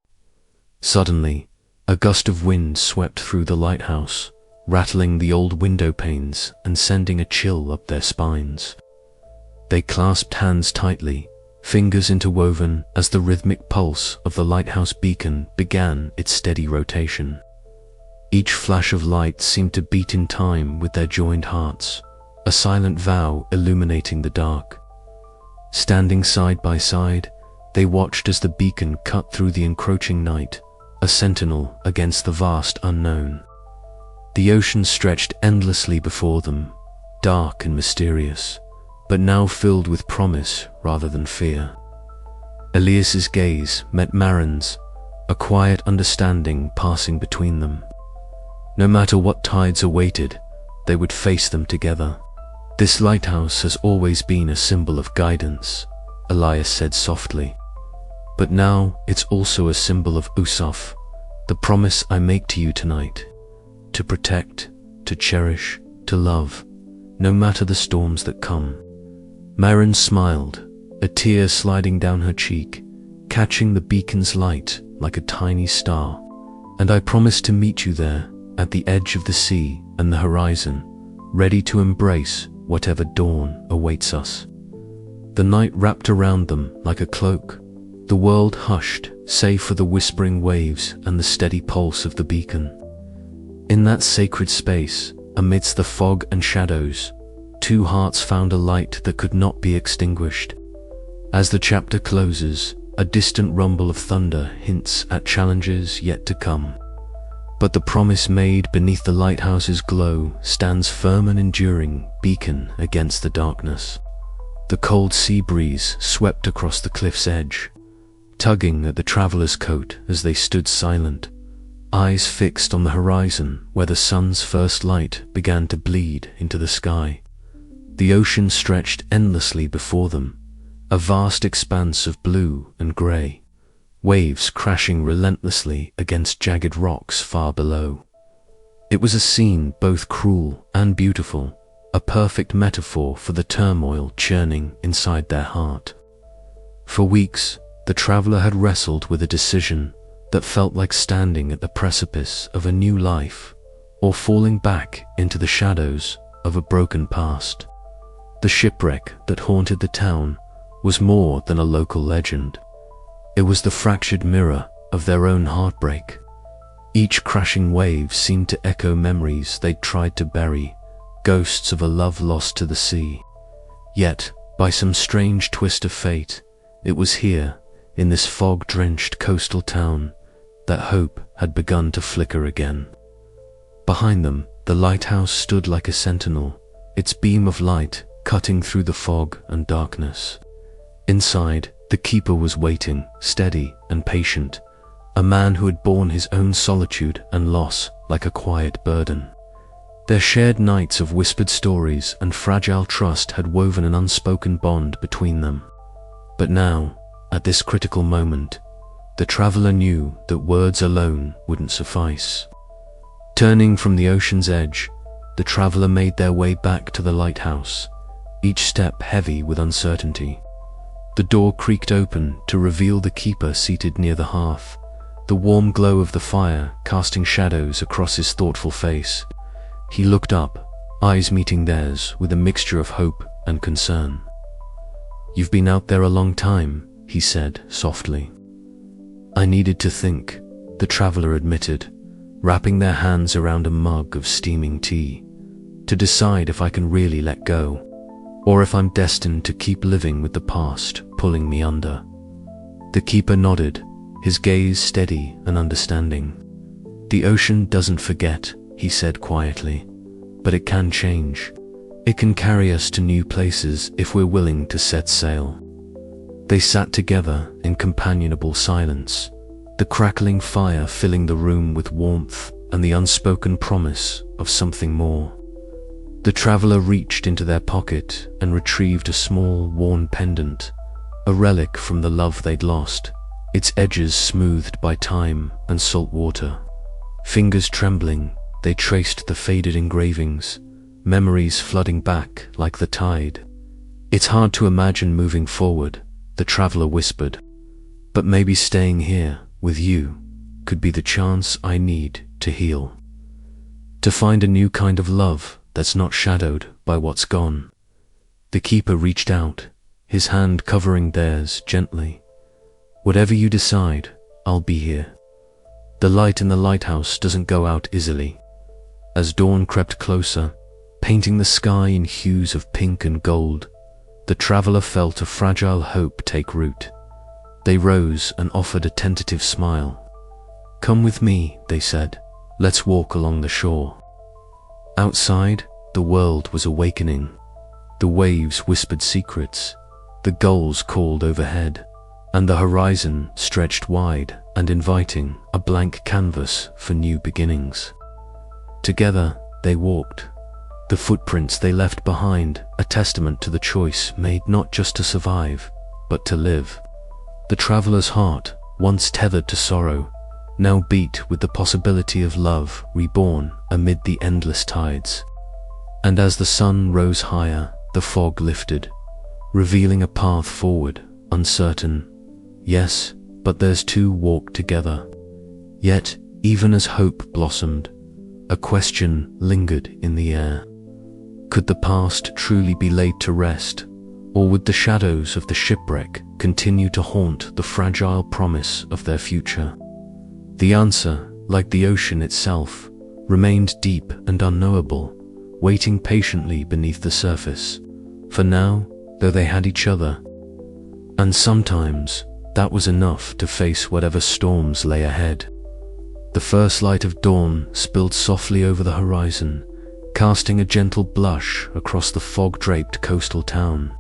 Suddenly, a gust of wind swept through the lighthouse, rattling the old window panes and sending a chill up their spines. They clasped hands tightly, fingers interwoven as the rhythmic pulse of the lighthouse beacon began its steady rotation. Each flash of light seemed to beat in time with their joined hearts, a silent vow illuminating the dark. Standing side by side, they watched as the beacon cut through the encroaching night, a sentinel against the vast unknown. The ocean stretched endlessly before them, dark and mysterious, but now filled with promise rather than fear. Elias's gaze met Marin's, a quiet understanding passing between them. No matter what tides awaited, they would face them together. "This lighthouse has always been a symbol of guidance," Elias said softly. "But now it's also a symbol of Usaf, the promise I make to you tonight. To protect, to cherish, to love, no matter the storms that come." Marin smiled, a tear sliding down her cheek, catching the beacon's light like a tiny star. "And I promise to meet you there, at the edge of the sea and the horizon, ready to embrace whatever dawn awaits us." The night wrapped around them like a cloak, the world hushed, save for the whispering waves and the steady pulse of the beacon. In that sacred space, amidst the fog and shadows, two hearts found a light that could not be extinguished. As the chapter closes, a distant rumble of thunder hints at challenges yet to come. But the promise made beneath the lighthouse's glow stands firm and enduring, beacon against the darkness. The cold sea breeze swept across the cliff's edge, tugging at the traveler's coat as they stood silent, eyes fixed on the horizon where the sun's first light began to bleed into the sky. The ocean stretched endlessly before them, a vast expanse of blue and grey, waves crashing relentlessly against jagged rocks far below. It was a scene both cruel and beautiful, a perfect metaphor for the turmoil churning inside their heart. For weeks, the traveler had wrestled with a decision that felt like standing at the precipice of a new life, or falling back into the shadows of a broken past. The shipwreck that haunted the town was more than a local legend. It was the fractured mirror of their own heartbreak. Each crashing wave seemed to echo memories they'd tried to bury, ghosts of a love lost to the sea. Yet, by some strange twist of fate, it was here, in this fog-drenched coastal town, that hope had begun to flicker again. Behind them, the lighthouse stood like a sentinel, its beam of light cutting through the fog and darkness. Inside, the keeper was waiting, steady and patient, a man who had borne his own solitude and loss like a quiet burden. Their shared nights of whispered stories and fragile trust had woven an unspoken bond between them. But now, at this critical moment, the traveler knew that words alone wouldn't suffice. Turning from the ocean's edge, the traveler made their way back to the lighthouse, each step heavy with uncertainty. The door creaked open to reveal the keeper seated near the hearth, the warm glow of the fire casting shadows across his thoughtful face. He looked up, eyes meeting theirs with a mixture of hope and concern. "You've been out there a long time," he said softly. "I needed to think," the traveler admitted, wrapping their hands around a mug of steaming tea, "to decide if I can really let go, or if I'm destined to keep living with the past pulling me under." The keeper nodded, his gaze steady and understanding. "The ocean doesn't forget," he said quietly, "but it can change. It can carry us to new places if we're willing to set sail." They sat together in companionable silence, the crackling fire filling the room with warmth and the unspoken promise of something more. The traveler reached into their pocket and retrieved a small, worn pendant, a relic from the love they'd lost, its edges smoothed by time and salt water. Fingers trembling, they traced the faded engravings, memories flooding back like the tide. "It's hard to imagine moving forward," the traveler whispered, "but maybe staying here with you could be the chance I need to heal. To find a new kind of love that's not shadowed by what's gone." The keeper reached out, his hand covering theirs gently. "Whatever you decide, I'll be here." The light in the lighthouse doesn't go out easily. As dawn crept closer, painting the sky in hues of pink and gold, the traveler felt a fragile hope take root. They rose and offered a tentative smile. "Come with me," they said. "Let's walk along the shore." Outside, the world was awakening. The waves whispered secrets, the gulls called overhead, and the horizon stretched wide and inviting, a blank canvas for new beginnings. Together, they walked, the footprints they left behind a testament to the choice made not just to survive, but to live. The traveler's heart, once tethered to sorrow, now beat with the possibility of love reborn amid the endless tides. And as the sun rose higher, the fog lifted, revealing a path forward, uncertain. Yes, but theirs two walked together. Yet, even as hope blossomed, a question lingered in the air. Could the past truly be laid to rest, or would the shadows of the shipwreck continue to haunt the fragile promise of their future? The answer, like the ocean itself, remained deep and unknowable, waiting patiently beneath the surface. For now, though they had each other, and sometimes that was enough to face whatever storms lay ahead. The first light of dawn spilled softly over the horizon, casting a gentle blush across the fog-draped coastal town.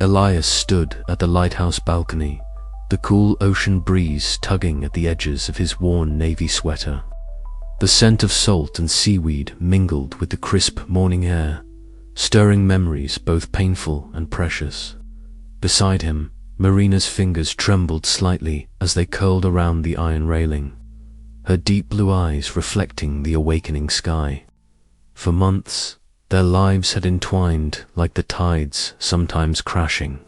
Elias stood at the lighthouse balcony, the cool ocean breeze tugging at the edges of his worn navy sweater. The scent of salt and seaweed mingled with the crisp morning air, stirring memories both painful and precious. Beside him, Marina's fingers trembled slightly as they curled around the iron railing, her deep blue eyes reflecting the awakening sky. For months, their lives had entwined like the tides, sometimes crashing,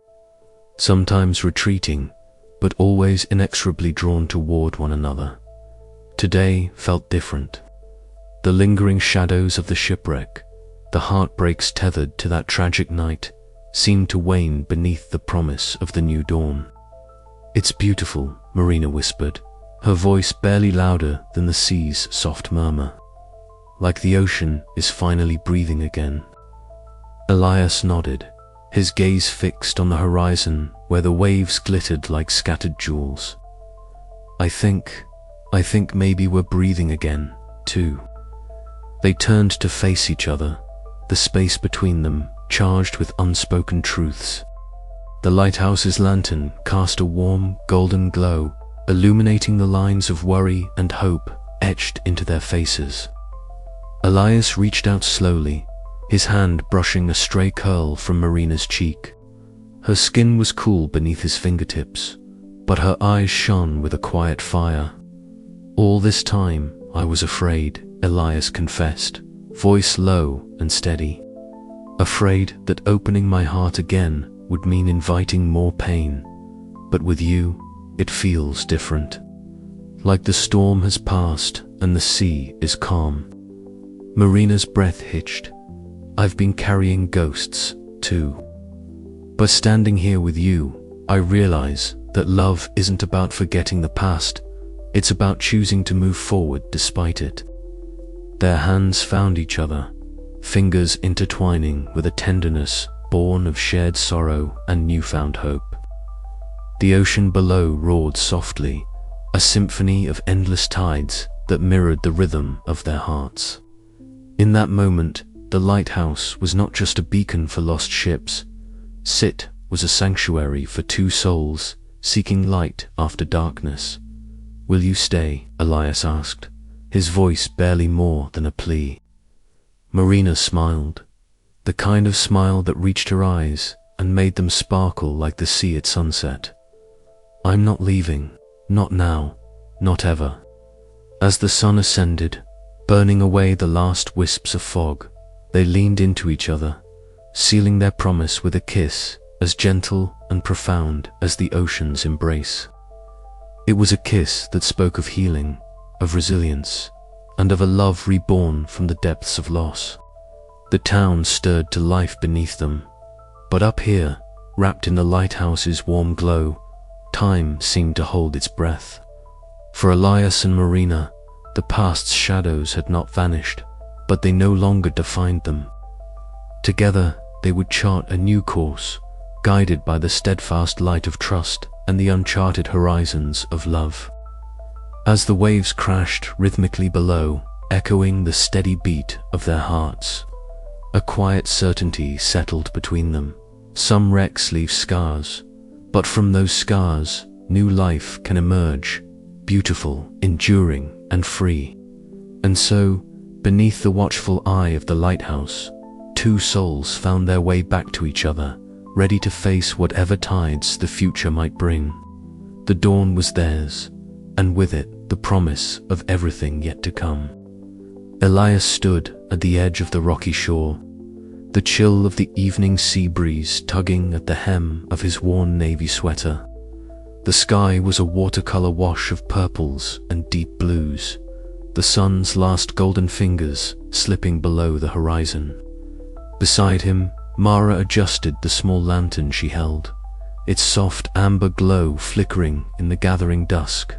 sometimes retreating, but always inexorably drawn toward one another. Today felt different. The lingering shadows of the shipwreck, the heartbreaks tethered to that tragic night, seemed to wane beneath the promise of the new dawn. "It's beautiful," Marina whispered, her voice barely louder than the sea's soft murmur. "Like the ocean is finally breathing again." Elias nodded, his gaze fixed on the horizon where the waves glittered like scattered jewels. I think maybe we're breathing again, too." They turned to face each other, the space between them charged with unspoken truths. The lighthouse's lantern cast a warm, golden glow, illuminating the lines of worry and hope etched into their faces. Elias reached out slowly, his hand brushing a stray curl from Marina's cheek. Her skin was cool beneath his fingertips, but her eyes shone with a quiet fire. "All this time, I was afraid," Elias confessed, voice low and steady. "Afraid that opening my heart again would mean inviting more pain. But with you, it feels different. Like the storm has passed and the sea is calm." Marina's breath hitched. "I've been carrying ghosts, too. But standing here with you, I realize that love isn't about forgetting the past, it's about choosing to move forward despite it." Their hands found each other, fingers intertwining with a tenderness born of shared sorrow and newfound hope. The ocean below roared softly, a symphony of endless tides that mirrored the rhythm of their hearts. In that moment, the lighthouse was not just a beacon for lost ships. It was a sanctuary for two souls seeking light after darkness. "Will you stay?" Elias asked, his voice barely more than a plea. Marina smiled, the kind of smile that reached her eyes and made them sparkle like the sea at sunset. "I'm not leaving, not now, not ever." As the sun ascended, burning away the last wisps of fog, they leaned into each other, sealing their promise with a kiss as gentle and profound as the ocean's embrace. It was a kiss that spoke of healing, of resilience, and of a love reborn from the depths of loss. The town stirred to life beneath them, but up here, wrapped in the lighthouse's warm glow, time seemed to hold its breath. For Elias and Marina, the past's shadows had not vanished, but they no longer defined them. Together, they would chart a new course, guided by the steadfast light of trust and the uncharted horizons of love. As the waves crashed rhythmically below, echoing the steady beat of their hearts, a quiet certainty settled between them. Some wrecks leave scars, but from those scars, new life can emerge, beautiful, enduring, and free. And so, beneath the watchful eye of the lighthouse, two souls found their way back to each other, ready to face whatever tides the future might bring. The dawn was theirs, and with it the promise of everything yet to come. Elias stood at the edge of the rocky shore, the chill of the evening sea breeze tugging at the hem of his worn navy sweater. The sky was a watercolor wash of purples and deep blues, the sun's last golden fingers slipping below the horizon. Beside him, Mara adjusted the small lantern she held, its soft amber glow flickering in the gathering dusk.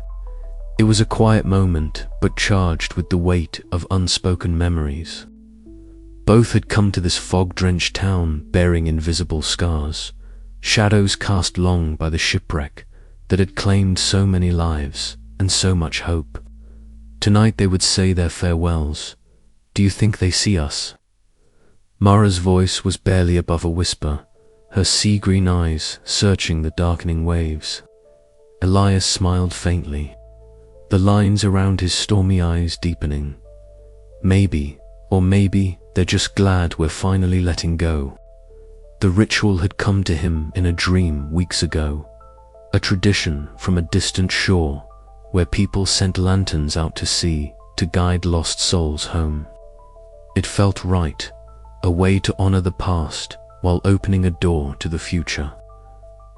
It was a quiet moment, but charged with the weight of unspoken memories. Both had come to this fog-drenched town bearing invisible scars, shadows cast long by the shipwreck that had claimed so many lives and so much hope. Tonight they would say their farewells. "Do you think they see us?" Mara's voice was barely above a whisper, her sea-green eyes searching the darkening waves. Elias smiled faintly, the lines around his stormy eyes deepening. Maybe, or maybe they're just glad we're finally letting go. The ritual had come to him in a dream weeks ago, a tradition from a distant shore where people sent lanterns out to sea to guide lost souls home. It felt right, a way to honor the past while opening a door to the future.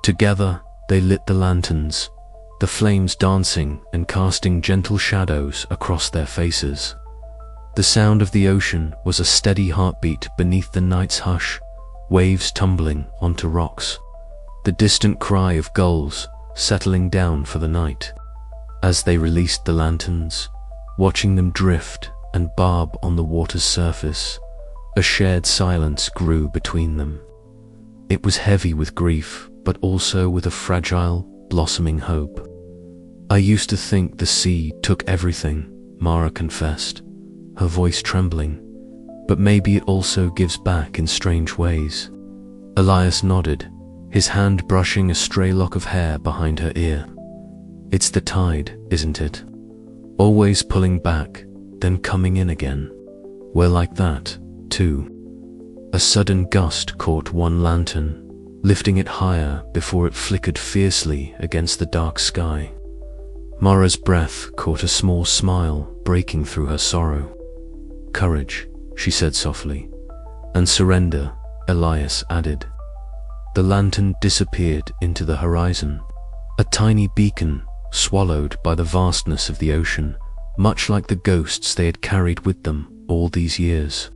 Together, they lit the lanterns, the flames dancing and casting gentle shadows across their faces. The sound of the ocean was a steady heartbeat beneath the night's hush, waves tumbling onto rocks, the distant cry of gulls settling down for the night. As they released the lanterns, watching them drift and barb on the water's surface, a shared silence grew between them. It was heavy with grief, but also with a fragile, blossoming hope. "I used to think the sea took everything," Mara confessed, her voice trembling, "but maybe it also gives back in strange ways." Elias nodded, his hand brushing a stray lock of hair behind her ear. "It's the tide, isn't it? Always pulling back, then coming in again. We're like that, too." A sudden gust caught one lantern, lifting it higher before it flickered fiercely against the dark sky. Mara's breath caught a small smile breaking through her sorrow. "Courage," she said softly. "And surrender," Elias added. The lantern disappeared into the horizon, a tiny beacon swallowed by the vastness of the ocean, much like the ghosts they had carried with them all these years.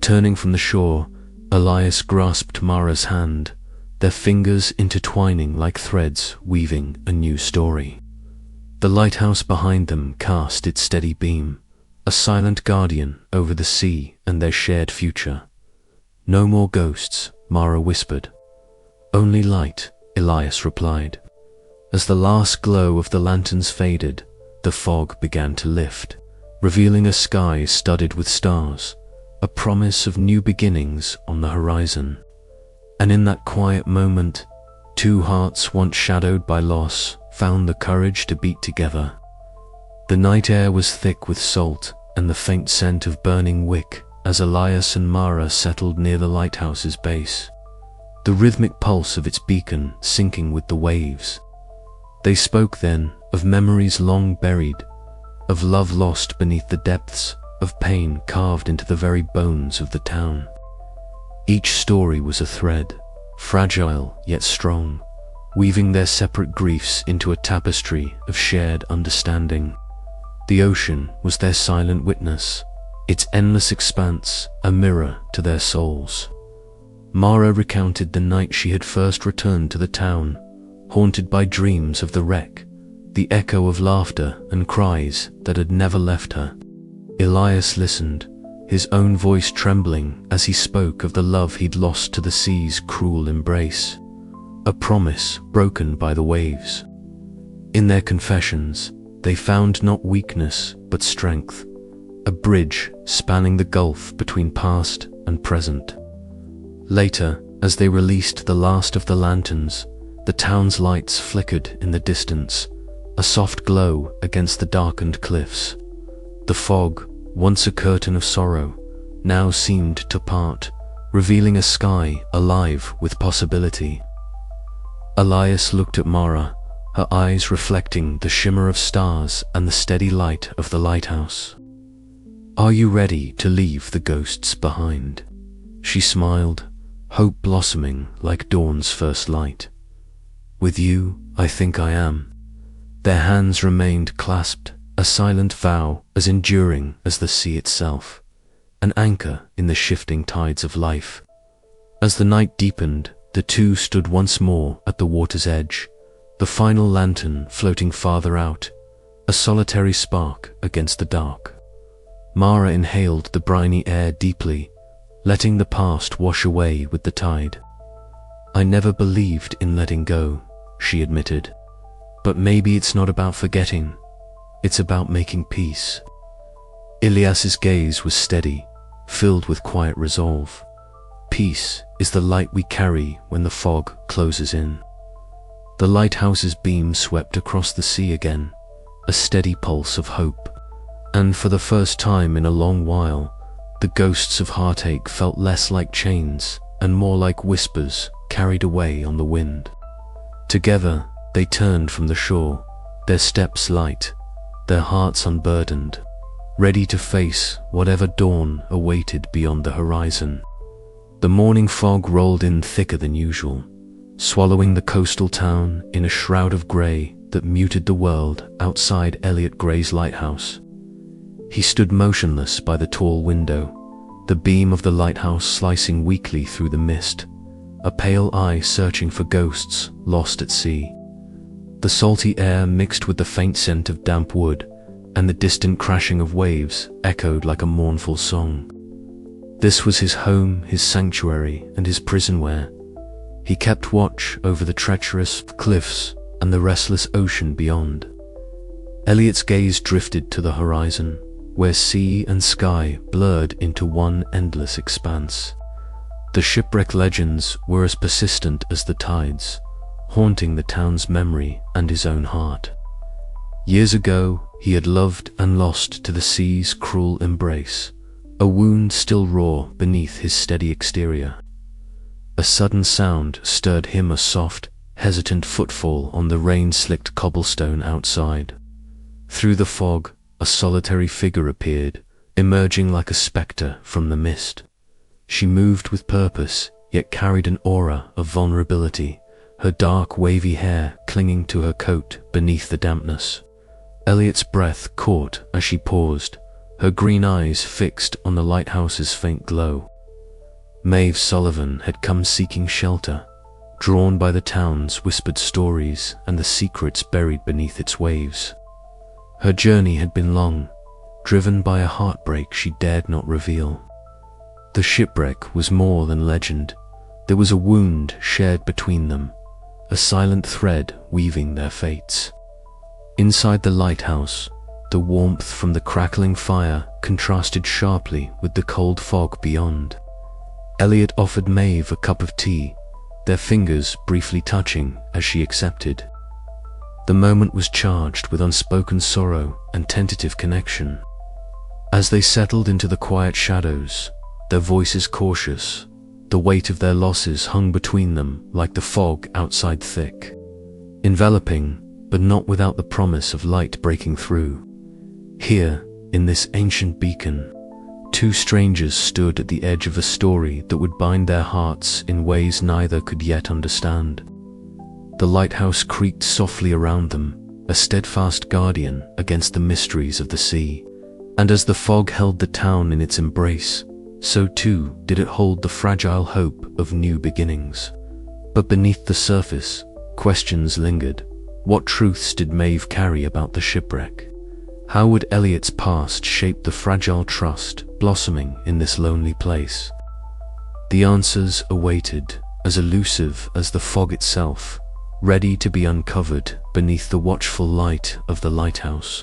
Turning from the shore, Elias grasped Mara's hand, their fingers intertwining like threads weaving a new story. The lighthouse behind them cast its steady beam, a silent guardian over the sea and their shared future. "No more ghosts," Mara whispered. "Only light," Elias replied. As the last glow of the lanterns faded, the fog began to lift, revealing a sky studded with stars, a promise of new beginnings on the horizon. And in that quiet moment, two hearts once shadowed by loss found the courage to beat together. The night air was thick with salt and the faint scent of burning wick as Elias and Mara settled near the lighthouse's base, the rhythmic pulse of its beacon syncing with the waves. They spoke then of memories long buried, of love lost beneath the depths, of pain carved into the very bones of the town. Each story was a thread, fragile yet strong, weaving their separate griefs into a tapestry of shared understanding. The ocean was their silent witness, its endless expanse a mirror to their souls. Mara recounted the night she had first returned to the town, haunted by dreams of the wreck, the echo of laughter and cries that had never left her. Elias listened, his own voice trembling as he spoke of the love he'd lost to the sea's cruel embrace, a promise broken by the waves. In their confessions, they found not weakness but strength, a bridge spanning the gulf between past and present. Later, as they released the last of the lanterns, the town's lights flickered in the distance, a soft glow against the darkened cliffs. The fog, once a curtain of sorrow, now seemed to part, revealing a sky alive with possibility. Elias looked at Mara, her eyes reflecting the shimmer of stars and the steady light of the lighthouse. "Are you ready to leave the ghosts behind?" She smiled, hope blossoming like dawn's first light. "With you, I think I am." Their hands remained clasped, a silent vow as enduring as the sea itself, an anchor in the shifting tides of life. As the night deepened, the two stood once more at the water's edge, the final lantern floating farther out, a solitary spark against the dark. Mara inhaled the briny air deeply, letting the past wash away with the tide. "I never believed in letting go," she admitted. "But maybe it's not about forgetting, it's about making peace." Elias's gaze was steady, filled with quiet resolve. Peace is the light we carry when the fog closes in. The lighthouse's beam swept across the sea again, a steady pulse of hope. And for the first time in a long while, the ghosts of heartache felt less like chains and more like whispers carried away on the wind. Together, they turned from the shore, their steps light, their hearts unburdened, ready to face whatever dawn awaited beyond the horizon. The morning fog rolled in thicker than usual, swallowing the coastal town in a shroud of grey that muted the world outside Elliot Gray's lighthouse. He stood motionless by the tall window, the beam of the lighthouse slicing weakly through the mist, a pale eye searching for ghosts lost at sea. The salty air mixed with the faint scent of damp wood, and the distant crashing of waves echoed like a mournful song. This was his home, his sanctuary, and his prison where he kept watch over the treacherous cliffs and the restless ocean beyond. Elliot's gaze drifted to the horizon, where sea and sky blurred into one endless expanse. The shipwreck legends were as persistent as the tides, haunting the town's memory and his own heart. Years ago, he had loved and lost to the sea's cruel embrace, a wound still raw beneath his steady exterior. A sudden sound stirred him, a soft, hesitant footfall on the rain-slicked cobblestone outside. Through the fog, a solitary figure appeared, emerging like a spectre from the mist. She moved with purpose, yet carried an aura of vulnerability, her dark, wavy hair clinging to her coat beneath the dampness. Elliot's breath caught as she paused, her green eyes fixed on the lighthouse's faint glow. Maeve Sullivan had come seeking shelter, drawn by the town's whispered stories and the secrets buried beneath its waves. Her journey had been long, driven by a heartbreak she dared not reveal. The shipwreck was more than legend. There was a wound shared between them, a silent thread weaving their fates. Inside the lighthouse, the warmth from the crackling fire contrasted sharply with the cold fog beyond. Elliot offered Maeve a cup of tea, their fingers briefly touching as she accepted. The moment was charged with unspoken sorrow and tentative connection. As they settled into the quiet shadows, their voices cautious, the weight of their losses hung between them like the fog outside thick, enveloping, but not without the promise of light breaking through. Here, in this ancient beacon, two strangers stood at the edge of a story that would bind their hearts in ways neither could yet understand. The lighthouse creaked softly around them, a steadfast guardian against the mysteries of the sea, and as the fog held the town in its embrace, so too did it hold the fragile hope of new beginnings. But beneath the surface, questions lingered. What truths did Maeve carry about the shipwreck? How would Elliot's past shape the fragile trust blossoming in this lonely place? The answers awaited, as elusive as the fog itself, ready to be uncovered beneath the watchful light of the lighthouse.